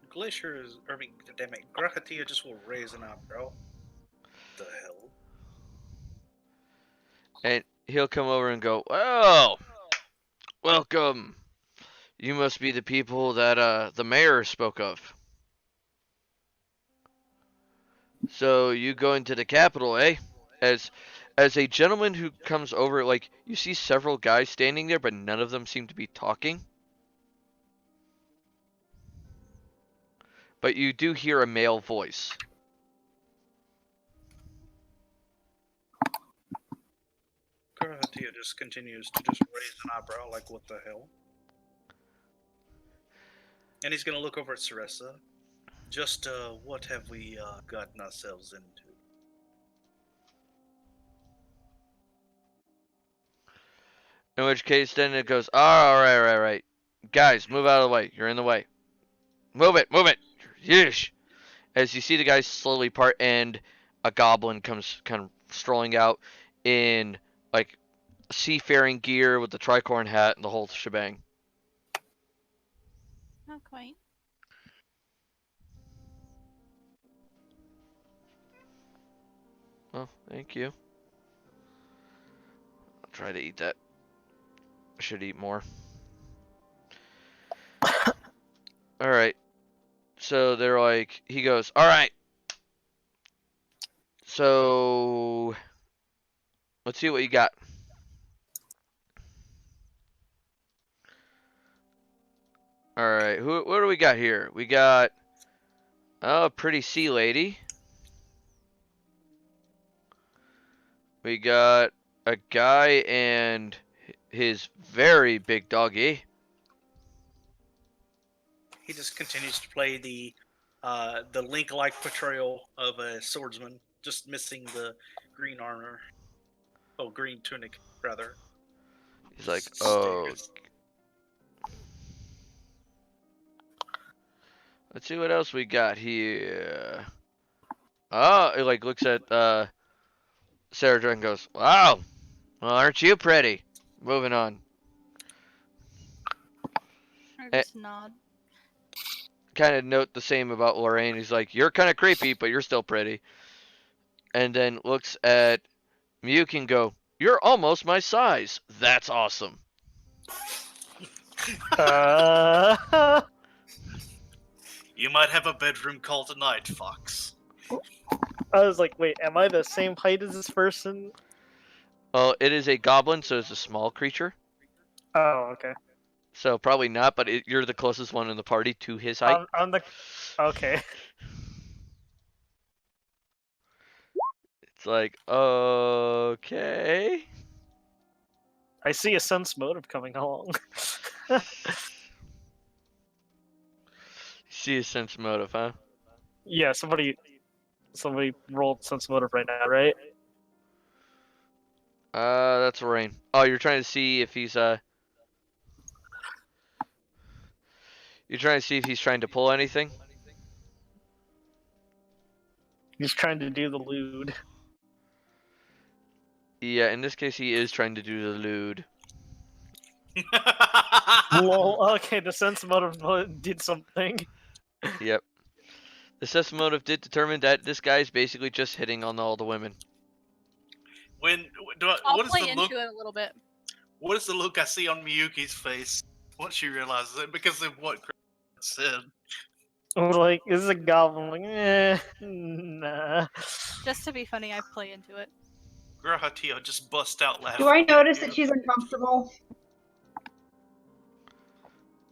Glacier is, I mean, damn it, Grahatia just will raise an eyebrow. The hell? And he'll come over and go, "Well, welcome. You must be the people that the mayor spoke of. So you going to the capital, eh? As a gentleman who comes over, like, you see several guys standing there, but none of them seem to be talking. But you do hear a male voice. Grahatia just continues to just raise an eyebrow, like, what the hell? And he's gonna look over at Saressa. Just, what have we, gotten ourselves into? In which case, then it goes, alright. Guys, move out of the way. You're in the way. Move it. Yeesh. As you see the guys slowly part, and a goblin comes kind of strolling out in, like, seafaring gear with the tricorn hat and the whole shebang. Not quite. Well, thank you. I'll try to eat that. I should eat more. Alright. So they're like, he goes, alright. So, let's see what you got. Alright, what do we got here? We got, oh, a pretty sea lady. We got a guy and his very big doggy. He just continues to play the Link-like portrayal of a swordsman, just missing the green armor. Oh, green tunic, rather. He's like, Just oh. stares. Let's see what else we got here. Oh, he like looks at Sarah and goes, wow. Well, aren't you pretty? Moving on. I just nod. Kind of note the same about Lorraine. He's like, you're kind of creepy, but you're still pretty. And then looks at Miyuki and go, you're almost my size. That's awesome. You might have a bedroom call tonight, Fox. I was like, wait, am I the same height as this person? Well, it is a goblin, so it's a small creature. Oh, okay. So probably not, but you're the closest one in the party to his height. I'm the... Okay. It's like, okay. I see a sense motive coming along. See a sense motive, huh? Yeah, somebody rolled sense motive right now, right? That's Lorraine. Oh, you're trying to see if he's You're trying to see if he's trying to pull anything? He's trying to do the lewd. Yeah, in this case he is trying to do the lewd. Lol, okay, the sense motive did something. Yep. The sense motive did determine that this guy is basically just hitting on all the women. I'll what is play the into look? it a little bit. What is the look I see on Miyuki's face once she realizes it? Because of what Sid. Or like, this is a goblin. I'm like, nah. Just to be funny, I play into it. Grahatio just bust out laughing. Do I at notice you. that she's uncomfortable?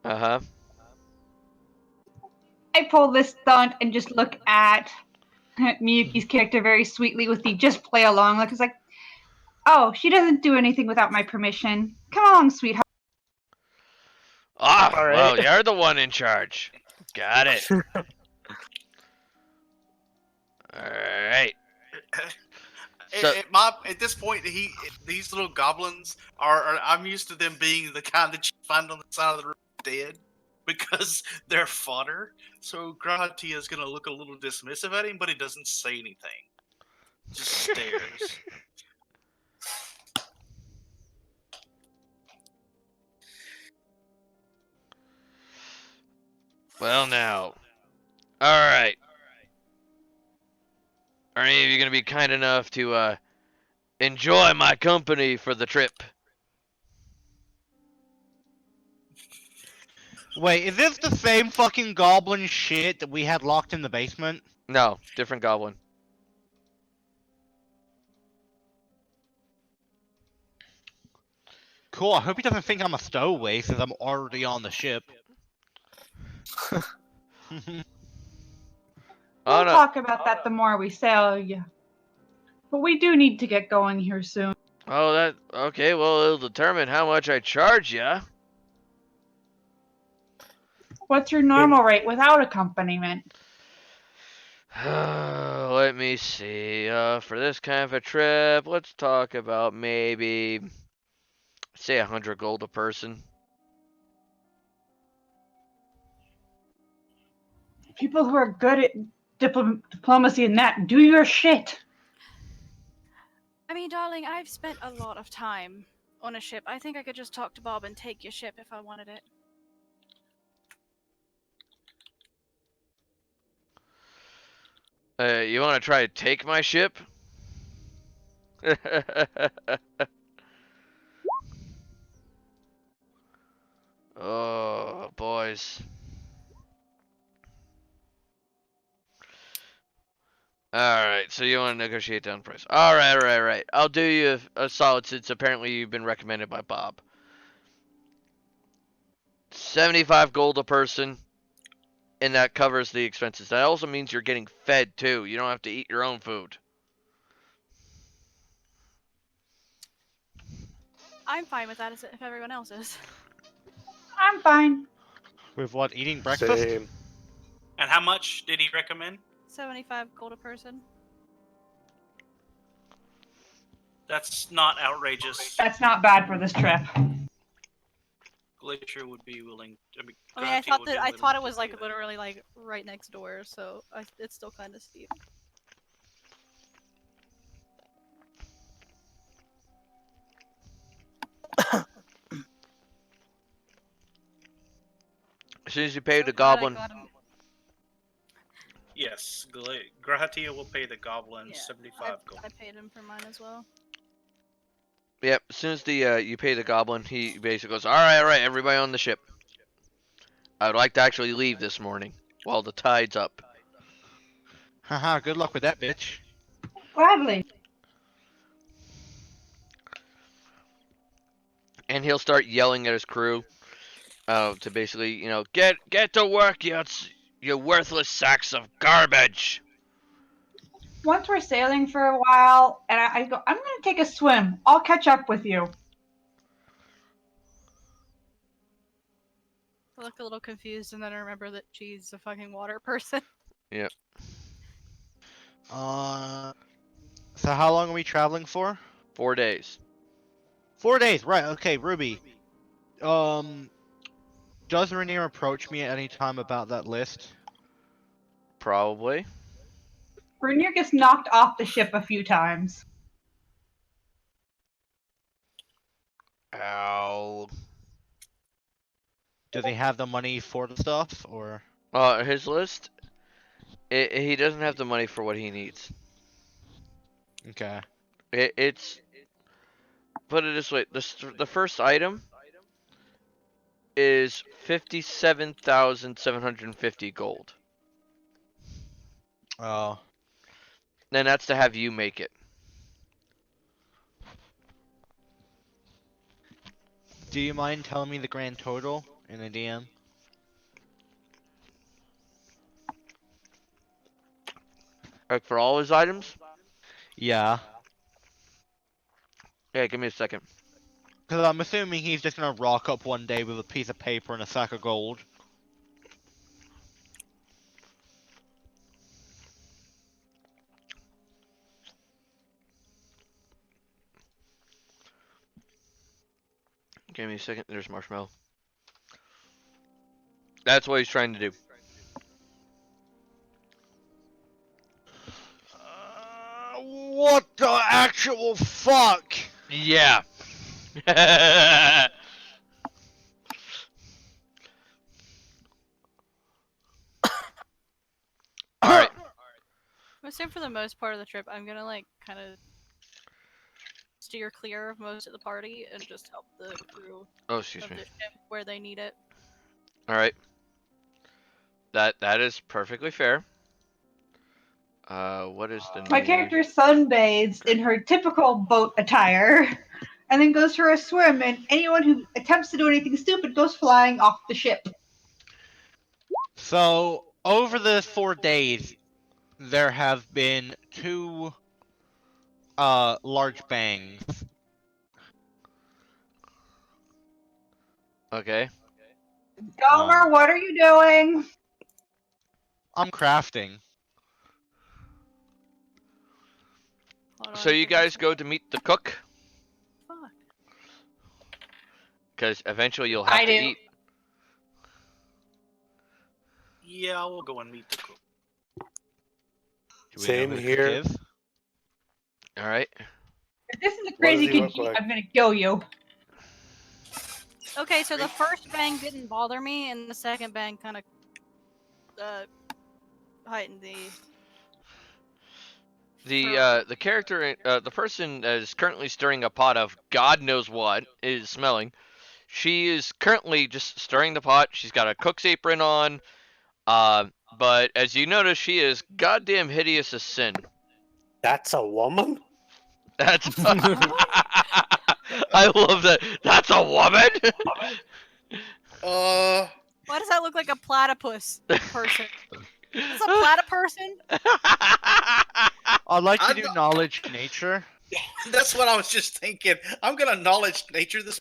Uh-huh. I pull this stunt and just look at Miyuki's character very sweetly with the just play along. Like it's like, oh, she doesn't do anything without my permission. Come along, sweetheart. Ah, All well, right. you're the one in charge. Got it. Alright. So, At this point, these little goblins are I'm used to them being the kind that you find on the side of the road dead because they're fodder. So Grahatia is gonna look a little dismissive at him, but he doesn't say anything. Just stares. well now. Alright. Are any of you gonna be kind enough to, enjoy my company for the trip? Wait, is this the same fucking goblin shit that we had locked in the basement? No, different goblin. Cool, I hope he doesn't think I'm a stowaway since I'm already on the ship. Oh We'll no. talk about that the more we sail. Yeah. But we do need to get going here soon. Oh, that. Okay, well, it'll determine how much I charge ya. What's your normal rate without accompaniment? Let me see. For this kind of a trip, let's talk about maybe, say, 100 gold a person. People who are good at diplomacy and that, do your shit. I mean, darling, I've spent a lot of time on a ship. I think I could just talk to Bob and take your ship if I wanted it. You want to try to take my ship? Oh, boys. Alright, so you want to negotiate down price. Alright. I'll do you a solid since apparently you've been recommended by Bob. 75 gold a person, and that covers the expenses. That also means you're getting fed too. You don't have to eat your own food. I'm fine with that if everyone else is. I'm fine. With what, eating breakfast? Same. And how much did he recommend? 75 gold a person. That's not outrageous. That's not bad for this trip. Glacier would be willing. I mean, I thought it was like literally like right next door, so it's still kind of steep. As soon as you pay So the glad I goblin, got him. Yes, Grahatia will pay the goblin Yeah, 75 gold. I paid him for mine as well. yep. As soon as you pay the goblin, he basically goes, all right, everybody on the ship. I would like to actually leave this morning while the tide's up. Haha, good luck with that, bitch. Gladly. And he'll start yelling at his crew, to basically, get to work, you worthless sacks of garbage. Once we're sailing for a while, and I go, I'm going to take a swim. I'll catch up with you. I look a little confused, and then I remember that she's a fucking water person. Yep. So how long are we traveling for? 4 days. 4 days, right, okay, Ruby. Does Rainier approach me at any time about that list? Probably. Bernier gets knocked off the ship a few times. Ow. Do they have the money for the stuff, or? His list, he doesn't have the money for what he needs. Okay. It's, put it this way, the first item is 57,750 gold. Oh. And that's to have you make it. Do you mind telling me the grand total in a DM? Like for all his items? Yeah. Yeah, give me a second. Because I'm assuming he's just gonna rock up one day with a piece of paper and a sack of gold. Give me a second. There's Marshmallow. That's what he's trying to do. What the actual fuck? Yeah. Alright. I assume for the most part of the trip, I'm gonna like kind of steer clear of most of the party and just help the crew Oh, excuse of me. the ship where they need it. Alright. That is perfectly fair. What is the My name? character sunbathes in her typical boat attire, and then goes for a swim, and anyone who attempts to do anything stupid goes flying off the ship. So, over the 4 days, there have been 2 large bangs. Okay. Gomer, what are you doing? I'm crafting. Hold So on, you give me guys some- go to meet the cook? Fuck. Because eventually you'll have I to do. eat. Yeah, we'll go and meet the cook. Do we Same know who the here. cook is? Alright. If this is a What does crazy he kid, look like? I'm gonna kill you. Okay, so the first bang didn't bother me, and the second bang kind of heightened the. The character, the person that is currently stirring a pot of God knows what is smelling. She is currently just stirring the pot. She's got a cook's apron on. But as you notice, she is goddamn hideous as sin. That's a woman? That's. I love that. That's a woman. Why does that look like a platypus person? Is a platyperson? I'd like to I do don't- knowledge nature. That's what I was just thinking. I'm gonna knowledge nature this.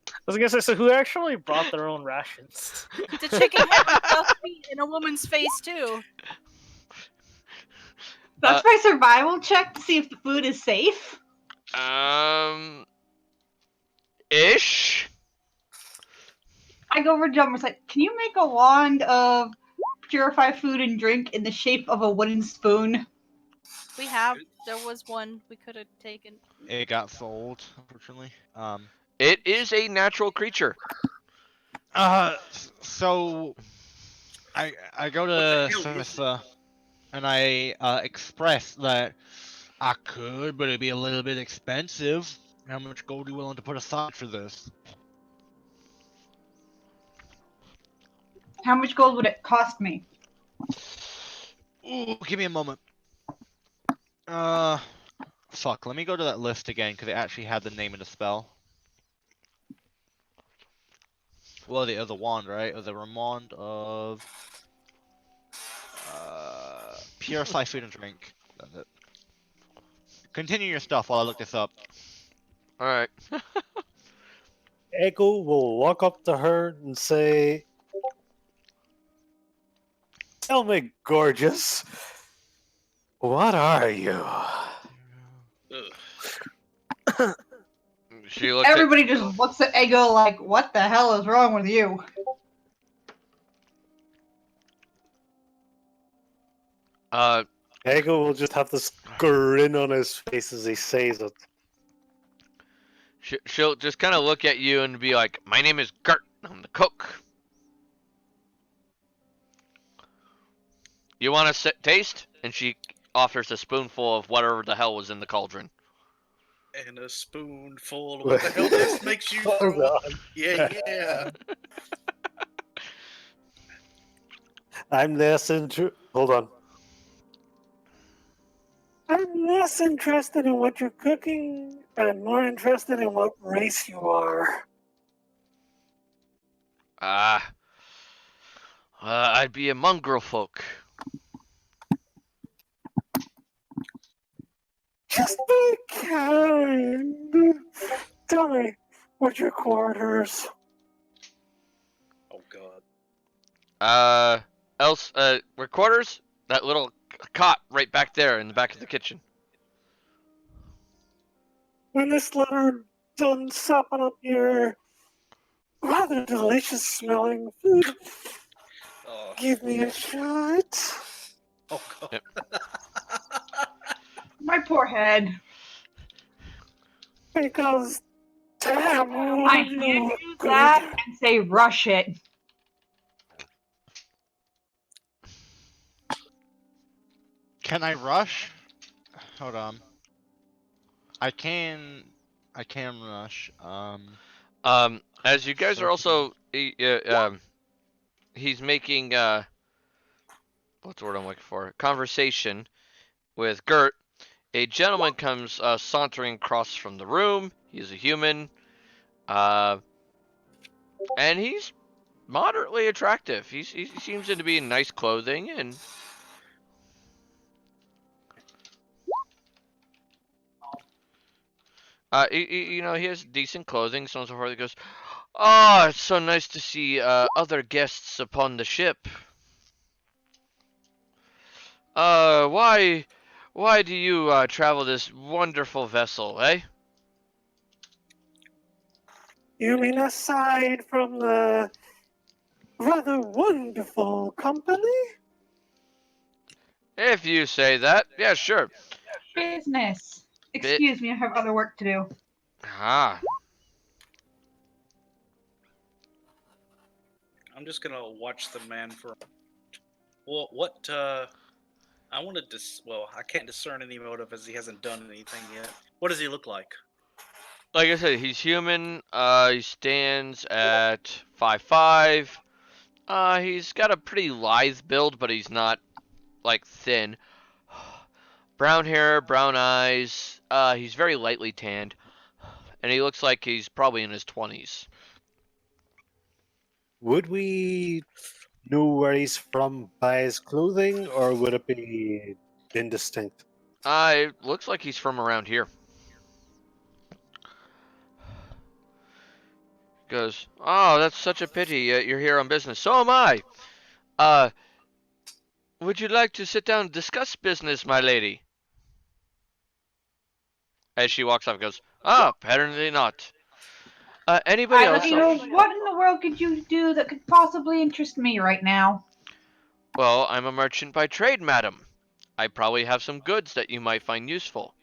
I was gonna say, so who actually brought their own rations? The chicken head with 12 feet in a woman's face too. That's my survival check to see if the food is safe. Ish. I go over to John and say, "Can you make a wand of purify food and drink in the shape of a wooden spoon?" We have. There was one we could have taken. It got sold, unfortunately. It is a natural creature. So I go to Sarissa and I express that I could, but it'd be a little bit expensive. How much gold are you willing to put aside for this? How much gold would it cost me? Ooh, give me a moment. Fuck. Let me go to that list again because it actually had the name of the spell. Well, the other wand, right? It was a wand of purify food and drink. That's it. Continue your stuff while I look this up. All right. Ego will walk up to her and say, "Tell me, gorgeous, what are you?" She looks Everybody just looks at Ego like, "What the hell is wrong with you?" Ego will just have this grin on his face as he says it. she'll just kind of look at you and be like, "My name is Gert. I'm the cook. You want to taste?" And she offers a spoonful of whatever the hell was in the cauldron. And a spoonful. What the hell this makes you throw up? Yeah, yeah. I'm less Hold on. I'm less interested in what you're cooking and more interested in what race you are. Ah, I'd be a mongrel folk. Just be kind. Tell me, what's your quarters? Oh God. Quarters? That little cot right back there in the back of the kitchen. When this letter done sopping up your rather delicious smelling food, Oh. give me a shot. Oh God. Yep. My poor head. Because damn, I hand no you good. that and say, rush it. Can I rush? Hold on. I can rush. As you guys are also, he's making what's the word I'm looking for? Conversation with Gert. A gentleman comes sauntering across from the room. He's a human, and he's moderately attractive. He seems to be in nice clothing and. He has decent clothing, so on and so forth. He goes, "Oh, it's so nice to see other guests upon the ship. Why do you travel this wonderful vessel, eh?" You mean aside from the rather wonderful company? If you say that, yeah, sure. Business. Bit. Excuse me, I have other work to do. Ah, I'm just gonna watch the man for. Well, what? I want to Well, I can't discern any motive as he hasn't done anything yet. What does he look like? like I said, he's human. He stands at 5'5". He's got a pretty lithe build, but he's not like thin. Brown hair, brown eyes. He's very lightly tanned, and he looks like he's probably in his 20s. Would we know where he's from by his clothing, or would it be indistinct? It looks like he's from around here. Goes, oh, that's such a pity. You're here on business. So am I. Uh, would you like to sit down and discuss business, my lady? As she walks off, goes, apparently not. Anybody I let else? you know what in the world could you do that could possibly interest me right now? Well, I'm a merchant by trade, madam. I probably have some goods that you might find useful.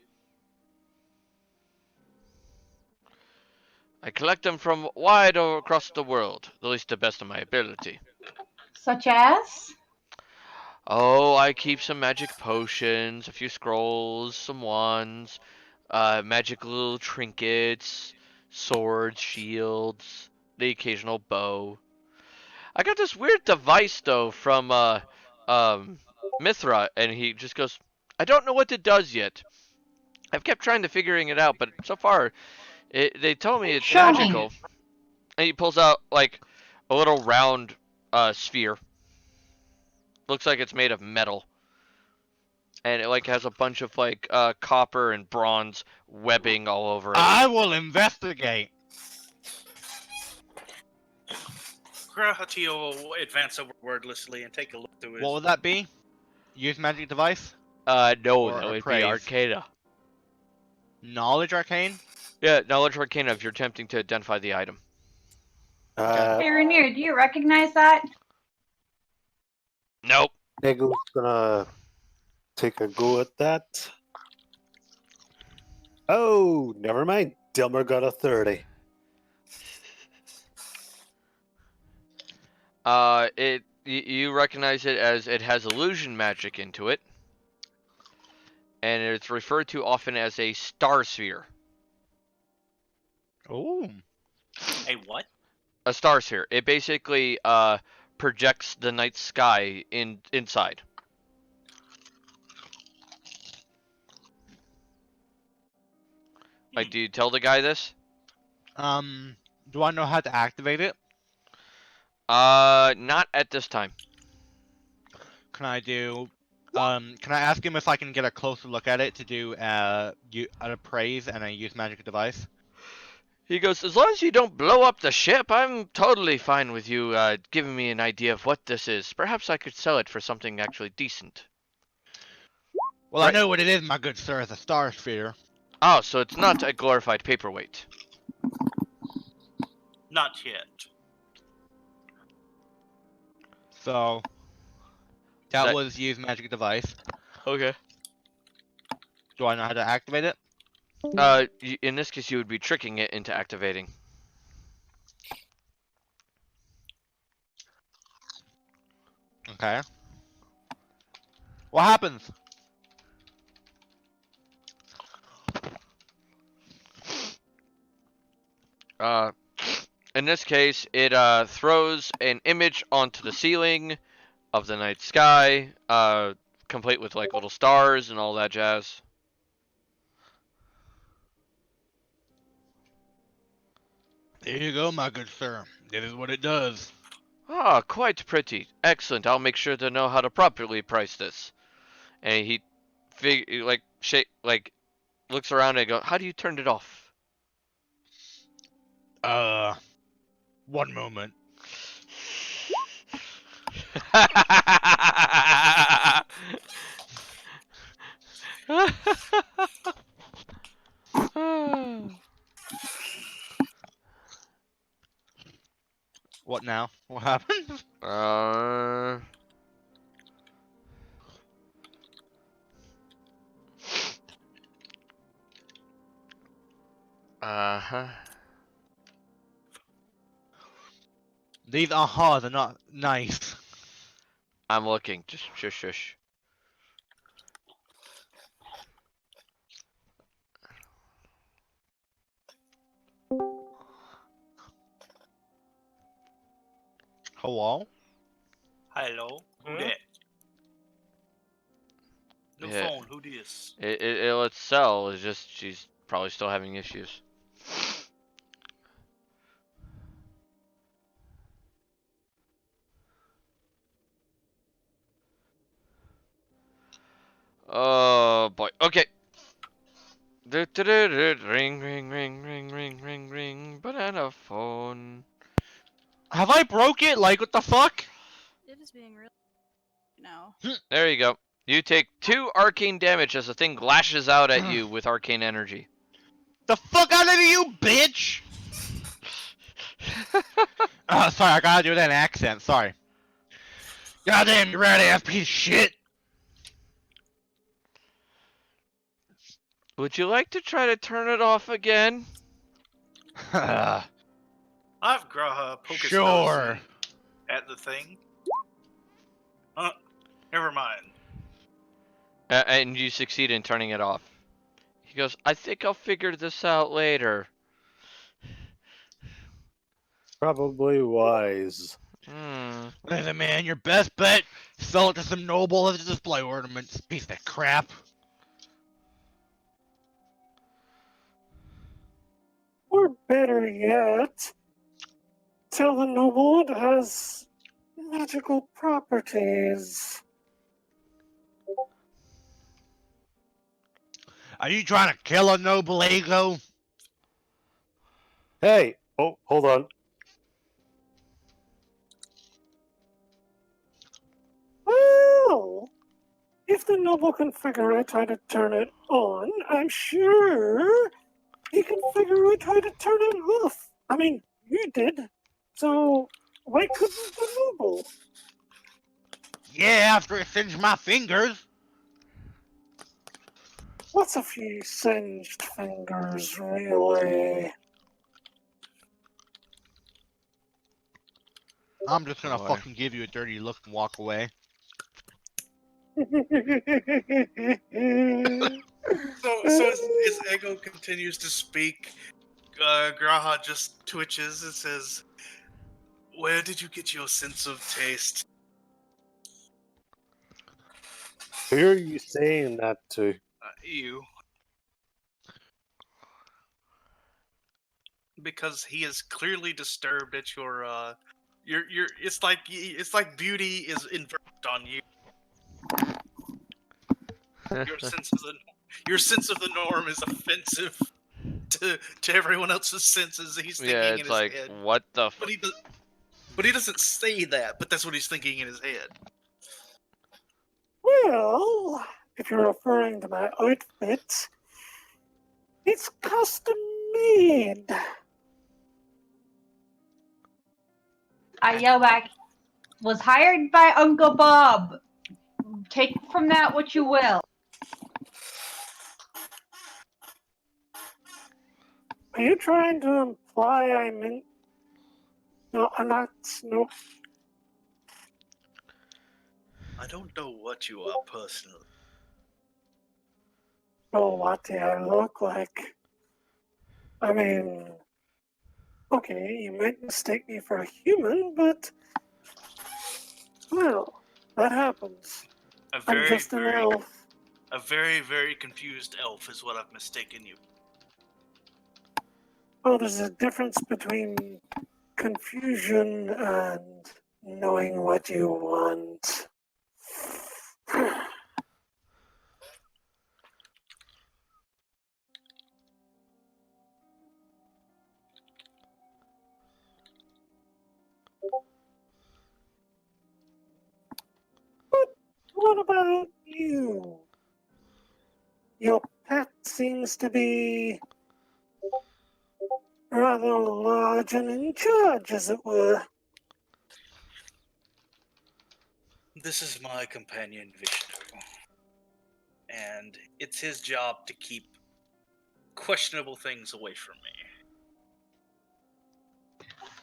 I collect them from wide across the world, at least to the best of my ability. Such as? Oh, I keep some magic potions, a few scrolls, some wands, magic little trinkets, swords, shields, the occasional bow. I got this weird device though from Mithra, and he just goes, I don't know what it does yet. I've kept trying to figuring it out, but so far they told me it's Show me. magical. And he pulls out like a little round sphere. Looks like it's made of metal. And it like has a bunch of like copper and bronze webbing all over it. I will investigate. Grahatio will advance over wordlessly and take a look through his. What would that be? Use magic device? No, Or that would be appraise? Arcana. Knowledge arcane? Yeah, knowledge Arcana if you're attempting to identify the item. Hey, Rainier, do you recognize that? Nope. Nego's gonna take a go at that. Oh, never mind. Dilmer got a 30. You recognize it as it has illusion magic into it, and it's referred to often as a star sphere. Oh. A what? A star sphere. It basically projects the night sky inside. Like, do you tell the guy this? Do I know how to activate it? Not at this time. Can I do? Can I ask him if I can get a closer look at it to do an appraise and a use magic device? He goes, as long as you don't blow up the ship, I'm totally fine with you giving me an idea of what this is. Perhaps I could sell it for something actually decent. Well, I Right. know what it is, my good sir. It's a star sphere. Oh, so it's not a glorified paperweight. Not yet. So that That- was use magic device. Okay. Do I know how to activate it? In this case, you would be tricking it into activating. Okay. What happens? In this case, it throws an image onto the ceiling of the night sky, complete with like little stars and all that jazz. There you go, my good sir. This is what it does. Ah, quite pretty. Excellent. I'll make sure to know how to properly price this. And he, looks around and goes, "How do you turn it off?" One moment. What now? What happened? Uh-huh. These ahas are not nice. I'm looking. Just shush, shush. Hello? Hello? Who that? New Yeah. phone, who this? It'll sell. It's just she's probably still having issues. Oh boy. Okay. Ring, ring, ring, ring, ring, ring, ring. Banana phone. Have I broke it? Like, what the fuck? It is being real now. There you go. You take 2 arcane damage as the thing lashes out at you with arcane energy. The fuck out of you, bitch! Oh, sorry, I gotta do that in accent, sorry. Goddamn, you rat ass piece of shit! Would you like to try to turn it off again? I've Graha poke his Sure. nose at the thing. Never mind. And you succeed in turning it off. He goes, I think I'll figure this out later. Probably wise. Listen, man, your best bet, sell it to some noble as a display ornaments, piece of crap. Or better yet, tell the noble it has magical properties. Are you trying to kill a noble ego? Hey, oh, hold on. Well, if the noble can figure out how to turn it on, I'm sure he can figure out how to turn it off. I mean, you did. So, why couldn't the noble? Yeah, after it singed my fingers. What's a few singed fingers, really? I'm just gonna Boy. fucking give you a dirty look and walk away. So as Ego continues to speak, Graha just twitches and says, Where did you get your sense of taste? Who are you saying that to? You. Because he is clearly disturbed at your. It's like beauty is inverted on you. Your sense of the norm is offensive to everyone else's senses. He's Yeah, thinking in it's his like, head. what the But he doesn't say that. But that's what he's thinking in his head. Well, if you're referring to my outfit, it's custom made. I yell back, was hired by Uncle Bob. Take from that what you will. Are you trying to imply I'm in? No, I'm not. No. I don't know what you are personally. Oh, what do I look like? I mean, okay, you might mistake me for a human, but well, that happens. I'm just an elf. A very, very confused elf is what I've mistaken you. Oh, there's a difference between confusion and knowing what you want. But what about you? Your pet seems to be rather large and in charge, as it were. This is my companion Vishnu, and it's his job to keep questionable things away from me.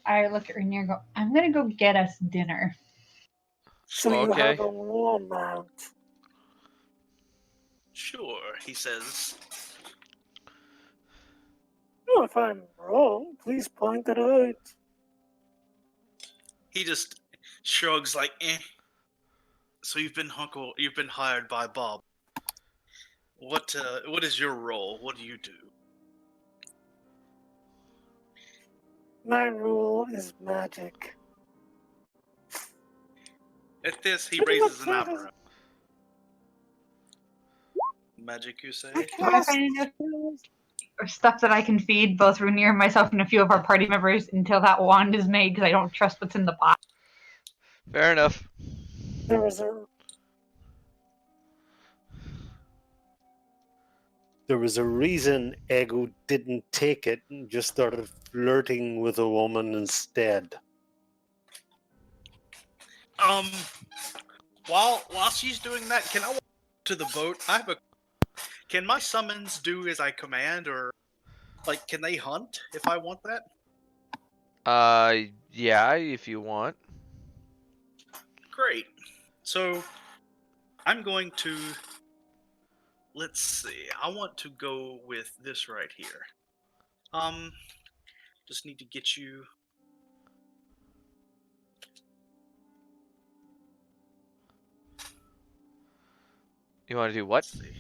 I look at Rainier and go, I'm gonna go get us dinner. So you Okay. have a war mount. Sure, he says. Oh, if I'm wrong, please point it out. He just shrugs like, eh. So you've been hired by Bob. What is your role? What do you do? My rule is magic. At this, he Pretty raises much an that is- eyebrow. Magic, you say? I Do I cast find enough spells. or stuff that I can feed both Rainier, myself, and a few of our party members until that wand is made because I don't trust what's in the pot? Fair enough. There was a reason Ego didn't take it and just started flirting with a woman instead. While she's doing that, can I walk to the boat? Can my summons do as I command, or like can they hunt if I want that? Yeah, if you want. Great. So I'm going to, let's see. I want to go with this right here. Just need to get you. You want to do what? Let's see.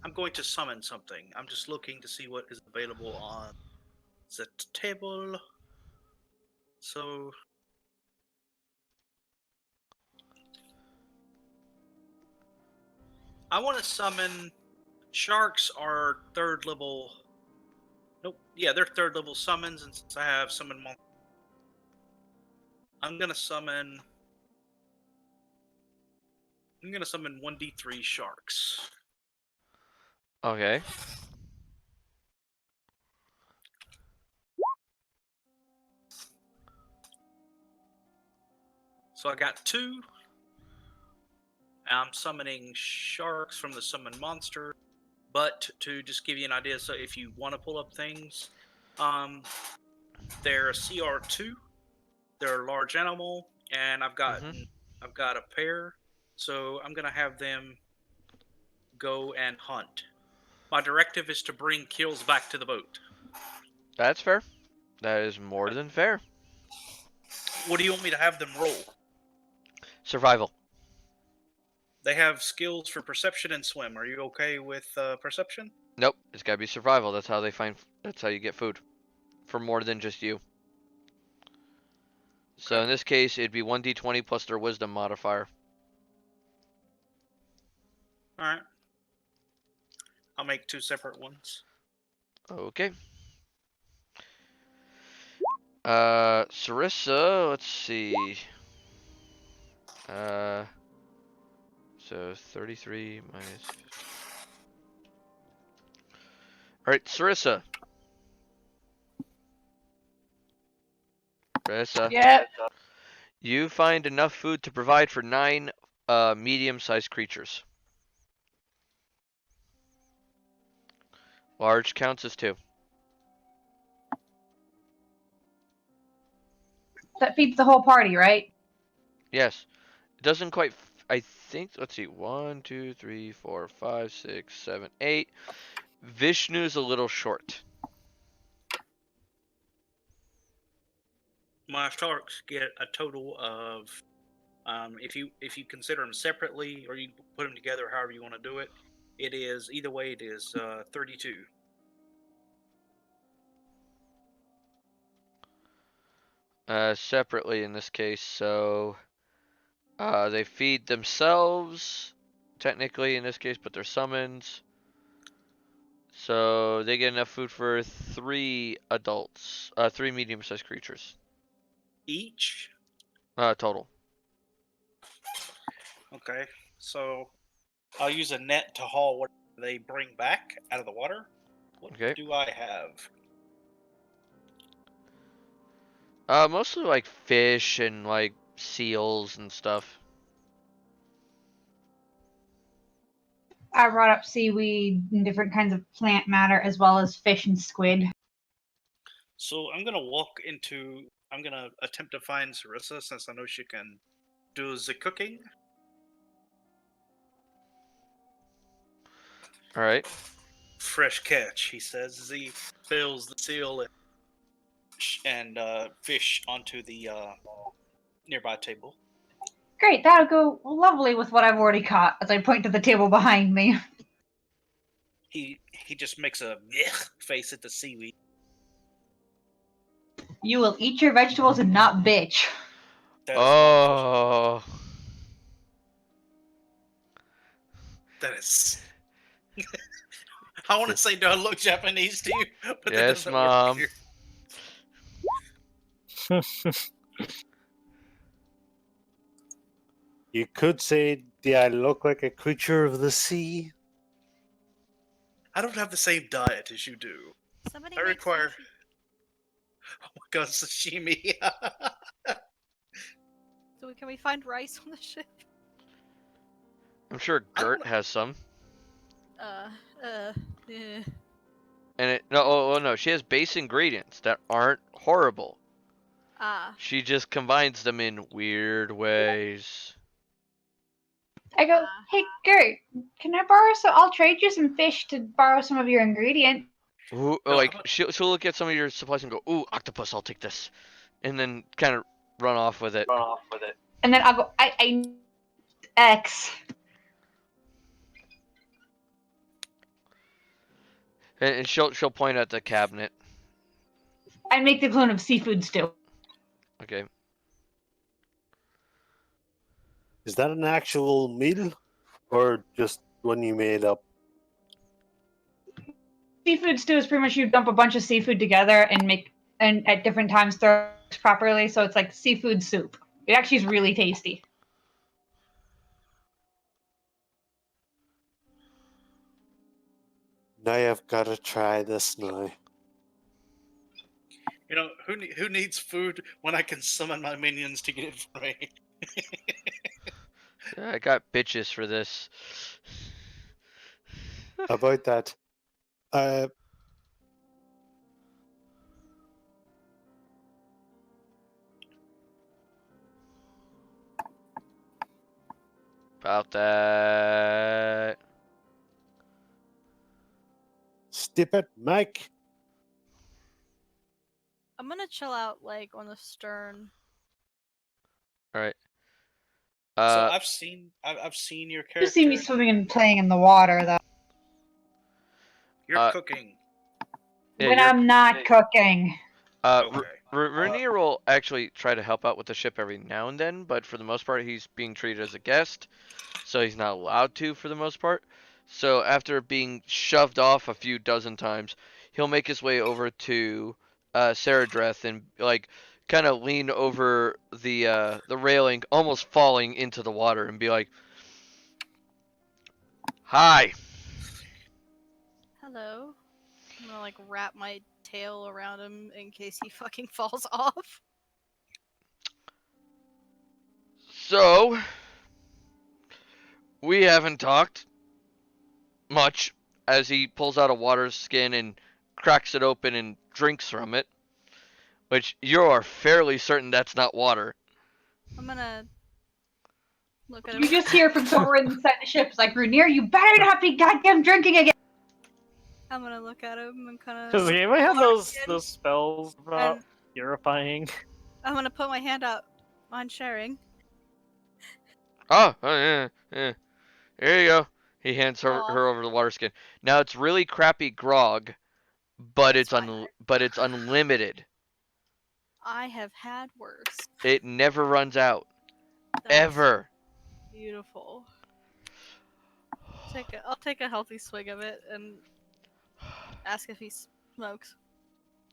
I'm going to summon something. I'm just looking to see what is available on the table. So I want to summon. Sharks are third level. Nope. Yeah, they're third level summons, and since I have summon monster, I'm gonna summon 1d3 sharks. Okay. So I got 2. I'm summoning sharks from the summon monster. But to just give you an idea, so if you want to pull up things, they're a CR2. They're a large animal, and I've got a pair. So I'm gonna have them go and hunt. My directive is to bring kills back to the boat. That's fair. That is more than fair. What do you want me to have them roll? Survival. They have skills for perception and swim. Are you okay with perception? Nope, it's gotta be survival. That's how they find. That's how you get food, for more than just you. So Okay. in this case, it'd be 1d20 plus their wisdom modifier. All right. I'll make 2 separate ones. Okay. Sarissa, let's see. So 33 minus. All right, Sarissa. Sarissa. Yep. You find enough food to provide for 9 medium-sized creatures. Large counts as 2. That feeds the whole party, right? Yes. It doesn't quite. I think. Let's see. 1, 2, 3, 4, 5, 6, 7, 8. Vishnu's a little short. My sharks get a total of, if you consider them separately or you put them together, however you want to do it, it is either way. It is 32. Separately in this case. So they feed themselves. Technically in this case, but they're summons. So they get enough food for 3 adults. 3 medium-sized creatures. Each. Total. Okay. So I'll use a net to haul what they bring back out of the water. What Okay. do I have? Mostly like fish and like seals and stuff. I brought up seaweed and different kinds of plant matter, as well as fish and squid. So I'm gonna walk into. I'm gonna attempt to find Sarissa since I know she can do the cooking. All right. Fresh catch, he says as he fills the seal and fish onto the nearby table. Great, that'll go lovely with what I've already caught, as I point to the table behind me. He just makes a blech face at the seaweed. You will eat your vegetables and not bitch. That is Oh. that is. I want to say, do I look Japanese to you? But that Yes, doesn't Mom. work here. You could say, do I look like a creature of the sea? I don't have the same diet as you do. Somebody I make require. sushi. Oh my god, sashimi. So can we find rice on the ship? I'm sure I don't Gert has some. Yeah. And it no, oh no, she has base ingredients that aren't horrible. Ah. She just combines them in weird ways. I go, hey Gert, can I borrow some? I'll trade you some fish to borrow some of your ingredients. Ooh, No, like she'll look at some of your supplies and go, "Ooh, octopus, I'll take this," and then kind of run off with it. And then I'll go, I X. And she'll point at the cabinet. I make the clone of seafood stew. Okay. Is that an actual meal? Or just one you made up? Seafood stew is pretty much you dump a bunch of seafood together and make, and at different times throw it properly, so it's like seafood soup. It actually is really tasty. Now I've got to try this now. You know, who needs food when I can summon my minions to get it for me? Yeah, I got bitches for this. About that, About that. stip it, Mike. I'm gonna chill out like on the stern All right. So Uh, I've seen your You see me character. swimming and playing in the water, though. You're Uh, cooking. yeah, When you're. I'm not cooking. Okay. Rainier will actually try to help out with the ship every now and then, but for the most part, he's being treated as a guest, so he's not allowed to for the most part. So after being shoved off a few dozen times, he'll make his way over to Saradreth and like kind of lean over the railing, almost falling into the water, and be like, "Hi." Hello. I'm gonna like wrap my tail around him in case he fucking falls off. So we haven't talked much as he pulls out a water skin and cracks it open and drinks from it, which you are fairly certain that's not water. I'm gonna look at him. You just hear from somewhere inside the ship, it's like, Rainier, you better not be goddamn drinking again. I'm gonna look at him and kind Does of. the game have those spells about And- purifying? I'm gonna put my hand up on sharing. Oh, yeah, yeah. There you go. He hands her, Aw. her over the water skin. Now it's really crappy grog, but That's it's unlimited. I have had worse. It never runs out. That's Ever. beautiful. I'll take a healthy swig of it and ask if he smokes.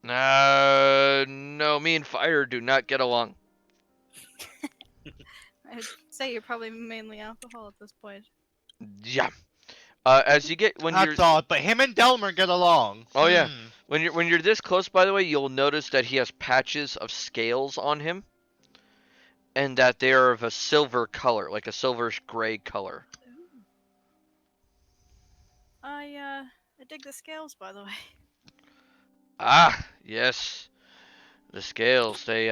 No, me and Fire do not get along. I'd say you're probably mainly alcohol at this point. Yeah. As you get when you're That's odd, but him and Delmer get along. Oh yeah. When you're this close, by the way, you'll notice that he has patches of scales on him, and that they are of a silver color, like a silverish gray color. I dig the scales, by the way. Ah, yes, the scales. They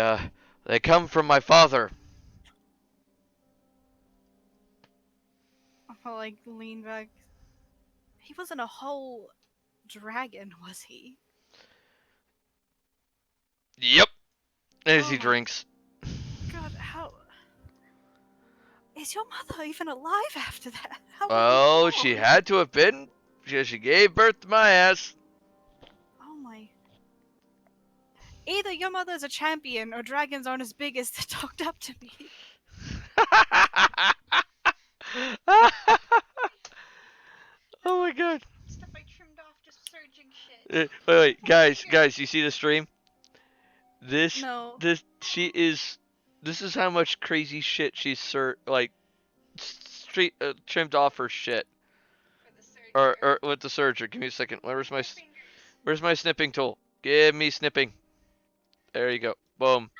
come from my father. I'll like lean back. He wasn't a whole dragon, was he? Yep. As Oh he my drinks. God, how is your mother even alive after that? How were you Oh, she born? had to have been. She gave birth to my ass. Oh my. Either your mother's a champion or dragons aren't as big as they talked up to me. Oh my god. Stuff I trimmed off just surging shit. Wait, guys, you see the stream? This No. this this is how much crazy shit she's street trimmed off her shit. Or with the serger. Give me a second. Where's my snipping tool? Give me snipping. There you go. Boom.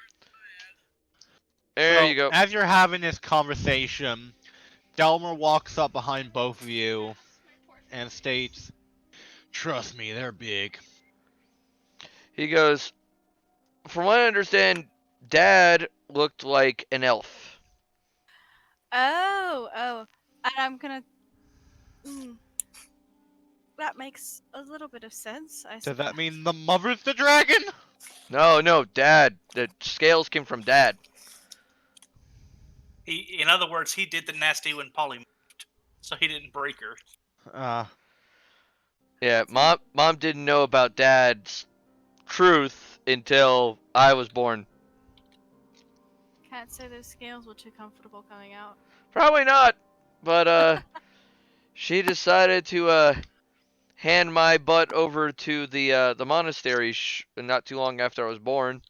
There So, you go. as you're having this conversation, Delmer walks up behind both of you and states, "Trust me, they're big." He goes, from what I understand, Dad looked like an elf. Oh. And I'm gonna. That makes a little bit of sense, I Does suppose. that mean the mother's the dragon? No, Dad. The scales came from Dad. In other words, he did the nasty when Polly moved, so he didn't break her. Yeah, Mom didn't know about Dad's truth until I was born. Can't say those scales were too comfortable coming out. Probably not, but she decided to hand my butt over to the monastery not too long after I was born.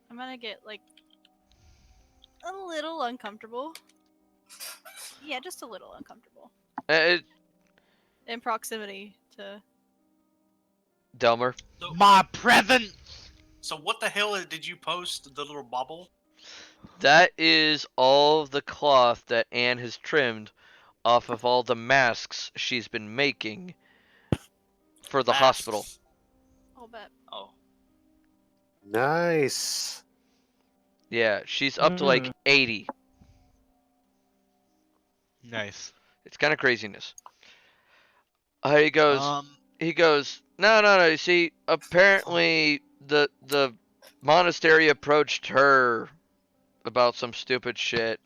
I'm gonna get like a little uncomfortable. Yeah, just a little uncomfortable in proximity to Delmer. My present! So what the hell did you post? The little bobble? That is all the cloth that Anne has trimmed off of all the masks she's been making for the hospital. I'll bet. Oh. Nice. Yeah, she's up to like 80. Nice. It's kind of craziness. He goes, No. You see, apparently the monastery approached her about some stupid shit,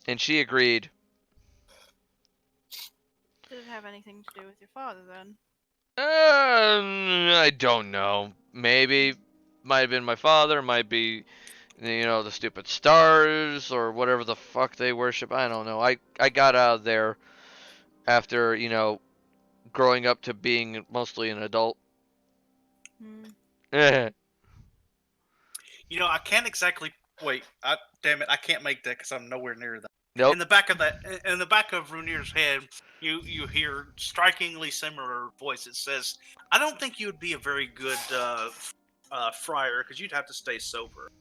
and she agreed. Did it have anything to do with your father then? I don't know. Maybe might have been my father. Might be, the stupid stars or whatever the fuck they worship. I don't know. I got out of there after growing up to being mostly an adult. Hmm. I can't exactly wait. Damn it, I can't make that because I'm nowhere near that. Nope. In the back of Runier's head, you hear strikingly similar voice. It says, "I don't think you would be a very good friar because you'd have to stay sober."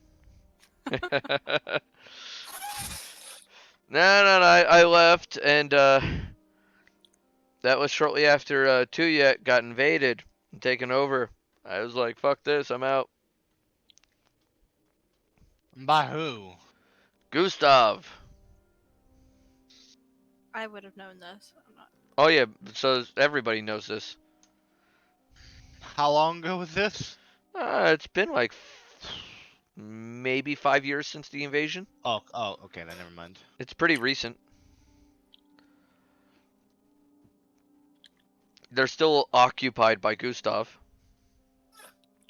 No. I left, and that was shortly after Tuyet got invaded and taken over. I was like, fuck this, I'm out. By who? Gustav. I would have known this. I'm not. Oh yeah, so everybody knows this. How long ago was this? It's been like maybe 5 years since the invasion. Oh, okay, then never mind. It's pretty recent. They're still occupied by Gustav.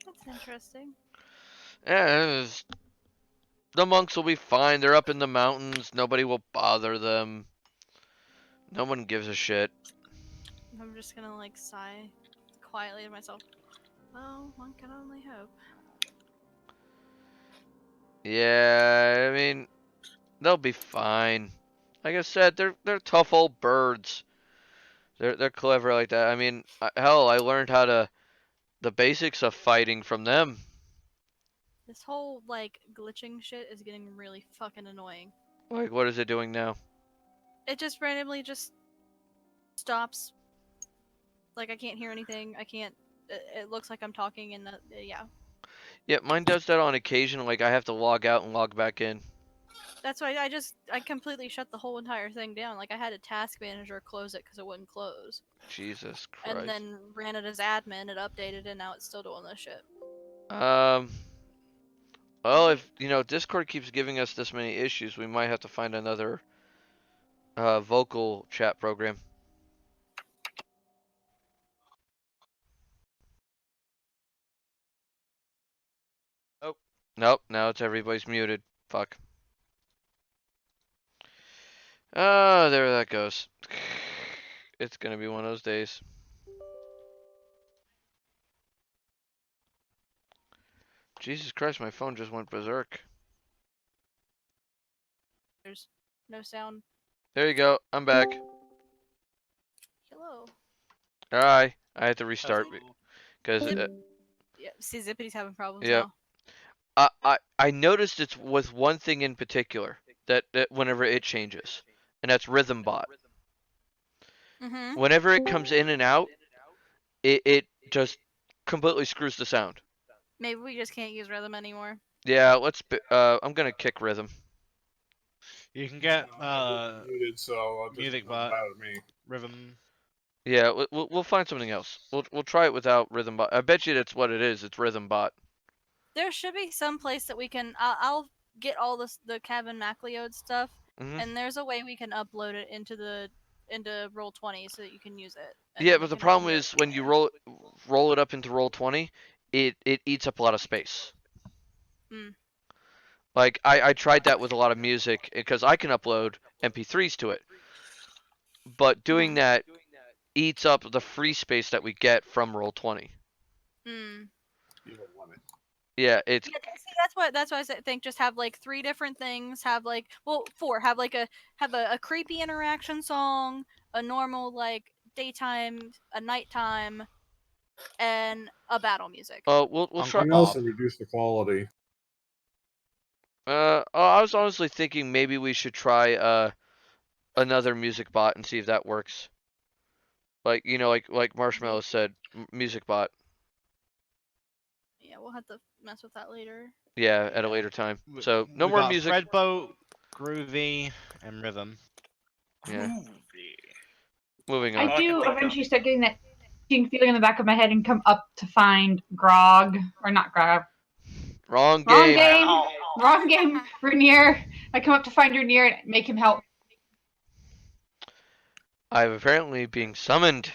That's interesting. Yeah, the monks will be fine. They're up in the mountains. Nobody will bother them. No one gives a shit. I'm just gonna like sigh quietly to myself. Well, one can only hope. Yeah, I mean, they'll be fine. Like I said, they're tough old birds. They're clever like that. I mean, hell, I learned the basics of fighting from them. This whole like glitching shit is getting really fucking annoying. Like, what is it doing now? It just randomly just stops. Like I can't hear anything. I can't. It looks like I'm talking, and yeah. Yeah, mine does that on occasion. Like, I have to log out and log back in. That's why I completely shut the whole entire thing down. Like I had a task manager close it because it wouldn't close, Jesus Christ. and then ran it as admin. It updated, and now it's still doing this shit. Well, if Discord keeps giving us this many issues, we might have to find another vocal chat program. Oh, nope. Now it's everybody's muted. Fuck. Oh, there that goes. It's gonna be one of those days. Jesus Christ, my phone just went berserk. There's no sound. There you go. I'm back. Hello. Alright. I had to restart Hello. because Yeah. See, Zippity's having problems Yep. now. I noticed it's with one thing in particular that whenever it changes, and that's Rhythm Bot. Mm-hmm. Whenever it comes in and out, it just completely screws the sound. Maybe we just can't use rhythm anymore. Yeah, I'm gonna kick Rhythm. You can get muted, so music doesn't bot. matter to me. Rhythm. Yeah, we'll find something else. We'll try it without Rhythm Bot. I bet you that's what it is. It's Rhythm Bot. There should be some place that we can. I'll get all the Kevin MacLeod stuff, Mhm. and there's a way we can upload it into Roll20 so that you can use it. and Yeah, then we but the can problem hear is it when from you there. roll it up into Roll20, it eats up a lot of space. Mm. Like I tried that with a lot of music because I can upload MP3s to it, but doing that eats up the free space that we get from Roll20. Mm. You don't want it. Yeah, it's Yeah, see, that's why I think just have like 3 different things. Have like 4. Have like a creepy interaction song, a normal like daytime, a nighttime, and a battle music. we'll Uncle try. Something else to reduce the quality. I was honestly thinking maybe we should try another music bot and see if that works. Like like Marshmallow said, music bot. Yeah, we'll have to mess with that later. Yeah, at a later time. So no we more got music. Fredboat, Groovy, and Rhythm. Yeah. Groovy. Moving I on. do think eventually start getting that feeling in the back of my head and come up to find Grog, or not Grog. Wrong Wrong game. game. Wrong game. Rainier. I come up to find Rainier and make him help. I'm apparently being summoned.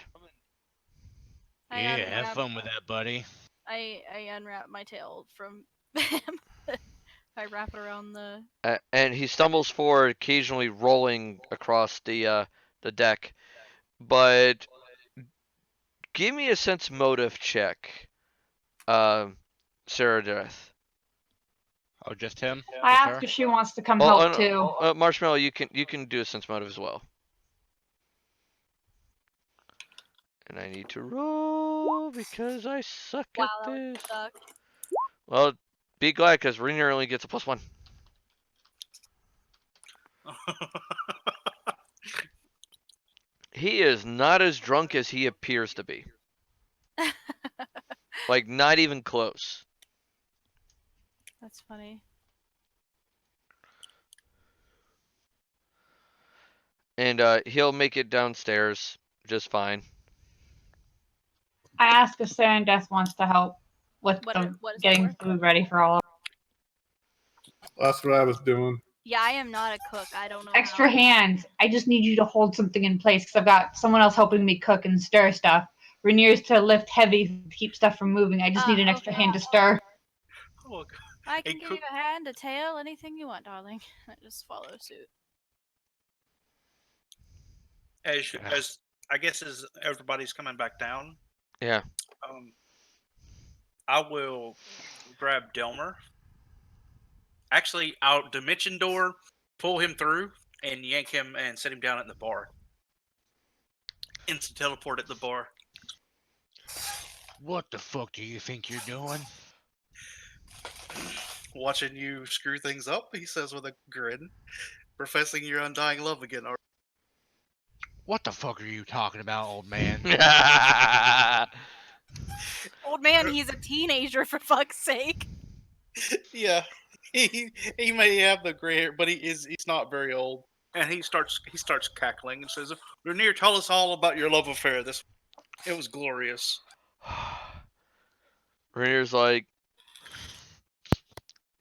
Yeah, have fun with that, buddy. I unwrap my tail from him. I wrap it around the. And he stumbles forward, occasionally rolling across the deck. But give me a sense motive check, Sarah Death. Oh, just him? I Just ask her? if she wants to come Oh, help too. Marshmallow, you can do a sense motive as well. And I need to roll because I suck Wow, at that would this. suck. Well, be glad because Rainier only gets a +1. He is not as drunk as he appears to be. Like, not even close. That's funny. And he'll make it downstairs just fine. I ask if Sarah and Death wants to help with What is that getting for? food ready for all of us. That's what I was doing. Yeah, I am not a cook. I don't know. Extra how. hands. I just need you to hold something in place because I've got someone else helping me cook and stir stuff. Rainier's to lift heavy to keep stuff from moving. I just need an extra Okay. hand to stir. Oh, I Hey, can give you a hand, a tail, anything you want, darling. I just follow suit. as I guess as everybody's coming back down, Yeah. I will grab Delmer. Actually, out dimension door, pull him through, and yank him and set him down at the bar. Instant teleport at the bar. What the fuck do you think you're doing? Watching you screw things up, he says with a grin, professing your undying love again. What the fuck are you talking about, old man? Old man, he's a teenager for fuck's sake. Yeah, he may have the gray hair, but he's not very old. And he starts cackling and says, "Rainier, tell us all about your love affair. It was glorious." Rainier's like,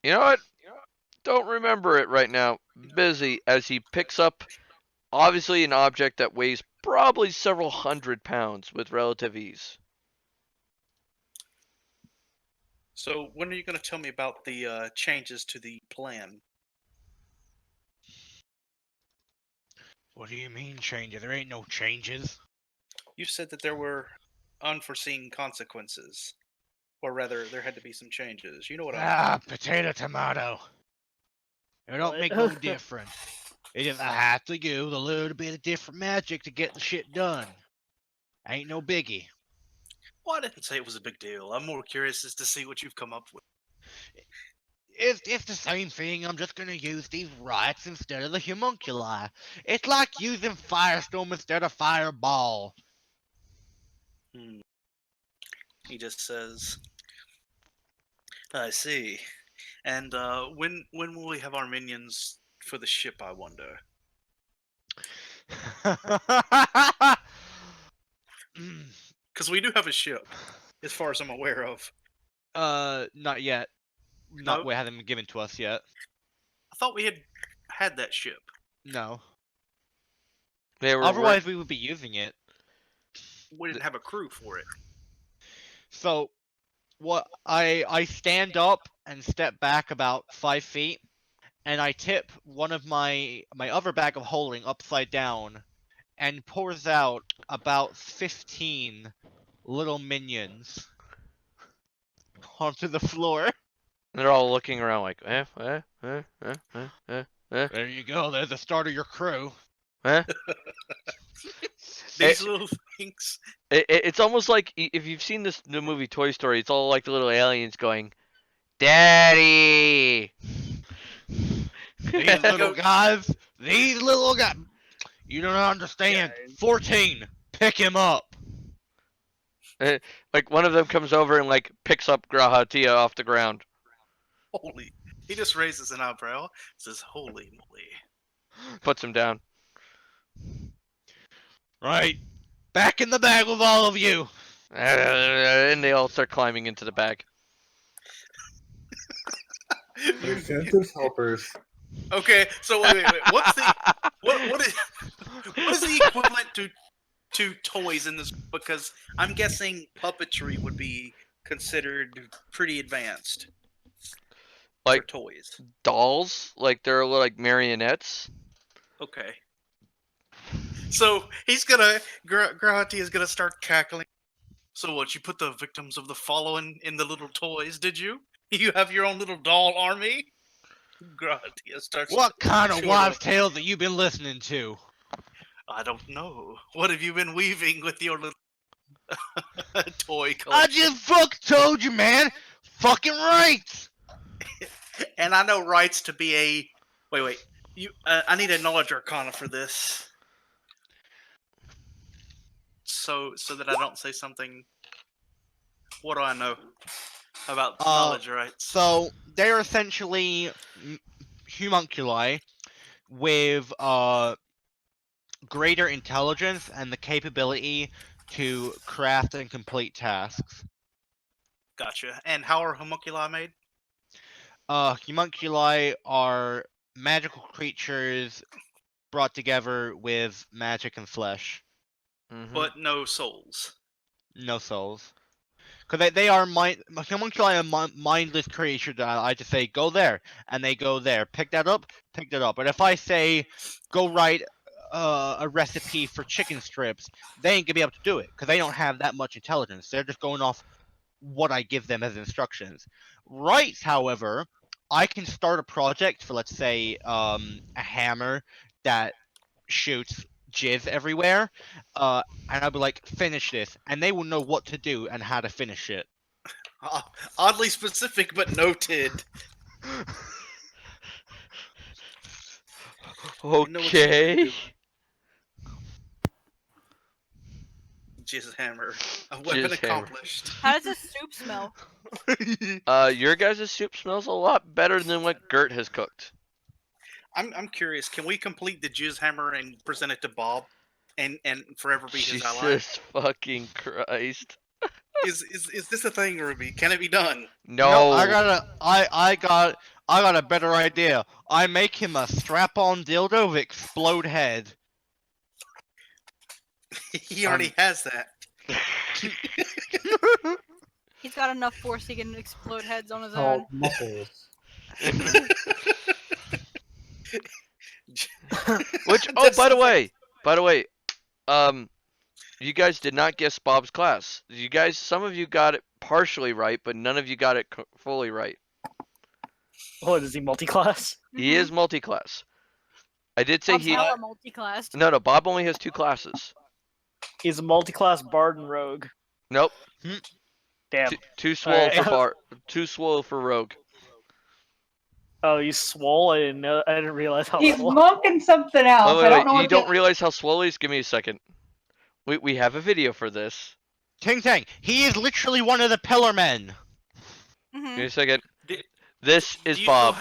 you know what? Don't remember it right now. Busy, as he picks up, obviously, an object that weighs probably several hundred pounds with relative ease. So when are you going to tell me about the changes to the plan? What do you mean changes? There ain't no changes. You said that there were unforeseen consequences. Or rather, there had to be some changes. You know what I mean. Potato tomato. It don't make no difference. It just I have to use a little bit of different magic to get the shit done. Ain't no biggie. Well, I didn't say it was a big deal. I'm more curious as to see what you've come up with. It's the same thing. I'm just gonna use these rights instead of the homunculi. It's like using firestorm instead of fireball. He just says, "I see." And when will we have our minions for the ship, I wonder? Because we do have a ship, as far as I'm aware of. Not yet. No? It hasn't been given to us yet. I thought we had that ship. No. Otherwise, we would be using it. We didn't have a crew for it. So, what I stand up and step back about 5 feet, and I tip one of my other bag of holding upside down, and pours out about 15 little minions onto the floor. they're all looking around like, There you go. There's the start of your crew. These little things. It's almost like if you've seen the movie Toy Story, it's all like the little aliens going, "Daddy." These little guys. You don't understand. 14. Pick him up. Like one of them comes over and like picks up Grahatia off the ground. Holy. He just raises an eyebrow. Says, "Holy moly." Puts him down. Right. Back in the bag with all of you. And they all start climbing into the bag. They're Santa's helpers. Okay, so wait. What's the what is the equivalent to toys in this? Because I'm guessing puppetry would be considered pretty advanced for Like toys. dolls, like they're like marionettes. Okay. So he's gonna Gravity is gonna start cackling. So what? You put the victims of the fallen in the little toys? Did you? You have your own little doll army? Gravity starts. What kind of chortling. wives' tales have you been listening to? I don't know. What have you been weaving with your little toy I collection? just fucking told you, man. Fucking rights. And I know rights to be a. Wait. You. I need a knowledge arcana for this. So that I don't say something. What do I know about knowledge rights? So they're essentially homunculi with greater intelligence and the capability to craft and complete tasks. Gotcha. And how are homunculi made? Homunculi are magical creatures brought together with magic and flesh. Mm-hmm. But no souls. No souls. Because they are homunculi are mindless creatures that I just say, go there, and they go there. Pick that up, pick that up. But if I say, go write a recipe for chicken strips, they ain't gonna be able to do it, because they don't have that much intelligence. They're just going off what I give them as instructions. Rights, however, I can start a project for, let's say, a hammer that shoots jizz everywhere, and I'll be like, finish this, and they will know what to do and how to finish it. Oddly specific, but noted. Okay. Jizz hammer. A weapon Jizz hammer. accomplished. How does this soup smell? Your guys' soup smells a lot better than what Gert has cooked. I'm curious. Can we complete the jizz hammer and present it to Bob, and forever be his ally? Jesus fucking Christ. Is this a thing, Ruby? Can it be done? No. I got a better idea. I make him a strap-on dildo with explode head. He already has that. He's got enough force he can explode heads on his Called own. muscles. Which by the way, you guys did not guess Bob's class. Some of you got it partially right, but none of you got it fully right. What is he multi-class? He is multi-class. I did say Bob's he. hella multi-classed. No, Bob only has 2 classes. He's a multi-class bard and rogue. Nope. Damn. Too swole Alright. for Bart. Too swole for Rogue. Oh, he's swole. I didn't know. I didn't realize how He's swole. monking something else. I don't know You what don't realize how swole he is? Give me a second. We have a video for this. Ting Tang, he is literally one of the Pillar Men. Mm-hmm. Give me a second. Did- This is Do you Bob.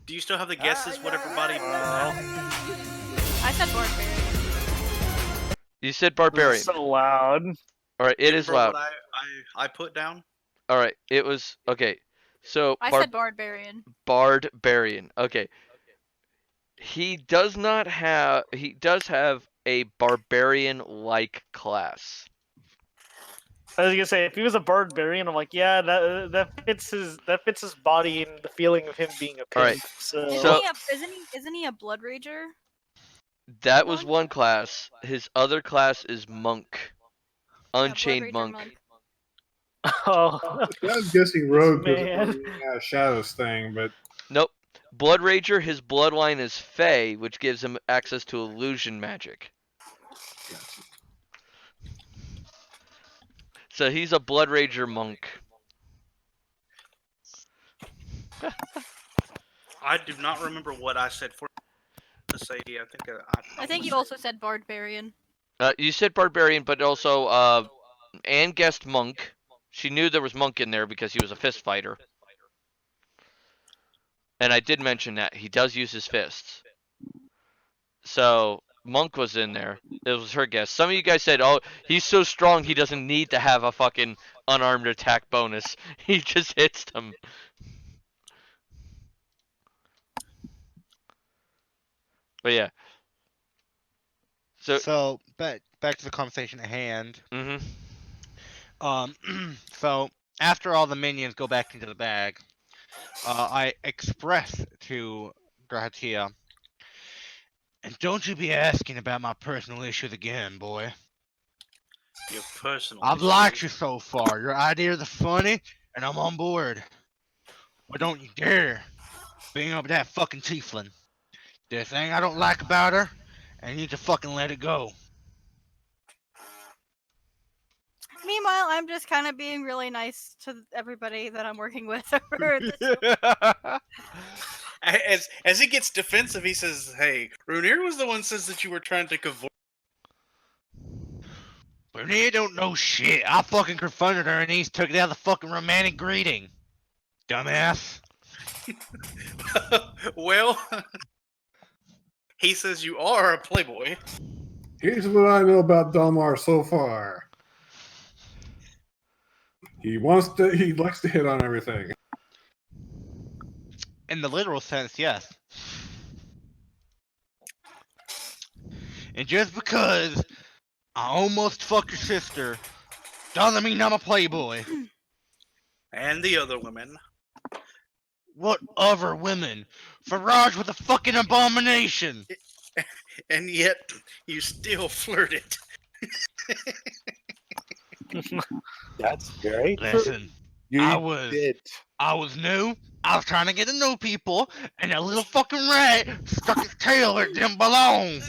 Do you still have the guesses? What everybody? I said barbarian. You said This barbarian. is so loud. All right, it is loud. What I put down. All right, it was okay. So I said barbarian. barbarian. Okay. He does have a barbarian-like class. I was gonna say, if he was a barbarian, I'm like, yeah, that fits his body and the feeling of him being a pimp. Alright, So, Isn't he a blood rager? That was one class. His other class is monk. Unchained Rager monk. oh, I was guessing Rogue Man. was a Shadows thing, but Nope. Blood Rager, his bloodline is Fey, which gives him access to illusion magic. So he's a Blood Rager monk. I do not remember what I said for. To say, I think you also said barbarian. You said barbarian, but also Anne guessed monk. She knew there was monk in there because he was a fist fighter. And I did mention that he does use his fists. So Monk was in there. It was her guess. Some of you guys said, "Oh, he's so strong he doesn't need to have a fucking unarmed attack bonus. He just hits them." But yeah. So back to the conversation at hand. Mhm. So after all the minions go back into the bag, I express to Gratia, and don't you be asking about my personal issues again, boy. Your personal. I've issues. liked you so far. Your ideas are funny, and I'm on board. But don't you dare bring up that fucking tiefling. There's a thing I don't like about her, and you need to fucking let it go. Meanwhile, I'm just kind of being really nice to everybody that I'm working with. over this- As he gets defensive, he says, "Hey, Runir was the one says that you were trying to cavorte." Bernier don't know shit. I fucking confronted her and he's took it out of the fucking romantic greeting. Dumbass. Well, he says you are a playboy. Here's what I know about Delmar so far. He likes to hit on everything. In the literal sense, yes. And just because I almost fucked your sister doesn't mean I'm a playboy. And the other women. What other women? Farage was a fucking abomination. And yet, you still flirted. That's great. Listen, You I was new. I was trying to get to know people, and that little fucking rat stuck his tail where it didn't belong.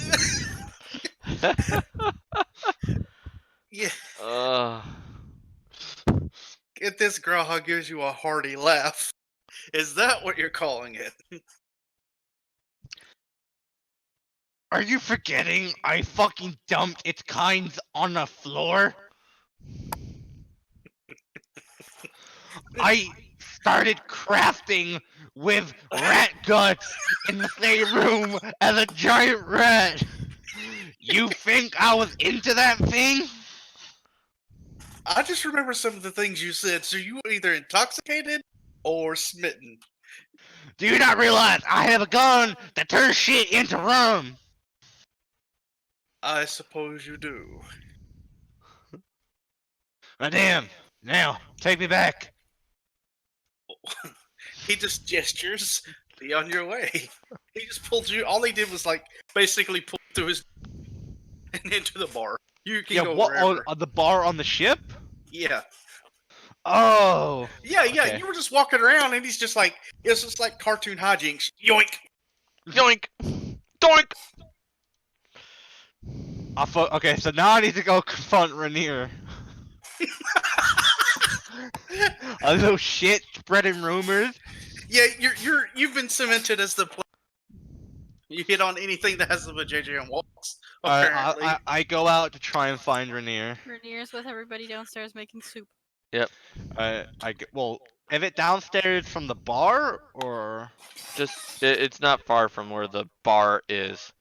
Yeah. Uh, Get this, Graha gives you a hearty laugh. Is that what you're calling it? Are you forgetting I fucking dumped its kinds on the floor? I started crafting with rat guts in the same room as a giant rat. You think I was into that thing? I just remember some of the things you said. So you were either intoxicated or smitten. Do you not realize I have a gun that turns shit into rum? I suppose you do. Damn. Now, take me back. He just gestures, be on your way. He just pulled you. All he did was like basically pull through his and into the bar. You can go wherever. On the bar on the ship? Yeah. Oh. Yeah. Okay. You were just walking around, and he's just like, it's just like cartoon hijinks. Yoink. yoink, doink. Okay, so now I need to go confront Rainier. A little shit spreading rumors. Yeah, you've been cemented as the player. You hit on anything that has the JJ and walks. Apparently. I go out to try and find Rainier. Rainier's with everybody downstairs making soup. Yep. Well, is it downstairs from the bar or? It's not far from where the bar is.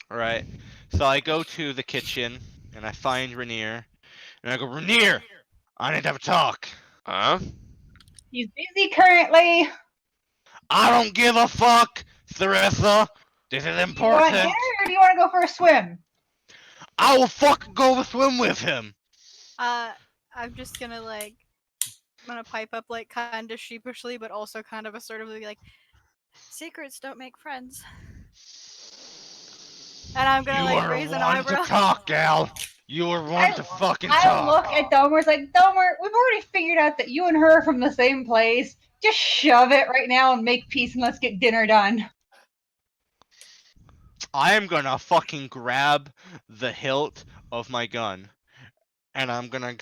Right. So I go to the kitchen and I find Rainier, and I go, Rainier, I need to have a talk. Huh? He's busy currently. I don't give a fuck, Theresa. This is Do you want important. dinner or do you want to go for a swim? I will fucking go swim with him. I'm just gonna I'm gonna pipe up kind of sheepishly, but also kind of assertively, secrets don't make friends. And I'm gonna raise an eyebrow. You are one to talk, gal. You are one to fucking I talk. look at Domer's like, Domer, we've already figured out that you and her are from the same place. Just shove it right now and make peace and let's get dinner done. I am gonna fucking grab the hilt of my gun, and I'm gonna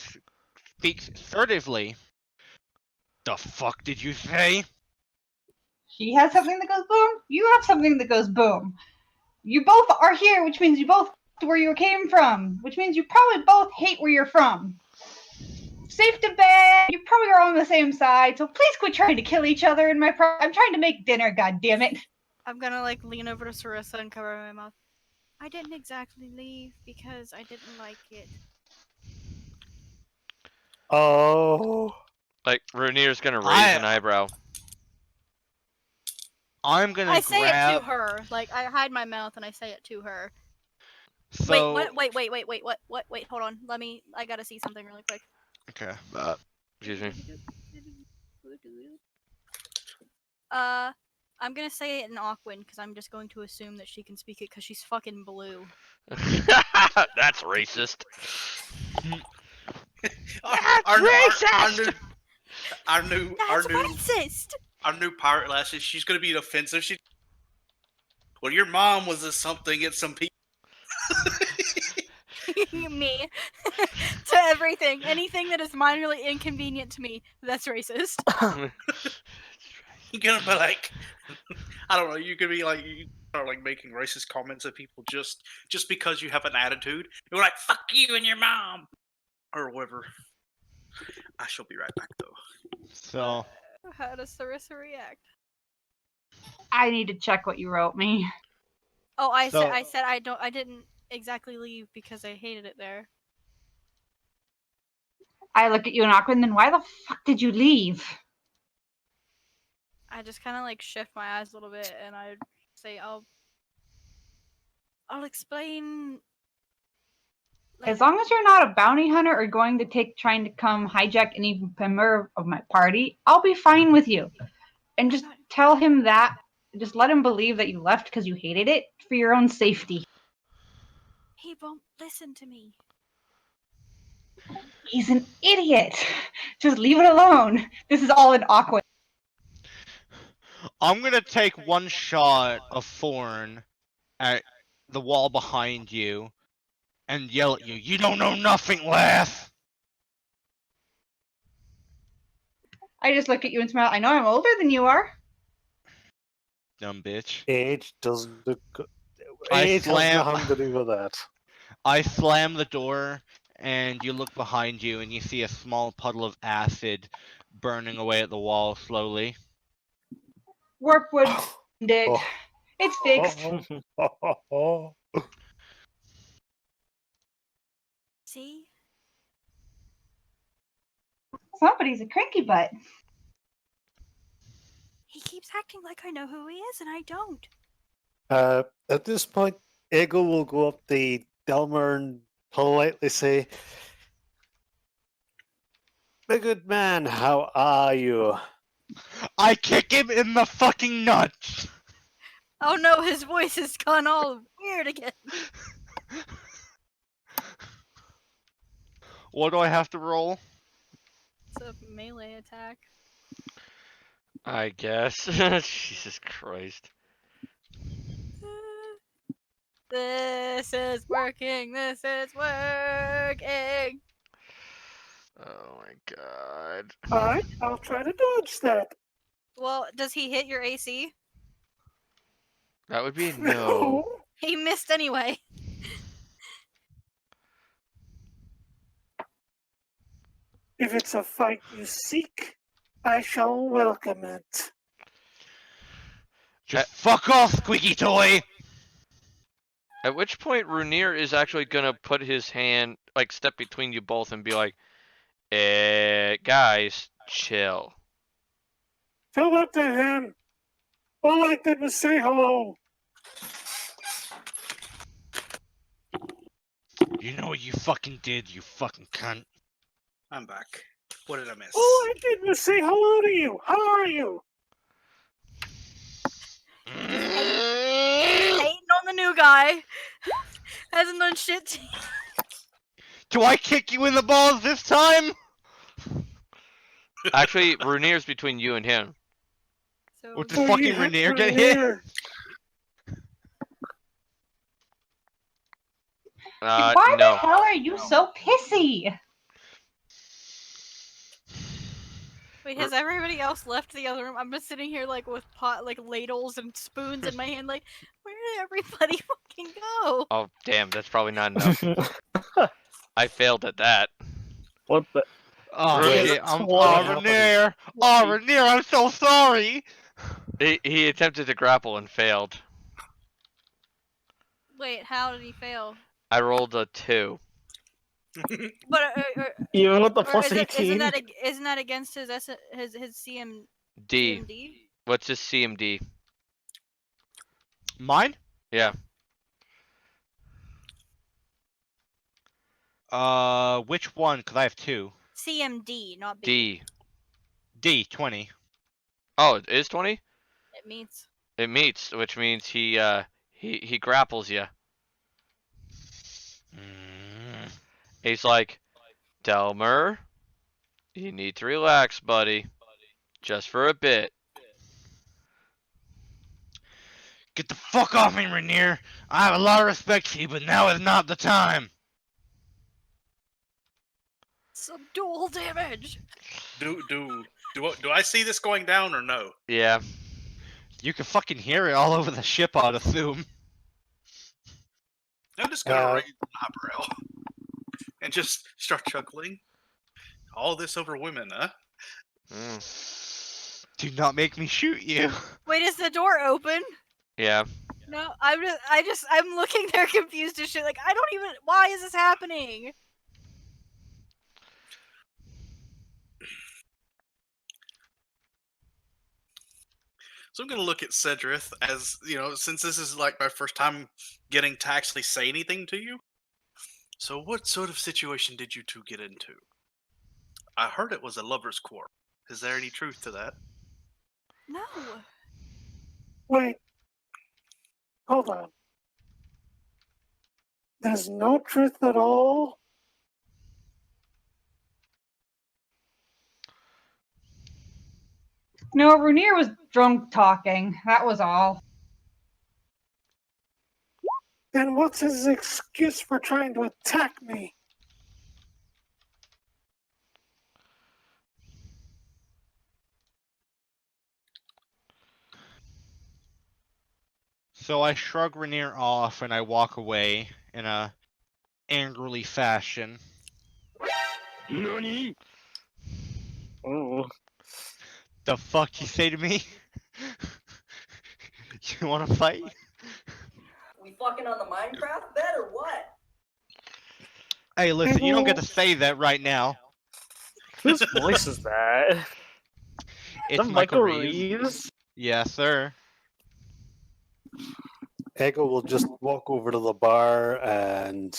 speak assertively. The fuck did you say? She has something that goes boom. You have something that goes boom. You both are here, which means you both where you came from, which means you probably both hate where you're from. Safe to bet you probably are on the same side, so please quit trying to kill each other in I'm trying to make dinner, goddammit. I'm gonna lean over to Sarissa and cover my mouth. I didn't exactly leave because I didn't like it. Oh. Like, Rainier's gonna raise an eyebrow. I'm gonna I say it grab. to her. Like, I hide my mouth and I say it to her. So. Wait, wait, hold on. I gotta see something really quick. Okay. Excuse me. I'm gonna say it in Aquan because I'm just going to assume that she can speak it because she's fucking blue. That's racist. Our racist! That's racist! Our new pirate lassie, she's gonna be offensive. Well, your mom was a something at some people. Me. To everything. Anything that is minorly inconvenient to me, that's racist. You're gonna be like, I don't know. You could be like, you start like making racist comments at people just because you have an attitude. You're like, fuck you and your mom, or whatever. I shall be right back though. So. How does Sarissa react? I need to check what you wrote me. Oh, I said I didn't exactly leave because I hated it there. I look at you and Aquin, then why the fuck did you leave? I just kind of like shift my eyes a little bit and I say, I'll explain. As long as you're not a bounty hunter or going to trying to come hijack any member of my party, I'll be fine with you. And just tell him that. Just let him believe that you left because you hated it for your own safety. He won't listen to me. He's an idiot. Just leave it alone. This is all an awkward. I'm gonna take one shot of Thorn at the wall behind you and yell at you. You don't know nothing, lass! I just look at you and smile. I know I'm older than you are. Dumb bitch. Age doesn't. I Age slam. has nothing to do with that. I slam the door, and you look behind you, and you see a small puddle of acid burning away at the wall slowly. Warpwood did. Oh. It's fixed. See? Somebody's a cranky butt. He keeps acting like I know who he is, and I don't. At this point, Ego will go up to Delmer and politely say, "My good man, how are you?" I kick him in the fucking nuts! Oh no, his voice has gone all weird again. What do I have to roll? It's a melee attack. I guess. Jesus Christ. This is working. This is working. Oh my god. Alright, I'll try to dodge that. Well, does he hit your AC? That would be no. He missed anyway. If it's a fight you seek, I shall welcome it. Just fuck off, squeaky toy! At which point Runir is actually gonna put his hand, like, step between you both and be like, guys, chill. Tell that to him. All I did was say hello. You know what you fucking did, you fucking cunt. I'm back. What did I miss? All I did was say hello to you. How are you? Hating on the new guy. Hasn't done shit to you. Do I kick you in the balls this time? Actually, Runir's between you and him. So What, does fucking Rainier get hit? Why No. the hell are you so pissy? Wait, has everybody else left the other room? I'm just sitting here like with ladles and spoons in my hand, like, where did everybody fucking go? Oh, damn, that's probably not enough. I failed at that. What the? Oh Wait, shit, I'm what Rainier! Oh, Rainier, I'm so sorry! He attempted to grapple and failed. Wait, how did he fail? I rolled a 2. But Even with the or plus 18. isn't that against his CM D. CMD? What's his CMD? Mine? Yeah. Which one? Cause I have 2. CMD, not B. D. D 20. Oh, it is 20? It means. It meets, which means he grapples you. He's like, Delmer, you need to relax, buddy. Just for a bit. Get the fuck off me, Rainier! I have a lot of respect for you, but now is not the time. Some dual damage. Do I see this going down or no? Yeah. You can fucking hear it all over the ship, I'd assume. I'm just gonna raise an eyebrow and just start chuckling. All this over women, huh? Do not make me shoot you. Wait, is the door open? Yeah. No, I'm looking there confused as shit. Like, I don't even. Why is this happening? So I'm gonna look at Cedrith as, since this is like my first time getting to actually say anything to you. So what sort of situation did you two get into? I heard it was a lover's quarrel. Is there any truth to that? No. Wait. Hold on. There's no truth at all? No, Rainier was drunk talking. That was all. Then what's his excuse for trying to attack me? So I shrug Rainier off and I walk away in a angrily fashion. NANI? Oh. The fuck you say to me? You wanna fight? We fucking on the Minecraft bed or what? Hey, listen, you don't get to say that right now. Whose voice is that? It's The Michael Michael Reeves. Reeves? Yes, sir. Ego will just walk over to the bar and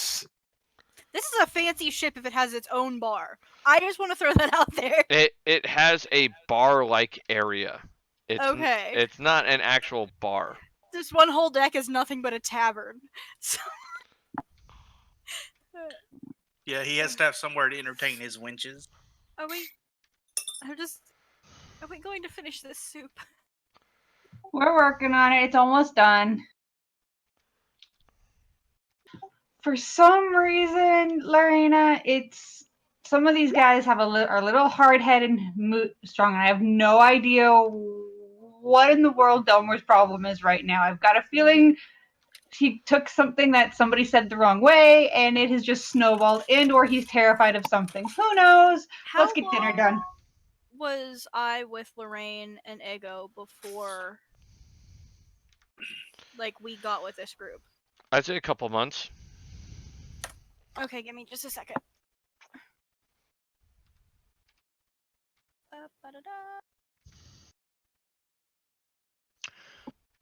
This is a fancy ship if it has its own bar. I just want to throw that out there. It has a bar-like area. Okay. It's not an actual bar. This one whole deck is nothing but a tavern. So... Yeah, he has to have somewhere to entertain his wenches. Are we going to finish this soup? We're working on it. It's almost done. For some reason, Lorena, some of these guys are a little hard-headed and strong, and I have no idea what in the world Delmer's problem is right now. I've got a feeling he took something that somebody said the wrong way, and it has just snowballed, or he's terrified of something. Who knows? Let's get dinner done. Was I with Lorraine and Ego before, we got with this group? I'd say a couple months. Okay, give me just a second.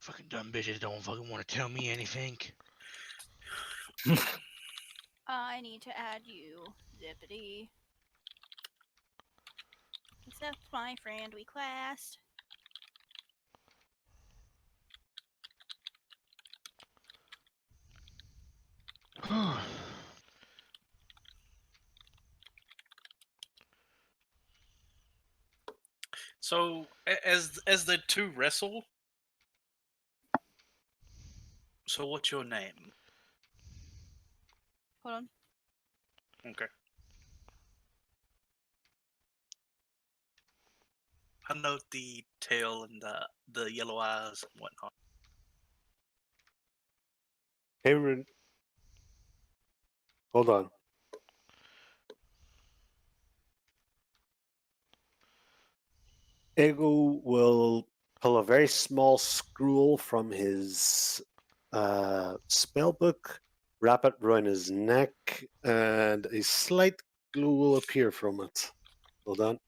Fucking dumb bitches don't fucking want to tell me anything. I need to add you, Zippity. Accept my friend request. So as the two wrestle, so what's your name? Hold on. Okay. I note the tail and the yellow eyes and whatnot. hey, hold on. Ego will pull a very small scroll from his spellbook, wrap it around his neck, and a slight glow will appear from it. Hold on.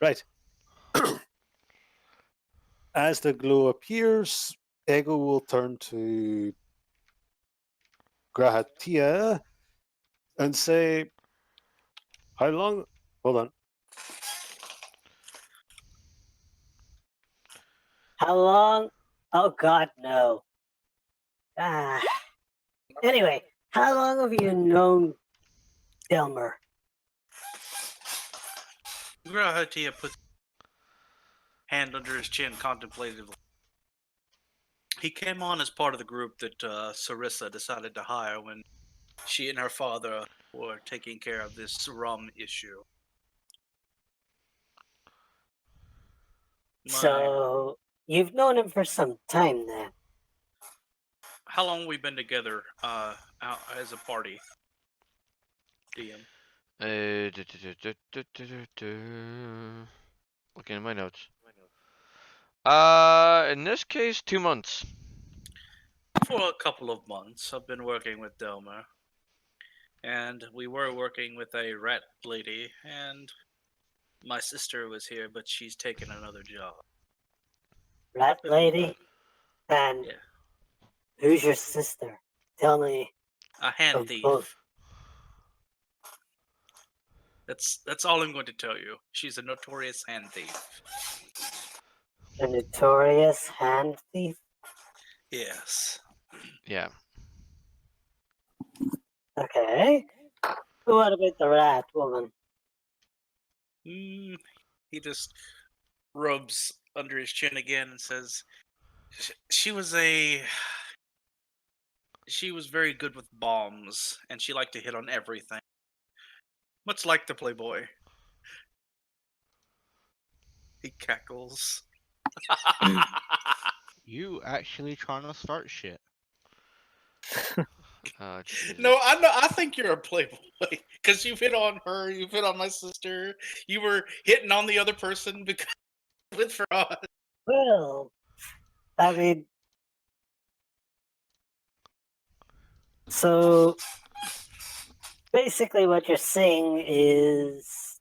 Right. As the glow appears, Ego will turn to Grahatia and say, "How long?" Hold on. How long? Oh God, no. Ah. Anyway, how long have you known Delmer? Grahatia puts hand under his chin contemplatively. He came on as part of the group that Sarissa decided to hire when she and her father were taking care of this rum issue. So you've known him for some time then. How long have we been together out as a party? DM. Looking at my notes. In this case, 2 months. For a couple of months, I've been working with Delmer. And we were working with a rat lady, and my sister was here, but she's taken another job. Rat lady? And Yeah. who's your sister? Tell me. A hand of thief. both. That's all I'm going to tell you. She's a notorious hand thief. A notorious hand thief? Yes. Yeah. Okay. What about the rat woman? He just rubs under his chin again and says, She was very good with bombs, and she liked to hit on everything. Much like the Playboy." He cackles. You actually trying to start shit? No, I think you're a Playboy because you've hit on her, you've hit on my sister, you were hitting on the other person because with fraud. Well, I mean, so basically what you're saying is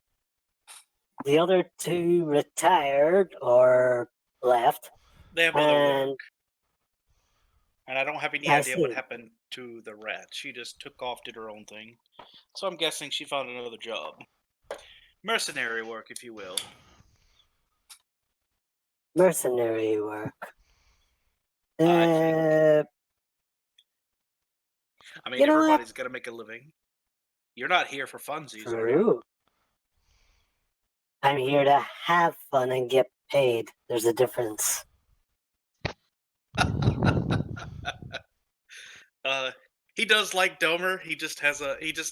the other two retired or left. They have other and work. And I don't have any I idea what see. happened to the rat. She just took off, did her own thing. So I'm guessing she found another job. Mercenary work, if you will. mercenary work. I mean, You know what? everybody's got to make a living. You're not here for funsies, are you? True. I'm here to have fun and get paid. There's a difference. He does like Domer. He just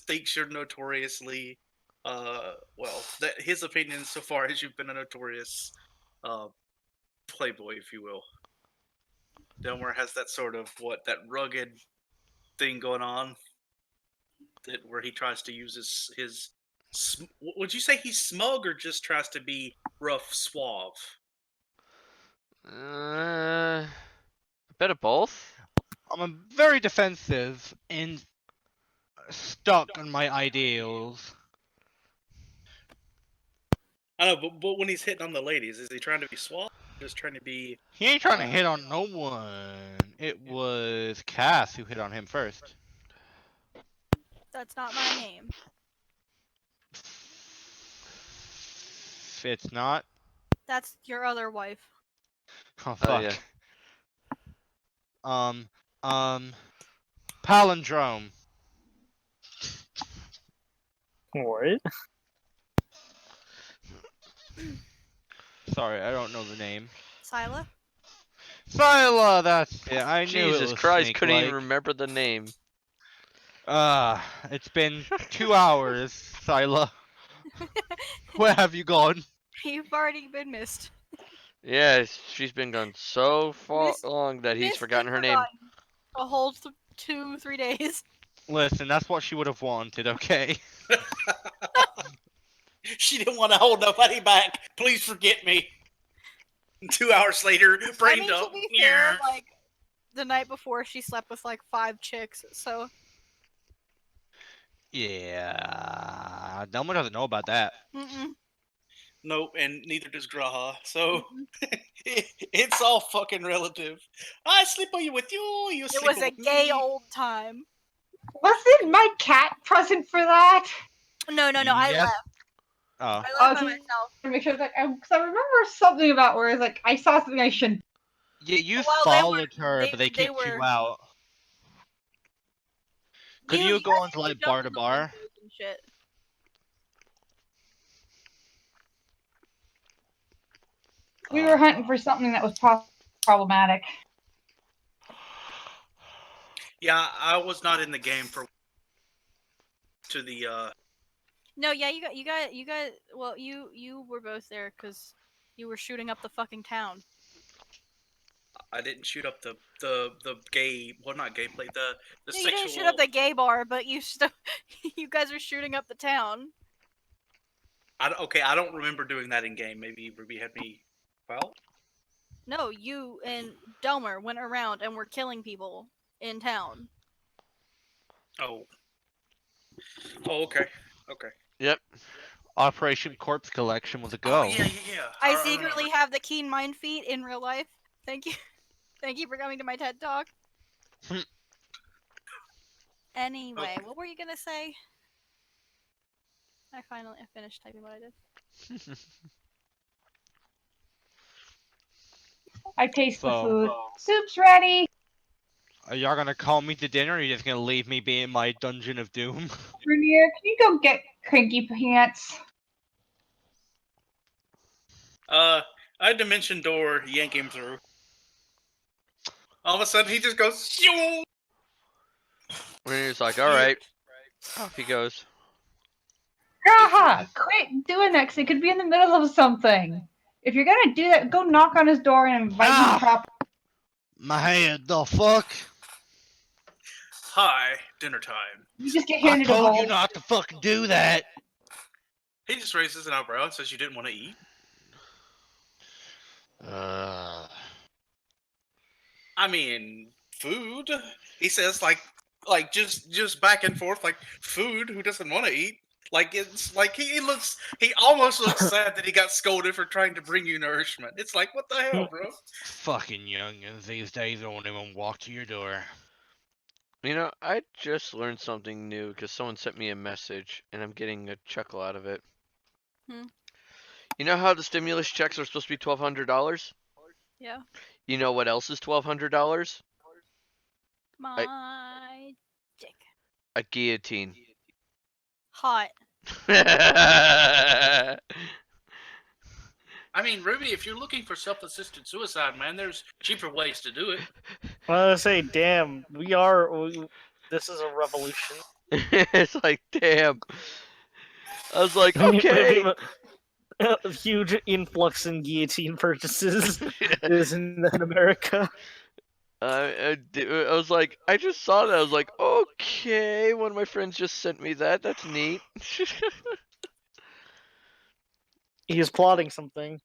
thinks you're notoriously, that his opinion so far is you've been a notorious, playboy, if you will. Delmer has that sort of that rugged thing going on, where he tries to use his. Would you say he's smug or just tries to be rough, suave? A bit of both. I'm very defensive and stuck on my ideals. I know, but when he's hitting on the ladies, is he trying to be suave? Or just trying to be. He ain't trying to hit on no one. It was Cass who hit on him first. That's not my name. It's not. That's your other wife. Oh fuck. Yeah. Palindrome. What? Sorry, I don't know the name. Scylla? Scylla, that's it. I knew it Jesus was Christ, couldn't even snake-like. remember the name. It's been 2 hours, Scylla. Where have you gone? You've already been missed. Yeah, she's been gone so far Missed- long that he's Missed forgotten and her name. forgotten. A whole 2-3 days. Listen, that's what she would have wanted, okay? She didn't want to hold nobody back. Please forget me. 2 hours later, brain I mean, dump. to be fair, like the night before, she slept with like 5 chicks. So Yeah, Delma doesn't know about that. Nope, and neither does Graha. So it's all fucking relative. I sleep with you. You it sleep was a with gay me. old time. Wasn't my cat present for that? No, I Yes. left. Oh. I left by Okay. myself. To make sure, because I remember something about where it's like I saw something I shouldn't. Yeah, you Well, followed her, but they they kicked you were- out. Could you go on to like bar to bar? And shit. We were hunting for something that was problematic. Yeah, I was not in the game for to the No, yeah, you got. Well, you were both there because you were shooting up the fucking town. I didn't shoot up the gay, well, not gameplay, the No, you sexual. didn't shoot up the gay bar, but you still, you guys are shooting up the town. Okay, I don't remember doing that in game. Maybe Ruby had me. Well, No, you and Delmer went around and were killing people in town. oh, okay. Yep. Operation Corpse Collection was a Oh go. yeah. I remember. secretly have the keen mind feat in real life. Thank you. Thank you for coming to my TED Talk. Anyway, what were you gonna say? I finished typing what I did. I taste the So- food. Soup's ready. Are y'all gonna call me to dinner, or are you just gonna leave me be in my dungeon of doom? Rainier, can you go get Cranky Pants? I dimension door, yank him through. All of a sudden, he just goes. Shoo! He's like, all right, off he goes. Haha! Quit doing that, 'cause it could be in the middle of something. If you're gonna do that, go knock on his door and invite him properly. My head, the fuck? Hi, dinner time. You just get I handed a told bowl. you not to fucking do that. He just raises an eyebrow and says you didn't want to eat. I mean, food. He says like just back and forth like food. Who doesn't want to eat? Like it's like he almost looks sad that he got scolded for trying to bring you nourishment. It's like what the hell, bro? Fucking youngins these days don't even walk to your door. You know, I just learned something new because someone sent me a message, and I'm getting a chuckle out of it. You know how the stimulus checks are supposed to be $1,200? Yeah. You know what else is $1,200? My dick. A guillotine. Hot. I mean, Ruby, if you're looking for self-assisted suicide, man, there's cheaper ways to do it. I was gonna say, damn, this is a revolution. It's like, damn. I was like, okay. A huge influx in guillotine purchases is in America. I was like, I just saw that. I was like, okay. One of my friends just sent me that. That's neat. He is plotting something.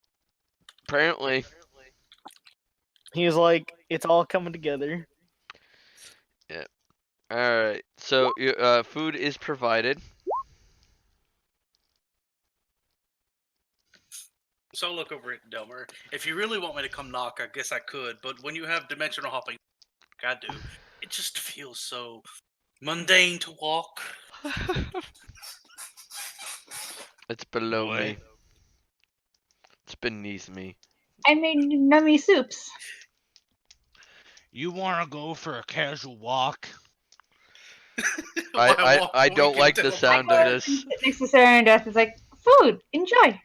Apparently. He was like, it's all coming together. Yeah. Alright. So, food is provided. So I'll look over at Delmer. If you really want me to come knock, I guess I could. But when you have dimensional hopping, like I do, it just feels so mundane to walk. It's below me. It's beneath me. I made nummy soups. You wanna go for a casual walk? I don't like the sound of this. Sit next to Sarah and Death. It's like, food, enjoy.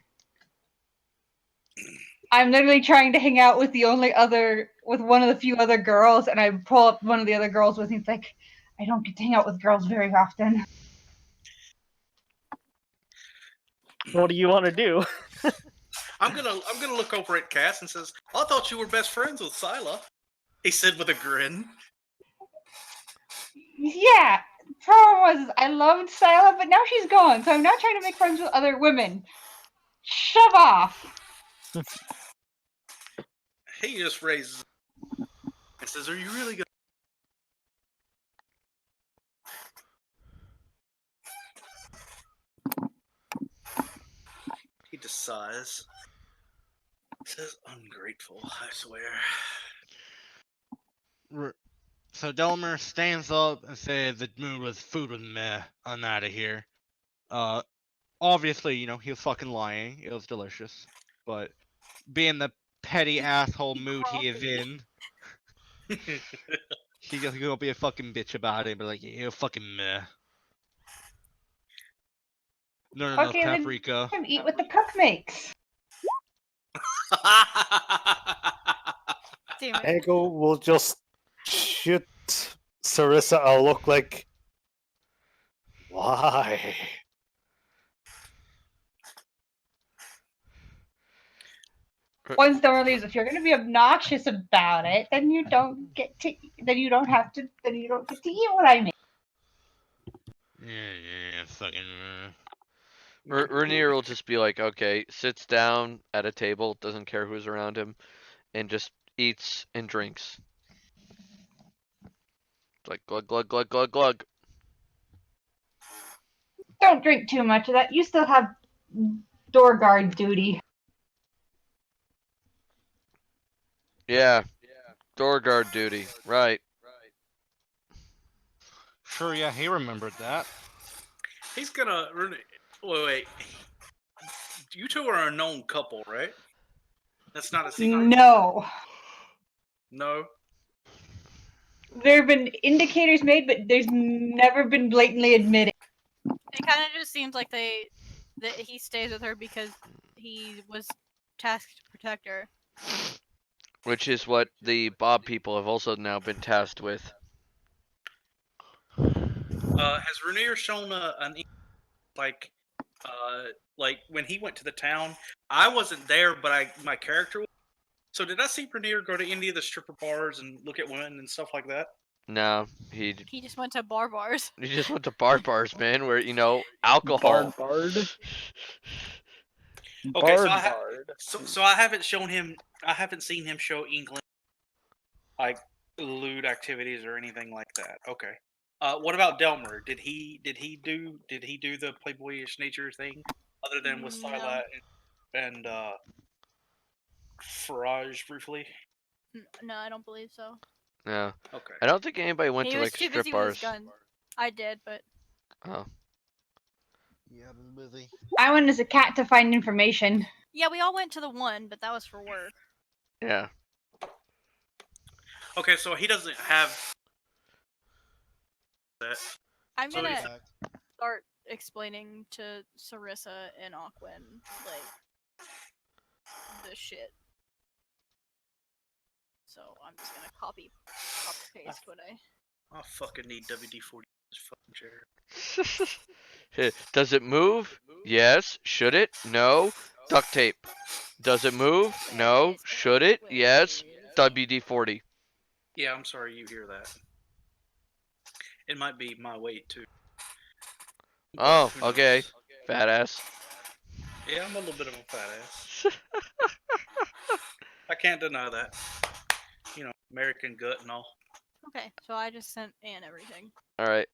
I'm literally trying to hang out with with one of the few other girls, and I pull up one of the other girls with me. It's like, I don't get to hang out with girls very often. What do you want to do? I'm gonna look over at Cass and says, "I thought you were best friends with Scylla." He said with a grin. Yeah, problem was I loved Scylla, but now she's gone, so I'm not trying to make friends with other women. Shove off. He just raises and says, "Are you really gonna?" He just sighs. Says, "Ungrateful, I swear." So Delmer stands up and says the food was meh. I'm out of here. Obviously, he was fucking lying. It was delicious, but being the petty asshole mood he is in, he's gonna be a fucking bitch about it. But like, it was fucking meh. No, Okay, then paprika. eat what the cook makes. Damn it. Ego will just shoot Sarissa a look like, why? Once Dora leaves, if you're going to be obnoxious about it, then you don't get to. Then you don't have to. Then you don't get to eat what I make. Yeah, fucking. Rainier will just be like, okay, sits down at a table, doesn't care who's around him, and just eats and drinks. It's like glug glug glug glug glug. Don't drink too much of that. You still have door guard duty. Yeah, door guard duty. Right. Sure, yeah, he remembered that. He's gonna. Wait. You two are a known couple, right? That's not a secret. No. No. There have been indicators made, but there's never been blatantly admitted. It kind of just seems like that he stays with her because he was tasked to protect her. Which is what the Bob people have also now been tasked with. Has Rainier shown like when he went to the town? I wasn't there, but my character was. So did I see Rainier go to any of the stripper bars and look at women and stuff like that? No, he just went to bars. He just went to bars, man, where alcohol. Bard. Okay, Bard. So I haven't shown him. I haven't seen him show inkling like lewd activities or anything like that. Okay. What about Delmer? Did he do the playboyish nature thing other than with Scylla and Farage briefly? No, I don't believe so. No. Okay. I don't think anybody went He to was like too strip busy with his bars. gun. I did, but Oh. Yeah, I was busy. I went as a cat to find information. yeah, we all went to the one, but that was for work. Yeah. Okay, so he doesn't have that. I'm gonna start explaining to Sarissa and Aquin like the shit. So I'm just gonna copy paste what I. I fucking need WD-40 this fucking chair. Does it move? Yes. Should it? No. Duct tape. Does it move? No. Should it? Yes. WD-40. Yeah, I'm sorry you hear that. It might be my weight too. Oh, okay. Fat ass. Yeah, I'm a little bit of a fat ass. I can't deny that. American gut and all. Okay, so I just sent Anne everything. All right.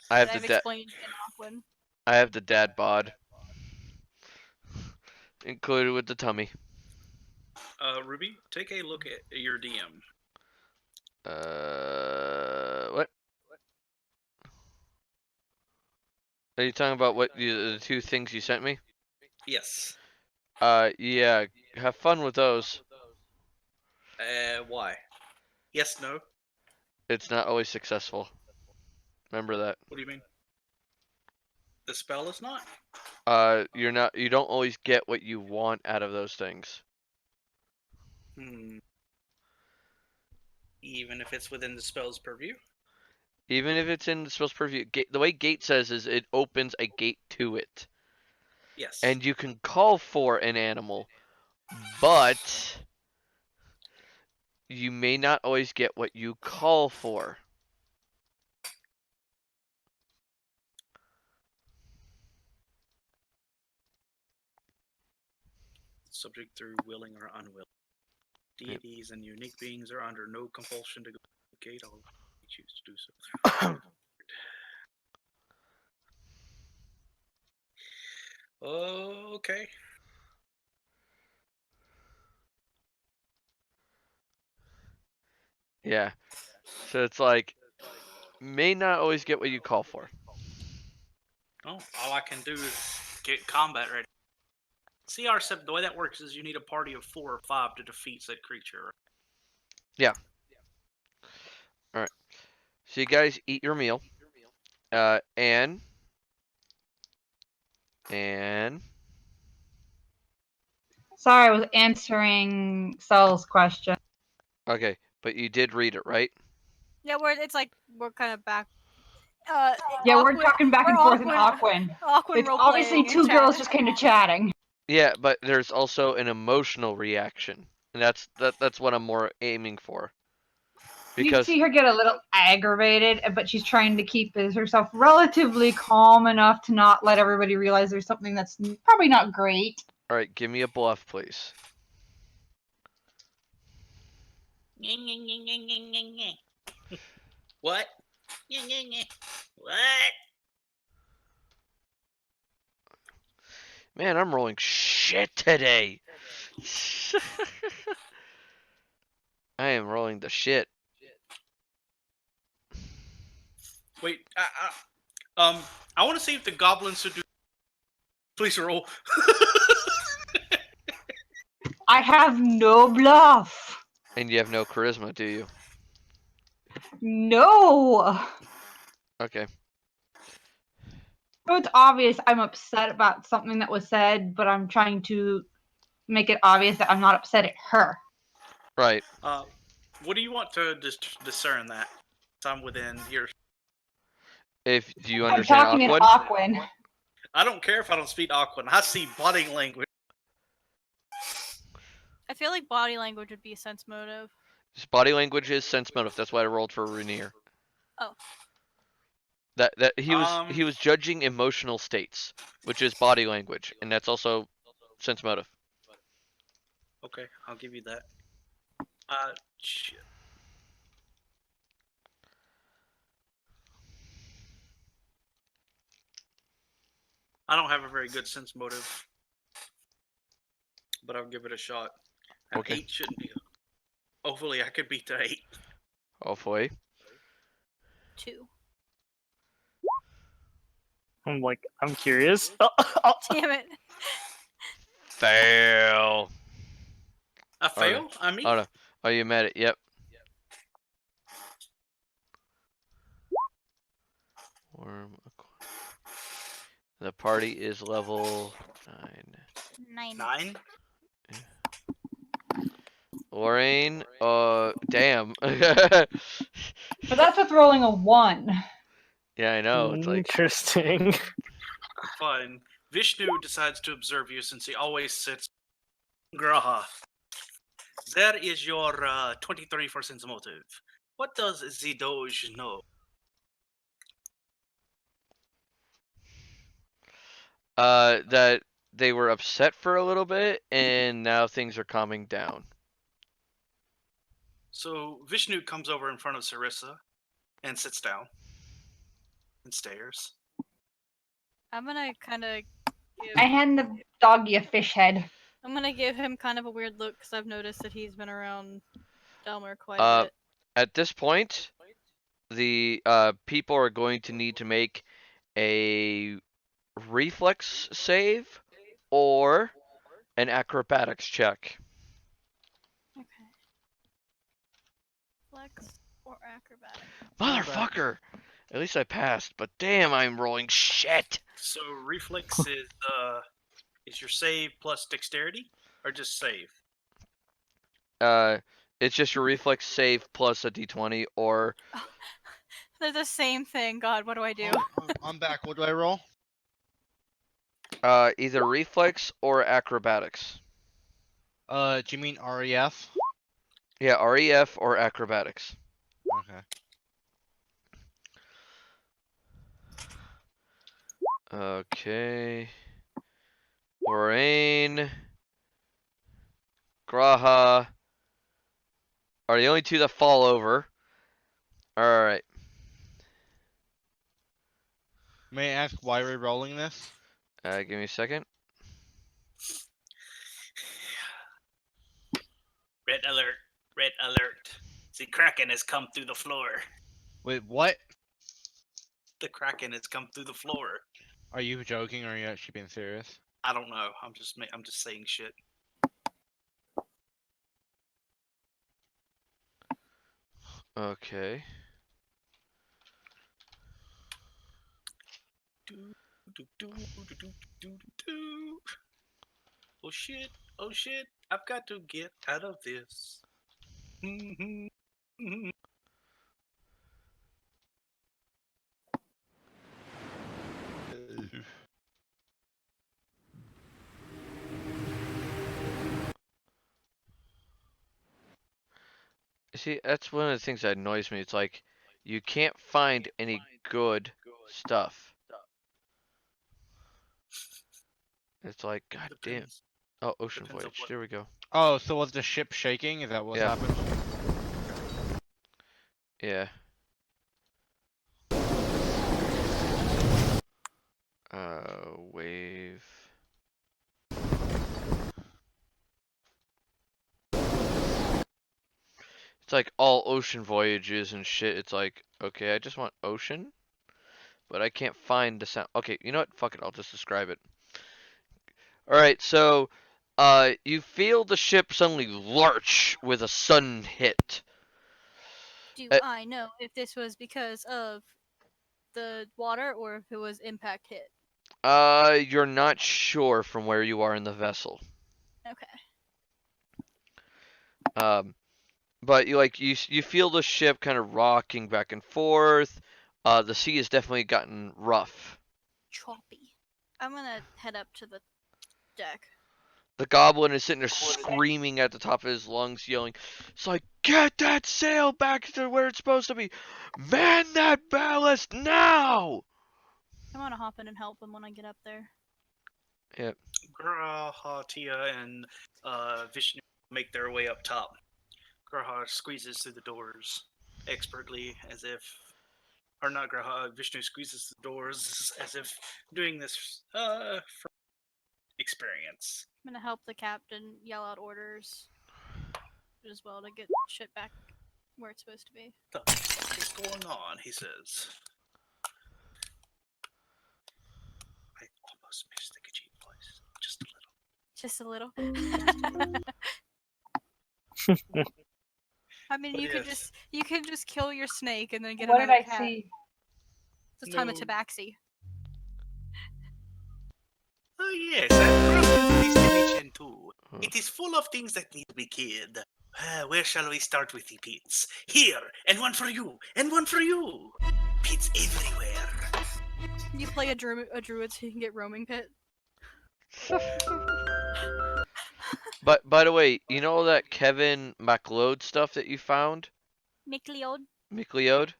I have I've the explained in Aquin. I have the dad bod included with the tummy. Ruby, take a look at your DM. What? Are you talking about the two things you sent me? Yes. Yeah. Have fun with those. Why? Yes, no. It's not always successful. Remember that. What do you mean? The spell is not? You don't always get what you want out of those things. Even if it's within the spell's purview? Even if it's in the spell's purview, the way Gate says is it opens a gate to it. Yes. and you can call for an animal, but you may not always get what you call for. Subject through willing or unwilling. Deities and unique beings are under no compulsion to go to the gate, although they choose to do so. Okay. Yeah. So it's like, may not always get what you call for. Oh, all I can do is get combat ready. CR7, the way that works is you need a party of 4 or 5 to defeat said creature. Yeah. All right. So you guys eat your meal. And Sorry, I was answering Cell's question. okay, but you did read it, right? Yeah, we're kind of back. Yeah, we're talking back and forth in Aquan. Aquan. Aquan It's role obviously playing in two girls chat. just kind of chatting. Yeah, but there's also an emotional reaction, and that's what I'm more aiming for. You Because see her get a little aggravated, but she's trying to keep herself relatively calm enough to not let everybody realize there's something that's probably not great. all right, give me a bluff, please. What? What? Man, I'm rolling shit today. I am rolling the shit. Wait, I want to see if the goblins should do. Please roll. I have no bluff. And you have no charisma, do you? No. Okay. So it's obvious I'm upset about something that was said, but I'm trying to make it obvious that I'm not upset at her. Right. What do you want to discern that? I'm within ear. Do you I'm understand talking in Aquan? Aquan. I don't care if I don't speak Aquan. I see body language. I feel like body language would be a sense motive. His body language is sense motive. That's why I rolled for Rainier. Oh. That he was judging emotional states, which is body language, and that's also sense motive. Okay, I'll give you that. Shit. I don't have a very good sense motive, but I'll give it a shot. An Okay. 8 shouldn't be. Hopefully, I could beat the 8. Hopefully. 2. I'm curious. Damn it. Fail. I fail? I mean. Oh no. Oh, you met it. Yep. Worm. The party is level 9. 9? Lorraine, damn. But that's with rolling a 1. Yeah, I know. It's like interesting. Fine. Vishnu decides to observe you since he always sits. Graha. There is your 23 for sense motive. What does the Doge know? that they were upset for a little bit, and now things are calming down. So Vishnu comes over in front of Sarissa and sits down and stares. I'm gonna kind of. I hand the doggy a fish head. I'm gonna give him kind of a weird look because I've noticed that he's been around Delmer quite a bit. At this point, the people are going to need to make a reflex save or an acrobatics check. Okay. Flex or acrobatic. Motherfucker! At least I passed, but damn, I'm rolling shit. So reflex is your save plus dexterity, or just save? It's just your reflex save plus a d20, or They're the same thing. God, what do I do? I'm back. What do I roll? Either reflex or acrobatics. Do you mean REF? Yeah, REF or acrobatics. Okay. Okay. Lorraine, Graha are the only two that fall over. Alright. May I ask why we're rolling this? Give me a second. Red alert! Red alert! The Kraken has come through the floor. Wait, what? The Kraken has come through the floor. Are you joking or are you actually being serious? I don't know. I'm just saying shit. Okay. Do, do, do, do, do, do, do. Oh shit! Oh shit! I've got to get out of this. See, that's one of the things that annoys me. It's like, you can't find any good stuff. It's like, god damn. Oh, Ocean Voyage. There we go. Oh, so was the ship shaking? Is that what Yeah. happened? Yeah. Wave. It's like all ocean voyages and shit. It's like, okay, I just want ocean, but I can't find the sound. Okay, you know what? Fuck it. I'll just describe it. Alright, so, you feel the ship suddenly lurch with a sudden hit. Do I know if this was because of the water or if it was impact hit? You're not sure from where you are in the vessel. Okay. But you feel the ship kind of rocking back and forth. The sea has definitely gotten rough. Choppy. I'm gonna head up to the deck. The goblin is sitting there screaming at the top of his lungs, yelling, it's like, get that sail back to where it's supposed to be! Man that ballast now! I'm gonna hop in and help him when I get up there. Yep. Graha, Tia, and Vishnu make their way up top. Graha squeezes through the doors expertly, as if, or not Graha. Vishnu squeezes the doors as if doing this for experience. I'm gonna help the captain yell out orders as well to get shit back where it's supposed to be. What the fuck is going on? He says. I almost missed the Khajiit voice. Just a little. Just a little. I mean, But you could yes. just kill your snake and then get What did another I cat. see? It's a time of No. tabaxi. Oh yes, I've brought this dimension too. It is full of things that need to be killed. Where shall we start with the pits? Here, and one for you, and one for you. Pits everywhere. You play a druid so you can get roaming pit. But, by the way, you know that Kevin MacLeod stuff that you found? McLeod. MacLeod?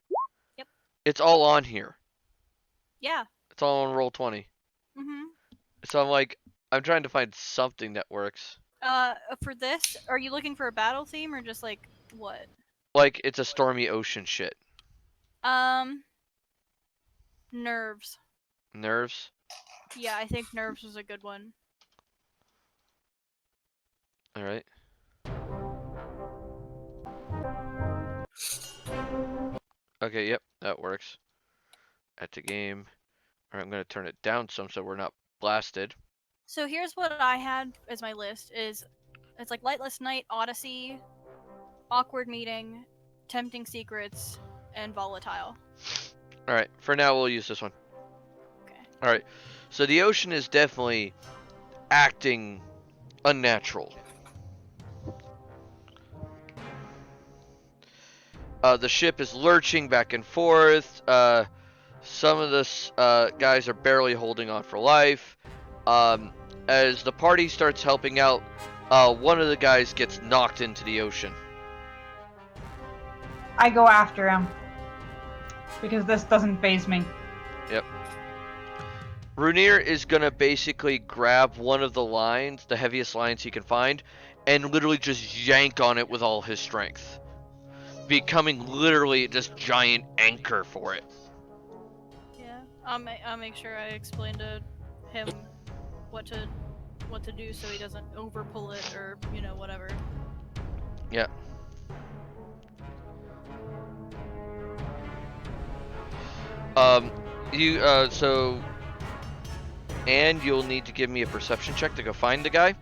Yep. It's all on here. Yeah. It's all on Roll20. Mhm. So I'm trying to find something that works. For this, are you looking for a battle theme or just like what? Like, it's a stormy ocean shit. Nerves. Nerves? Yeah, I think nerves was a good one. Alright. Okay, yep, that works. At the game. Alright, I'm gonna turn it down some so we're not blasted. So here's what I had as my list it's like Lightless Night, Odyssey, Awkward Meeting, Tempting Secrets, and Volatile. Alright, for now we'll use this one. Okay. Alright, so the ocean is definitely acting unnatural. The ship is lurching back and forth. Some of the guys are barely holding on for life. Um, as the party starts helping out, one of the guys gets knocked into the ocean. I go after him because this doesn't faze me. Yep. Runir is gonna basically grab one of the lines, the heaviest lines he can find, and literally just yank on it with all his strength, becoming literally this giant anchor for it. Yeah, I'll make sure I explain to him what to do so he doesn't over pull it or whatever. Yeah. So, and you'll need to give me a perception check to go find the guy.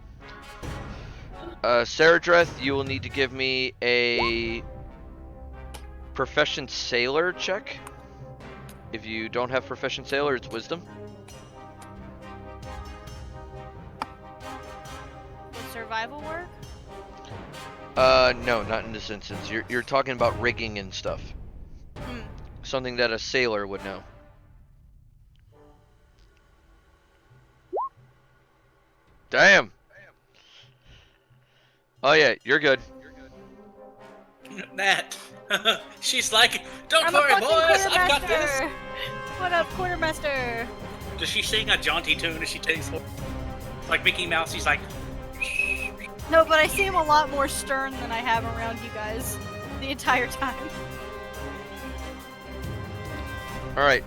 Saradreth, you will need to give me a Profession Sailor check. If you don't have Profession Sailor, it's Wisdom. Would survival work? No, not in this instance. You're talking about rigging and stuff. Something that a sailor would know. Damn. Oh yeah, you're good. Nat. She's like, don't I'm worry, a fucking boys, I've got this. quartermaster! What up, quartermaster? Does she sing a jaunty tune as she takes like Mickey Mouse? She's like, No, but I seem a lot more stern than I have around you guys the entire time. Alright.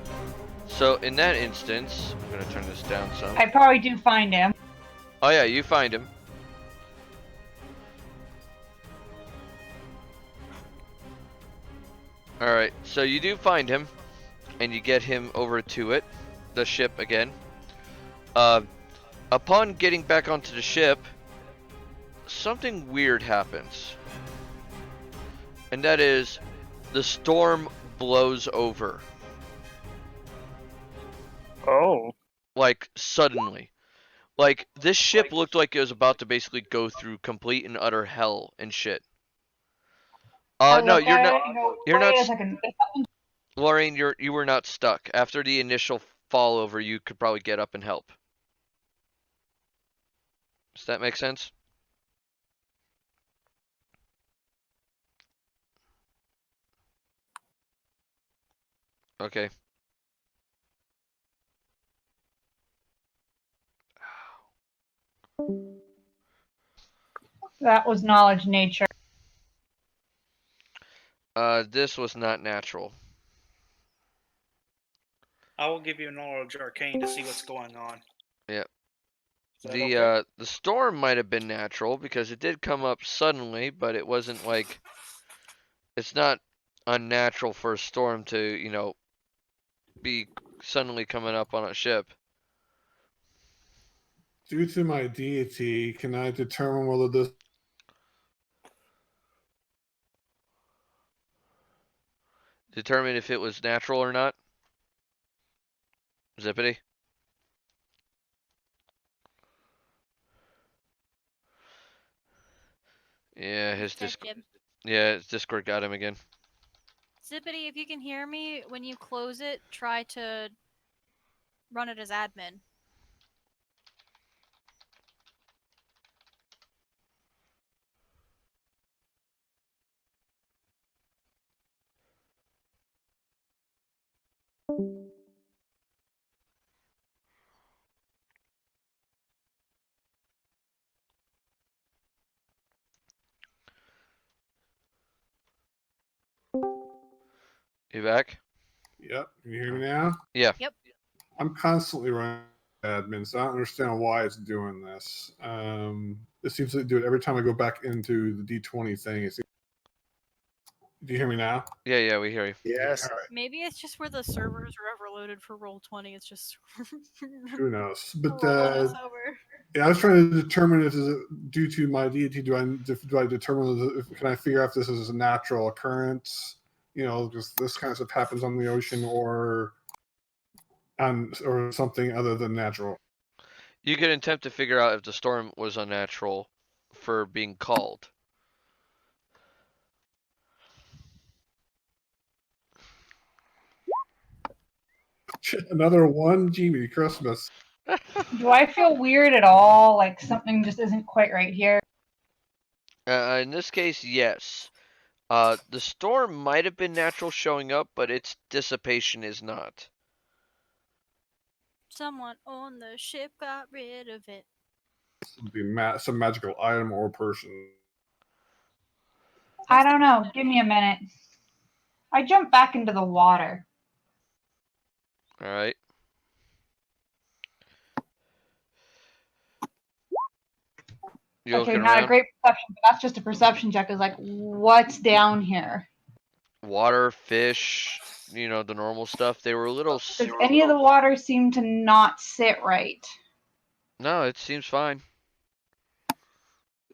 So in that instance, I'm gonna turn this down some. I probably do find him. Oh yeah, you find him. Alright, so you do find him, and you get him over to it, the ship again. Upon getting back onto the ship, something weird happens. And that is, the storm blows over. Oh. Like, suddenly. Like, this ship looked like it was about to basically go through complete and utter hell and shit. No, you're not. You're Wait a not. second. Lorraine, you were not stuck. After the initial fall over, you could probably get up and help. Does that make sense? Okay. That was knowledge nature. This was not natural. I will give you a knowledge arcane to see what's going on. Yep. Is that okay? The storm might have been natural because it did come up suddenly, but it wasn't like, it's not unnatural for a storm to, be suddenly coming up on a ship. Due to my deity, can I determine whether this Determine if it was natural or not? Zippity? Yeah, his Discord got him again. Zippity, if you can hear me, when you close it, try to run it as admin. You back? Yep. Can you hear me now? Yeah. Yep. I'm constantly running admin, so I don't understand why it's doing this. It seems to do it every time I go back into the D20 thing. Do you hear me now? Yeah, we hear you. Yes. All right. Maybe it's just where the servers are overloaded for Roll20. It's just Who knows? But rolling us over. yeah, I was trying to determine if this is due to my deity. Do I determine can I figure out if this is a natural occurrence? Because this kind of stuff happens on the ocean, or something other than natural. You could attempt to figure out if the storm was unnatural for being called. Another one, Jimmy Christmas. Do I feel weird at all? Like something just isn't quite right here? In this case, yes. The storm might have been natural showing up, but its dissipation is not. Someone on the ship got rid of it. Would be some magical item or person. I don't know. Give me a minute. I jumped back into the water. All right. You Okay, looking not a around? great perception, but that's just a perception check. Is like, what's down here? Water, fish, the normal stuff. They were a little. Does any of the water seem to not sit right? No, it seems fine.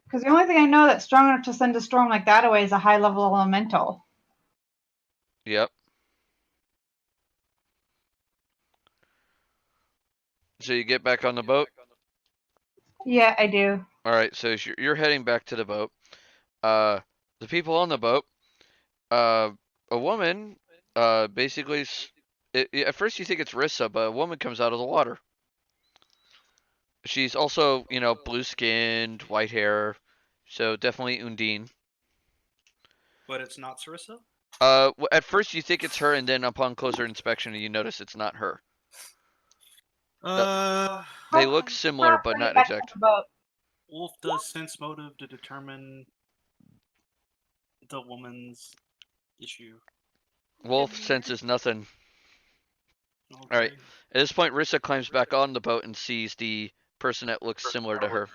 Because the only thing I know that's strong enough to send a storm like that away is a high level elemental. Yep. So you get back on the boat? Yeah, I do. All right, so you're heading back to the boat. The people on the boat, a woman, basically, at first you think it's Rissa, but a woman comes out of the water. She's also, blue-skinned, white hair, so definitely Undine. But it's not Sarissa? At first you think it's her, and then upon closer inspection, you notice it's not her. They look similar, but not exact. Wolf does sense motive to determine the woman's issue. Wolf senses nothing. Okay. All right. At this point, Rissa climbs back on the boat and sees the person that looks similar to her.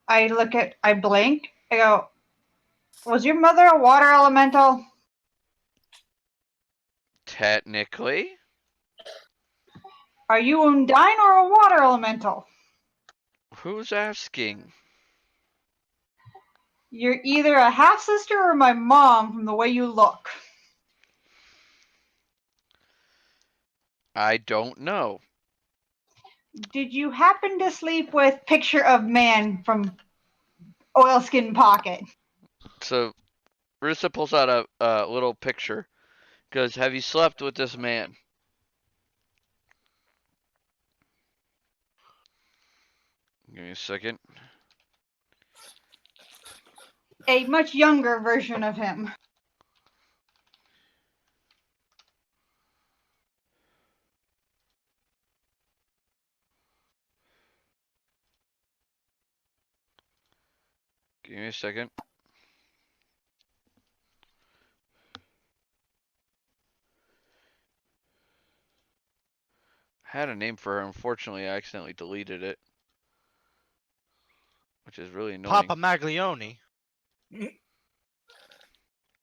I blink. I go, was your mother a water elemental? Technically. Are you Undine or a water elemental? Who's asking? You're either a half sister or my mom from the way you look. I don't know. Did you happen to sleep with picture of man from Oilskin Pocket? So, Rissa pulls out a little picture. Goes, have you slept with this man? Give me a second. A much younger version of him. Give me a second. I had a name for her. Unfortunately, I accidentally deleted it. Which is really annoying. Papa Maglione.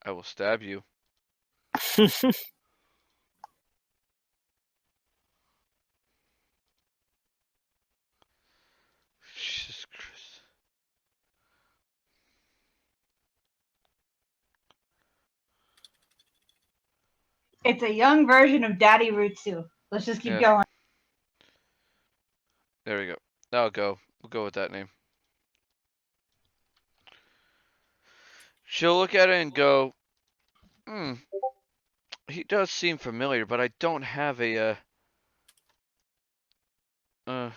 I will stab you. Jesus Christ. It's a young version of Daddy Rutsu. Let's just keep going. There we go. That'll go. We'll go with that name. She'll look at it and go, he does seem familiar, but I don't have a, It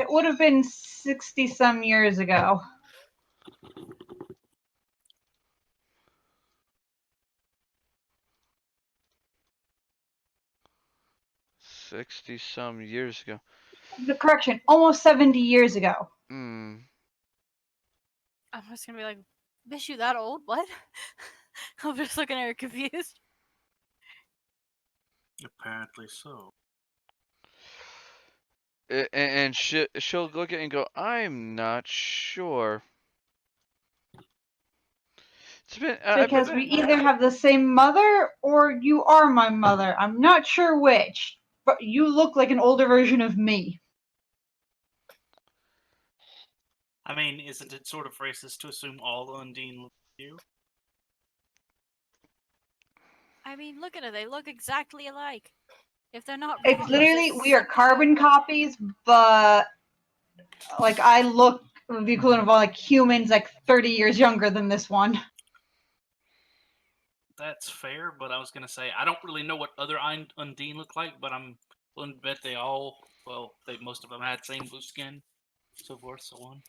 would have been 60-some years ago. $60-some years ago. The correction, almost 70 years ago. I'm just gonna be like, bitch, you that old? What? I'm just looking at her confused. Apparently so. And she'll look at it and go, I'm not sure. It's been, because we either have the same mother or you are my mother. I'm not sure which, but you look like an older version of me. I mean, isn't it sort of racist to assume all Undine look like you? I mean, look at it. They look exactly alike. If they're not, It's literally we are carbon copies, but like I look the equivalent of like humans, like 30 years younger than this one. That's fair, but I was gonna say I don't really know what other Undine look like, but I'm willing to bet they all, well, most of them had same blue skin, so forth, so on.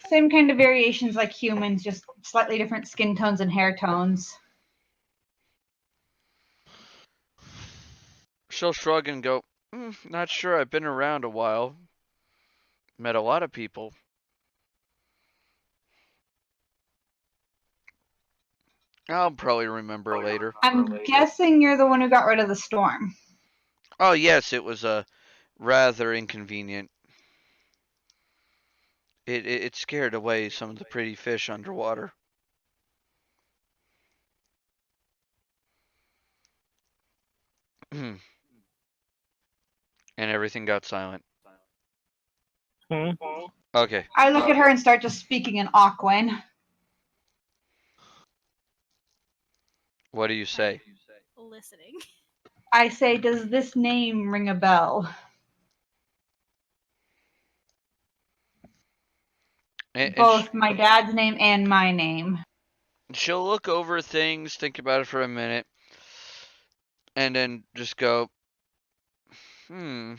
Same kind of variations like humans, just slightly different skin tones and hair tones. She'll shrug and go, not sure. I've been around a while. Met a lot of people. I'll probably remember later. I'm guessing you're the one who got rid of the storm. Oh, yes, it was rather inconvenient. It scared away some of the pretty fish underwater. And everything got silent. Okay. I look at her and start just speaking in Aquan. What do you say? Listening. I say, does this name ring a bell? Both my dad's name and my name. She'll look over things, think about it for a minute, and then just go, a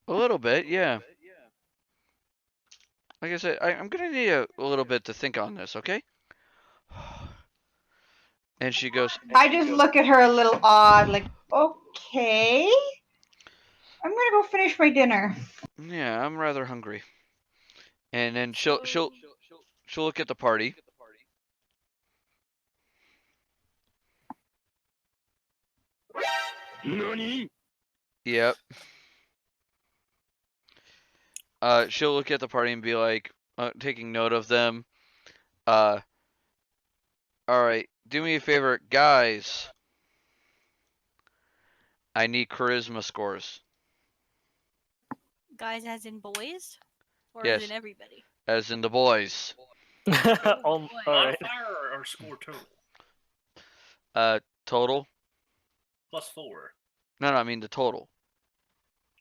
little bit, yeah. Like I said, I'm gonna need a little bit to think on this, okay? And she goes, I just look at her a little odd, like, okay. I'm gonna go finish my dinner. yeah, I'm rather hungry. And then she'll look at the party. Nani? Yep. She'll look at the party and be like, taking note of them. All right, do me a favor, guys. I need charisma scores. Guys, as in boys, or Yes. as in everybody. As in the boys. All right. Modifier or score total? Total? +4. No, I mean the total.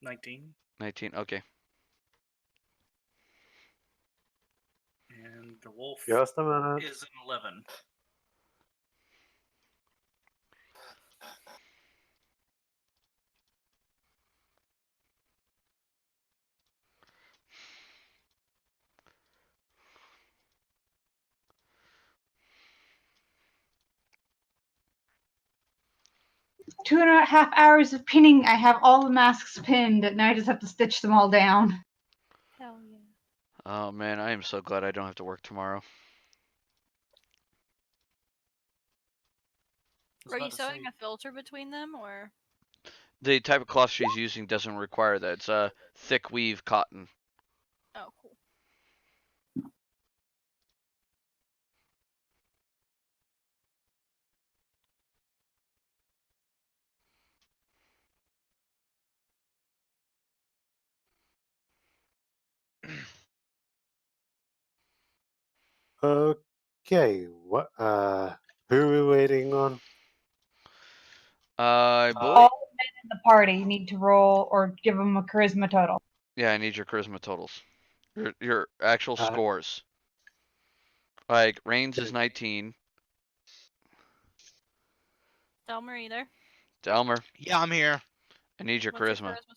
19. 19. Okay. And the wolf Just a minute. is an 11. Two and a half hours of pinning. I have all the masks pinned, and now I just have to stitch them all down. Hell yeah. Oh man, I am so glad I don't have to work tomorrow. Are you sewing a filter between them, or? The type of cloth she's using doesn't require that. It's a thick weave cotton. Oh, cool. Okay, what? Who are we waiting on? I believe. All the men in the party need to roll or give them a charisma total. Yeah, I need your charisma totals. Your actual scores. Like Reigns is 19. Delmer, are you there? Delmer. Yeah, I'm here. I need your What's charisma. Your charisma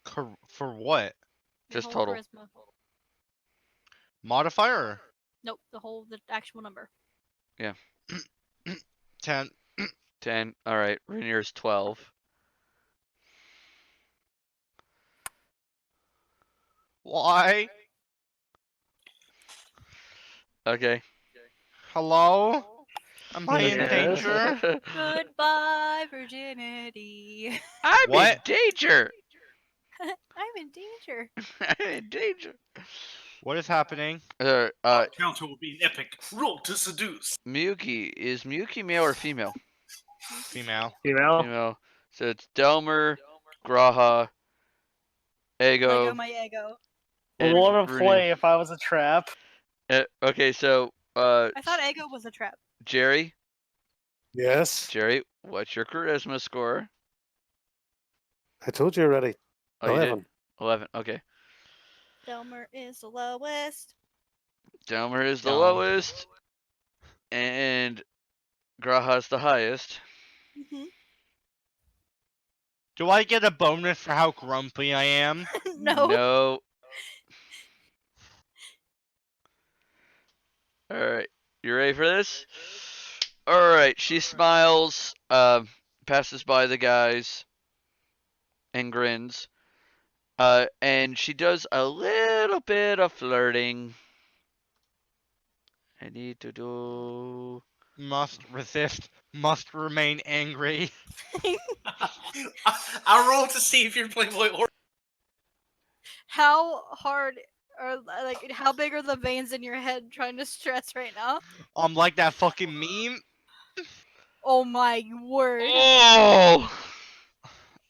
score? For what? Your Just whole total. Charisma. Modifier? Nope, the actual number. Yeah. 10. 10. All right. Rainier's 12. Why? Okay. Hello? Am I in Yes. danger? Goodbye, virginity. I'm What? in danger. I'm in danger. I'm in danger. What is happening? Counter will be an epic. Roll to seduce. Miyuki. Is Miyuki male or female? Female. Female. Female. So it's Delmer, Graha, Ego. Lego my ego. and What a Rooney. play if I was a trap. Okay, so I thought ego was a trap. Jerry. Yes. Jerry, what's your charisma score? I told you already. Oh, you did? 11. 11. Okay. Delmer is the lowest. Delmer is the Dumb. lowest, and Graha's the highest. Mhm. Do I get a bonus for how grumpy I am? No. No. Alright. You ready for this? Alright, she smiles, passes by the guys, and grins. And she does a little bit of flirting. I need to do. Must resist. Must remain angry. I rolled to see if you're Playboy or. How hard or like how big are the veins in your head trying to stretch right now? Like that fucking meme. Oh my word. Oh!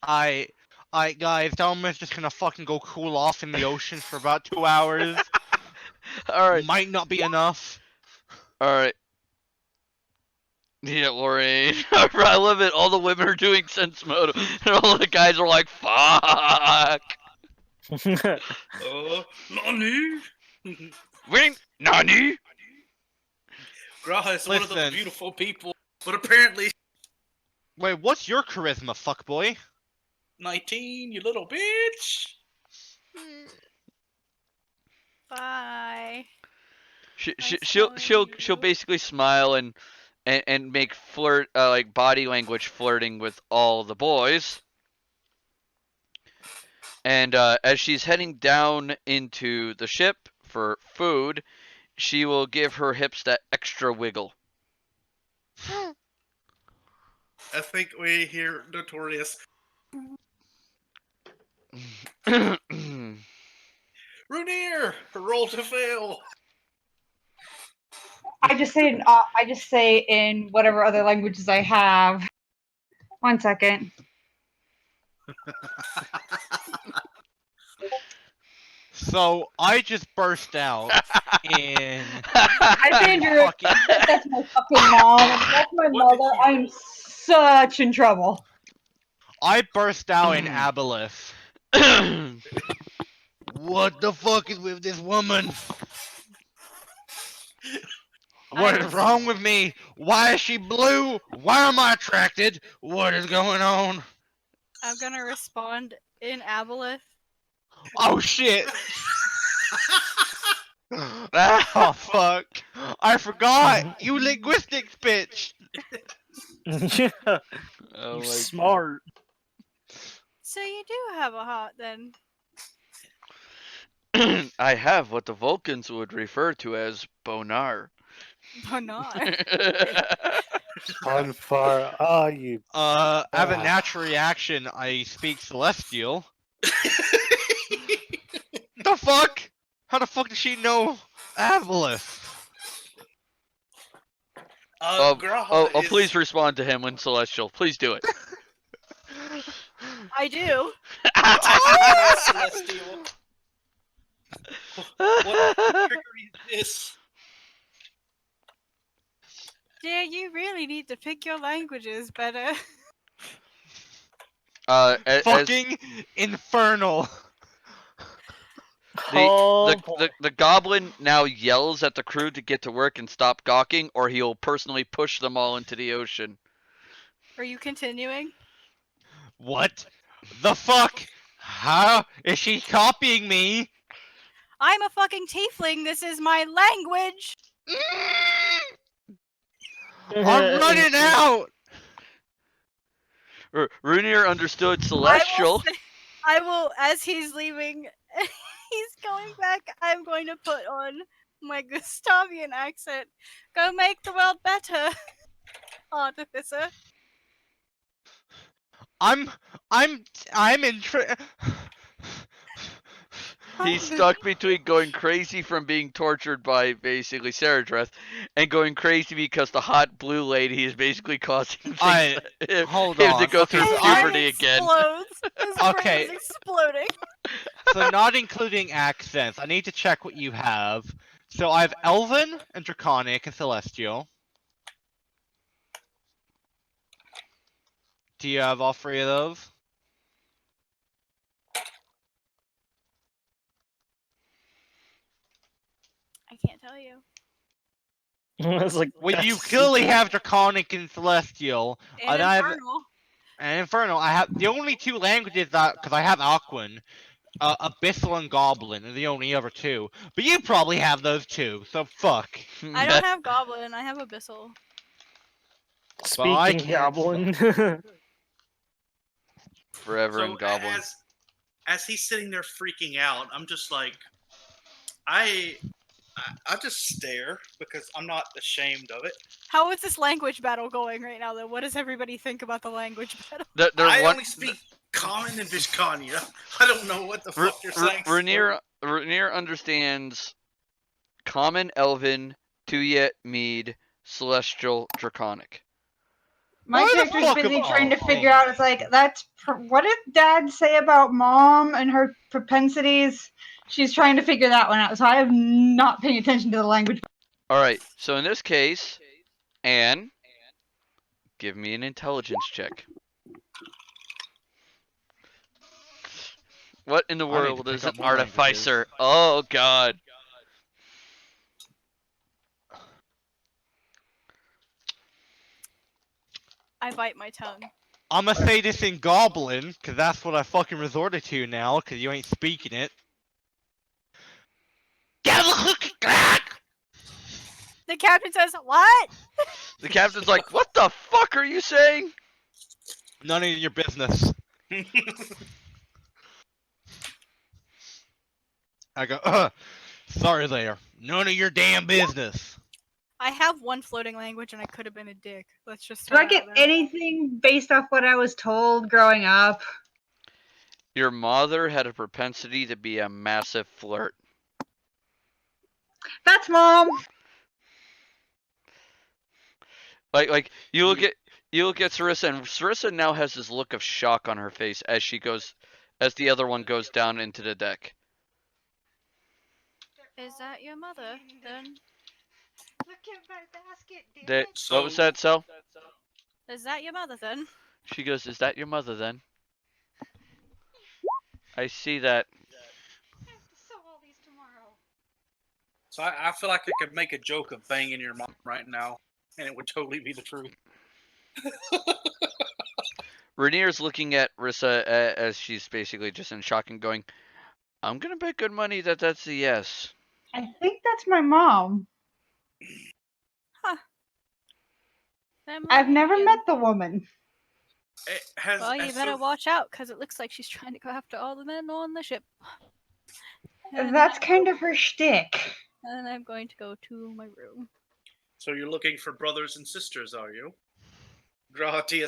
Guys, Delma's just gonna fucking go cool off in the ocean for about 2 hours. Alright. Might not be enough. Alright. Yeah, Lorraine. I love it. All the women are doing sense mode, and all the guys are like, fuck. Nani? Wing, Nani? Graha is one of the Listen. beautiful people, but apparently Wait, what's your charisma, fuckboy? 19, you little bitch. Bye. She'll basically smile and make flirt like body language flirting with all the boys. And as she's heading down into the ship for food, she will give her hips that extra wiggle. I think we hear Notorious. Runir, roll to fail. I just say in whatever other languages I have. 1 second. So I just burst out in. Andrew, that's my fucking mom. That's my mother. I'm such in trouble. I burst out in Aboleth. What the fuck is with this woman? What is wrong with me? Why is she blue? Why am I attracted? What is going on? I'm gonna respond in Aboleth. Oh shit! Oh fuck! I forgot! You linguistics bitch! Oh my Smart. So you do have a heart then. I have what the Vulcans would refer to as bonar. Bonar. How far are you? As a natural reaction, I speak Celestial. The fuck? How the fuck does she know Aboleth? Graha is... please respond to him in Celestial. Please do it. I do. Celestial. What trickery is this? Dear, you really need to pick your languages better. Fucking infernal. The goblin now yells at the crew to get to work and stop gawking, or he'll personally push them all into the ocean. Are you continuing? What the fuck? How is she copying me? I'm a fucking tiefling. This is my language. I'm running out. Runir understood Celestial. I will, as he's leaving, he's going back. I'm going to put on my Gustavian accent. Go make the world better, Artificer. I'm in. He's stuck between going crazy from being tortured by basically Saradreth and going crazy because the hot blue lady is basically causing him to go through puberty again. His brain is exploding. So not including accents, I need to check what you have. So I have Elven and Draconic and Celestial. Do you have all three of those? I can't tell. tell you. It's like, Well, you that's clearly secret. have Draconic and Celestial. And I have Infernal. and Infernal. I have the only two languages that because I have Aquan, Abyssal and Goblin are the only other two. But you probably have those too. So fuck. I don't have Goblin. I have Abyssal. But I Speaking can't goblin. Forever So and Goblin. as he's sitting there freaking out, I'm just like, I just stare because I'm not ashamed of it. How is this language battle going right now, though? What does everybody think about the language battle? I only speak Common and Vishkanya. I don't know what the fuck you're saying. Rainier understands Common, Elven, Tuyet, Mead, Celestial, Draconic. My Why the character's fuck busy am- trying to oh, figure out. It's like what did Dad say about Mom and her propensities? She's trying to figure that one out. So I have not paying attention to the language. Alright, so in this case, Anne, give me an intelligence check. What in the I need to world pick is up an more artificer? Oh god. I bite my tongue. I'm gonna say this in Goblin because that's what I fucking resorted to now because you ain't speaking it. The captain says, "What?" The captain's like, what the fuck are you saying? None of your business. I go, sorry there. None of your damn business. I have one floating language, and I could have been a dick. Let's just. Do I get anything based off what I was told growing up? Your mother had a propensity to be a massive flirt. That's Mom. Like you look at Sarissa, and Sarissa now has this look of shock on her face as the other one goes down into the deck. Is that your mother, then? Look at my basket, What was that, Sel? Is that your mother, then? She goes, is that your mother then? I see that. So I feel like I could make a joke of banging your mom right now, and it would totally be the truth. Rainier's looking at Rissa as she's basically just in shock and going, I'm gonna bet good money that that's a yes. I think that's my mom. I've never met the woman. Well, you better watch out, because it looks like she's trying to go after all the men on the ship. And That's kind of her shtick. And I'm going to go to my room. So you're looking for brothers and sisters, are you? Grahati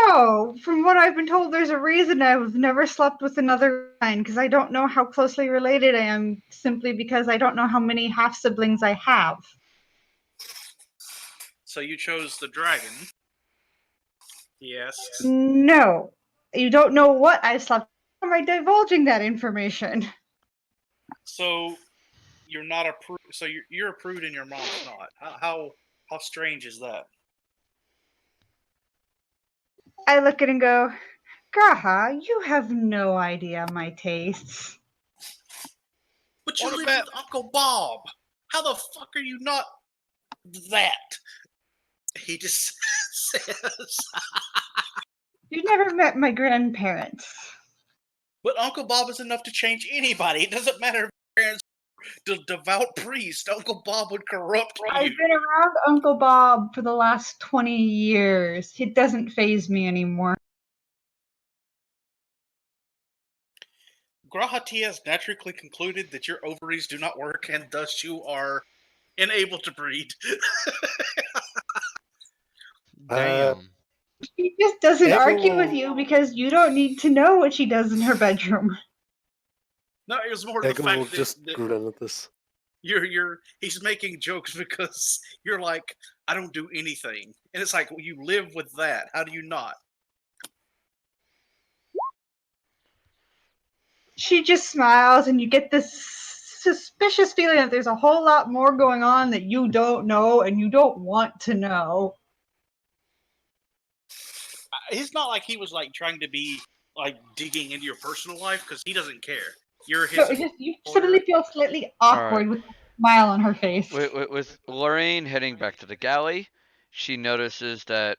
No, from what I've been told, there's a reason I've never slept with another man, because I don't know how closely related I am, simply because I don't know how many half siblings I have. So you chose the dragon. Yes. No, you don't know what I slept with. Am I divulging that information? So you're not a prude. So you're a prude and your mom's not. How strange is that? I look at it and go, Graha, you have no idea my tastes. But you live with Uncle Bob. How the fuck are you not that? He just says. You never met my grandparents. But Uncle Bob is enough to change anybody. It doesn't matter if your parents are devout priest. Uncle Bob would corrupt you. I've been around Uncle Bob for the last 20 years. It doesn't faze me anymore. Grahati has naturally concluded that your ovaries do not work and thus you are unable to breed. Damn. She just doesn't argue with you because you don't need to know what she does in her bedroom. No, it was more the Ego fact will that, just grin at this. he's making jokes because you're like, I don't do anything. And it's like, well, you live with that. How do you not? She just smiles and you get this suspicious feeling that there's a whole lot more going on that you don't know and you don't want to know. It's not like he was like trying to be like digging into your personal life because he doesn't care. You're his. So you suddenly feel slightly awkward with smile on her face. With Lorraine heading back to the galley, she notices that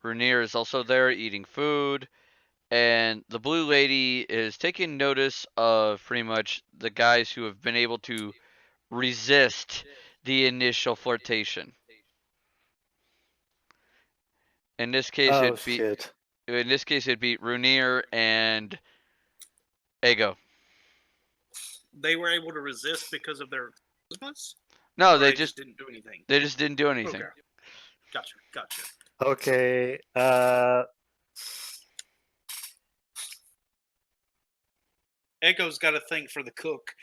Rainier is also there eating food, and the blue lady is taking notice of pretty much the guys who have been able to resist the initial flirtation. In this case, Oh shit. it'd be Rainier and Ego. They were able to resist because of their charismas? No, Or they just didn't do anything. They just didn't do anything. Okay. Gotcha. Okay. Echo's got a thing for the cook.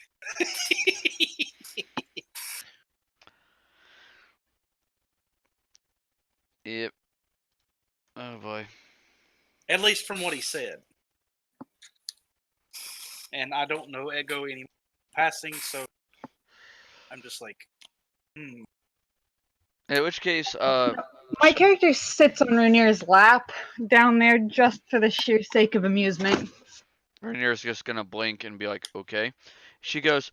Yep. Oh boy. At least from what he said. And I don't know Echo any passing, so I'm just like, In which case, My character sits on Rainier's lap down there just for the sheer sake of amusement. Rainier's just gonna blink and be like, okay. She goes,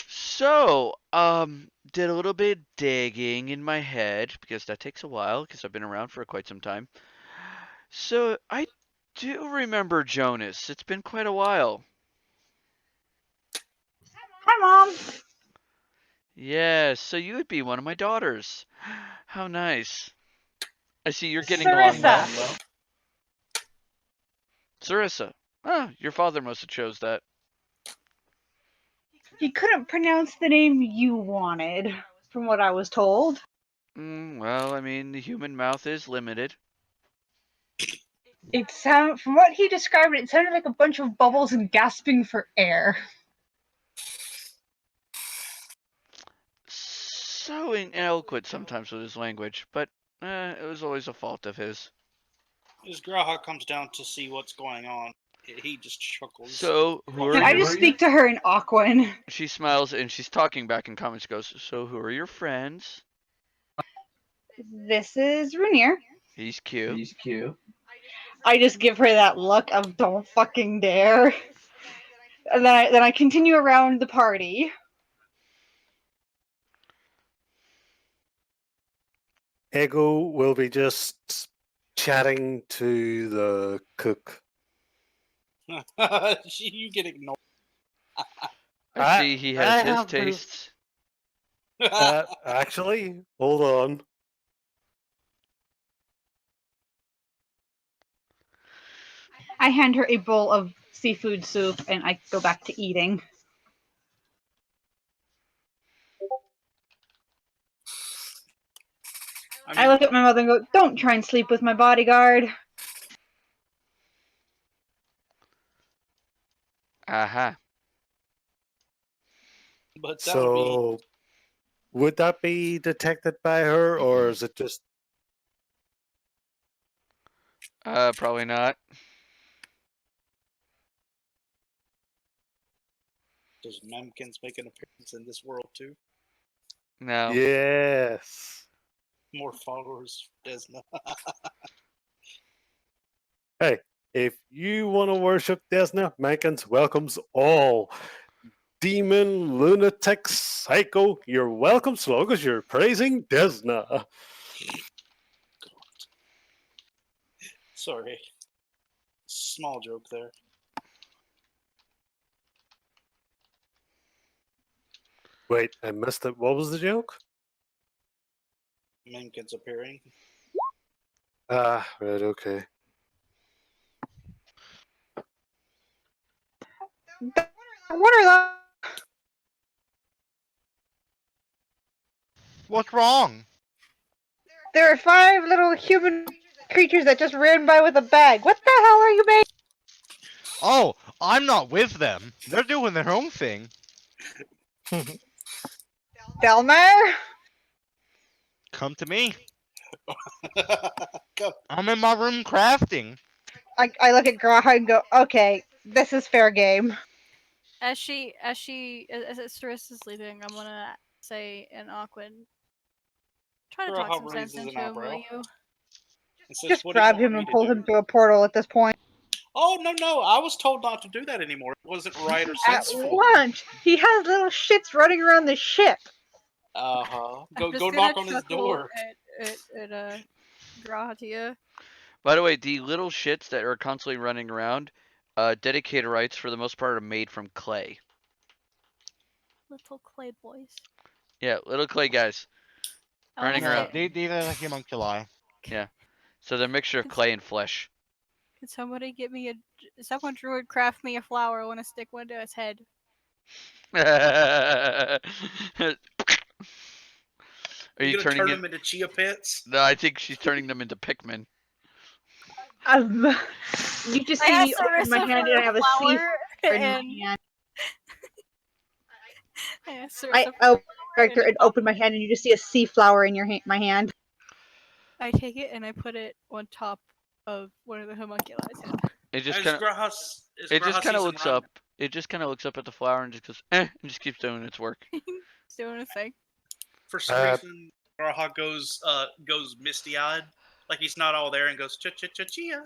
so, did a little bit of digging in my head, because that takes a while, because I've been around for quite some time. So, I do remember Jonas. It's been quite a while. Hi, Mom. Yeah, so you would be one of my daughters. How nice. I see you're getting along well. Sarissa. Ah, your father must have chose that. He couldn't pronounce the name you wanted, from what I was told. Well, I mean, the human mouth is limited. From what he described, it sounded like a bunch of bubbles and gasping for air. So ineloquent sometimes with his language, but it was always a fault of his. as Graha comes down to see what's going on, he just chuckles. So, Can I just speak to her in Aquan? She smiles and she's talking back in common. She goes, so who are your friends? This is Rainier. He's cute. I just give her that look of don't fucking dare. And then I continue around the party. Ego will be just chatting to the cook. You get ignored. I see he has his tastes. Actually, hold on. I hand her a bowl of seafood soup and I go back to eating. I look at my mother and go, don't try and sleep with my bodyguard. Aha. But So, would that be detected by her, or is it just... Probably not. Does Memkins make an appearance in this world too? No. Yes. More followers, Desna. Hey, if you want to worship Desna, Mankins welcomes all. Demon, lunatic, psycho, you're welcome so long as you're praising Desna. Sorry. Small joke there. Wait, I missed it. What was the joke? Memkins appearing. Ah, right, okay. What are those? What's wrong? There are 5 little human creatures that just ran by with a bag. What the hell are you making? Oh, I'm not with them. They're doing their own thing. Delmer? Come to me. I'm in my room crafting. I look at Graha and go, okay, this is fair game. As Ceris is leaving, I'm gonna say in Aquan, try to talk some sense into him, will you? Just grab him and pull him through a portal at this point. Oh no! I was told not to do that anymore. It wasn't right or At sensible. lunch, he has little shits running around the ship. Go I'm just go gonna knock on his chuckle door. at Gratia. By the way, the little shits that are constantly running around, dedicator rights for the most part are made from clay. Little clay boys. Yeah, little clay guys I running wanna around. say, These are the homunculi. Yeah. So they're a mixture of clay and flesh. can somebody get me someone druid craft me a flower? I wanna stick one to its head. Are you You're gonna turning turn it? them into chia pets? No, I think she's turning them into Pikmin. You just I see me asked open my Sarissa hand for and I a have a flower, sea in and my hand. I asked I Sarissa oh, for character and and open my hand and you just see a sea flower in my hand. I take it and I put it on top of one of the homunculi's head. It just As kind of. Grahas, It just kind of sees him looks run, up. It just kind of looks up at the flower and just goes, and just keeps doing its work. It's doing a thing. for some reason, Graha goes misty eyed, like he's not all there, and goes cha cha cha chia.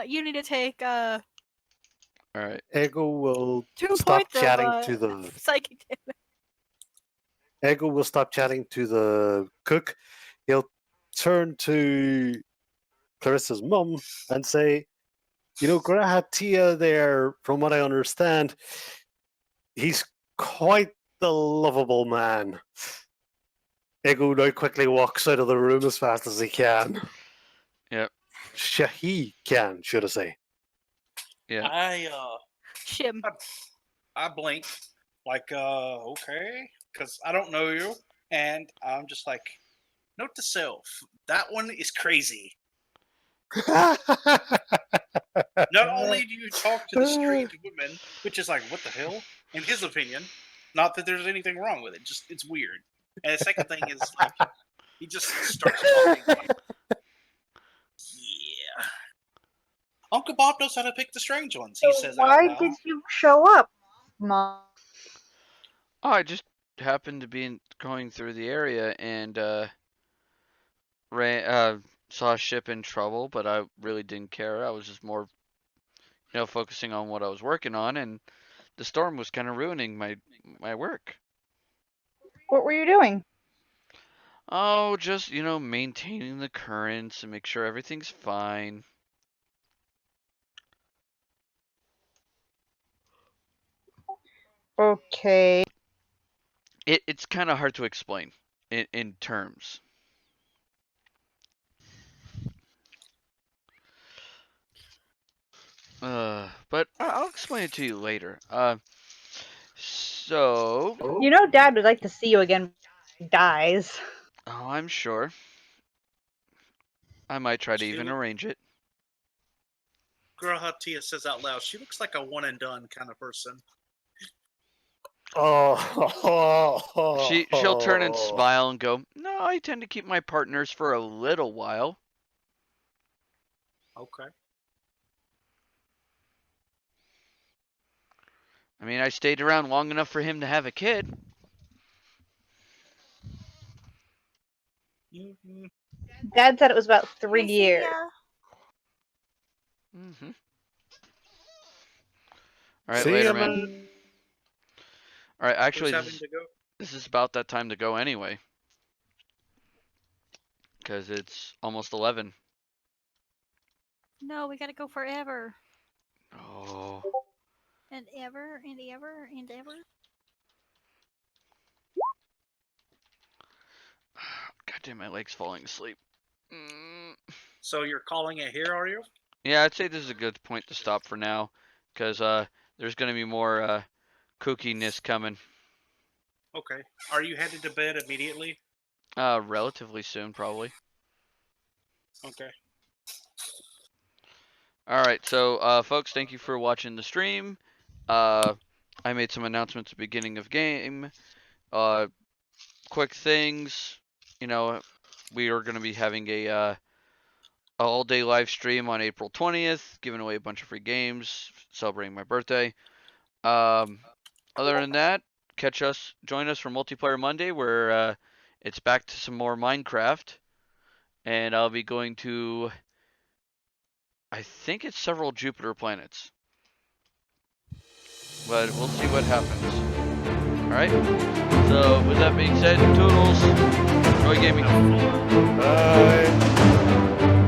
You need to take All right. Ego will 2 stop points of chatting to the psychic damage. Ego will stop chatting to the cook. He'll turn to Clarissa's mum and say, "You know, Grahatia there, from what I understand, he's quite the lovable man." Ego now quickly walks out of the room as fast as he can. Yep. He can, should I say. Yeah. Shim. I blink, like okay, because I don't know you, and I'm just like, note to self, that one is crazy. Not only do you talk to the street women, which is like, what the hell, in his opinion, not that there's anything wrong with it, just it's weird. And the second thing is like, he just starts talking like, yeah. Uncle Bob knows how to pick the strange ones, he says out Why loud. did you show up, Mom? Oh, I just happened to be going through the area and saw a ship in trouble, but I really didn't care. I was just more, focusing on what I was working on, and the storm was kind of ruining my work. What were you doing? Oh, just, maintaining the currents and make sure everything's fine. Okay. It's kind of hard to explain in terms. But I'll explain it to you later. So. You know Dad would like to see you again before he dies. Oh, I'm sure. I might try to She even look- arrange it. Grahatia says out loud, she looks like a one and done kind of person. She'll turn and smile and go, "No, I tend to keep my partners for a little while." Okay. I mean, I stayed around long enough for him to have a kid. Mm-hmm. Dad said it was about 3 years. Mm-hmm. All right, See later, ya, man. All right, actually, Who's having to go? this is about that time to go anyway, because it's almost 11. No, we gotta go forever. Oh. And ever, and ever, and ever. Goddamn, my leg's falling asleep. Mm. So you're calling it here, are you? Yeah, I'd say this is a good point to stop for now, because there's gonna be more kookiness coming. Okay. Are you headed to bed immediately? Relatively soon, probably. Okay. All right, so folks, thank you for watching the stream. I made some announcements at the beginning of game. Quick things, we are going to be having a all-day live stream on April 20th, giving away a bunch of free games, celebrating my birthday. Other than that, join us for Multiplayer Monday, where it's back to some more Minecraft, and I'll be going to I think it's several Jupiter planets. But we'll see what happens. Alright? So, with that being said, Toodles, Roy Gaming. Bye.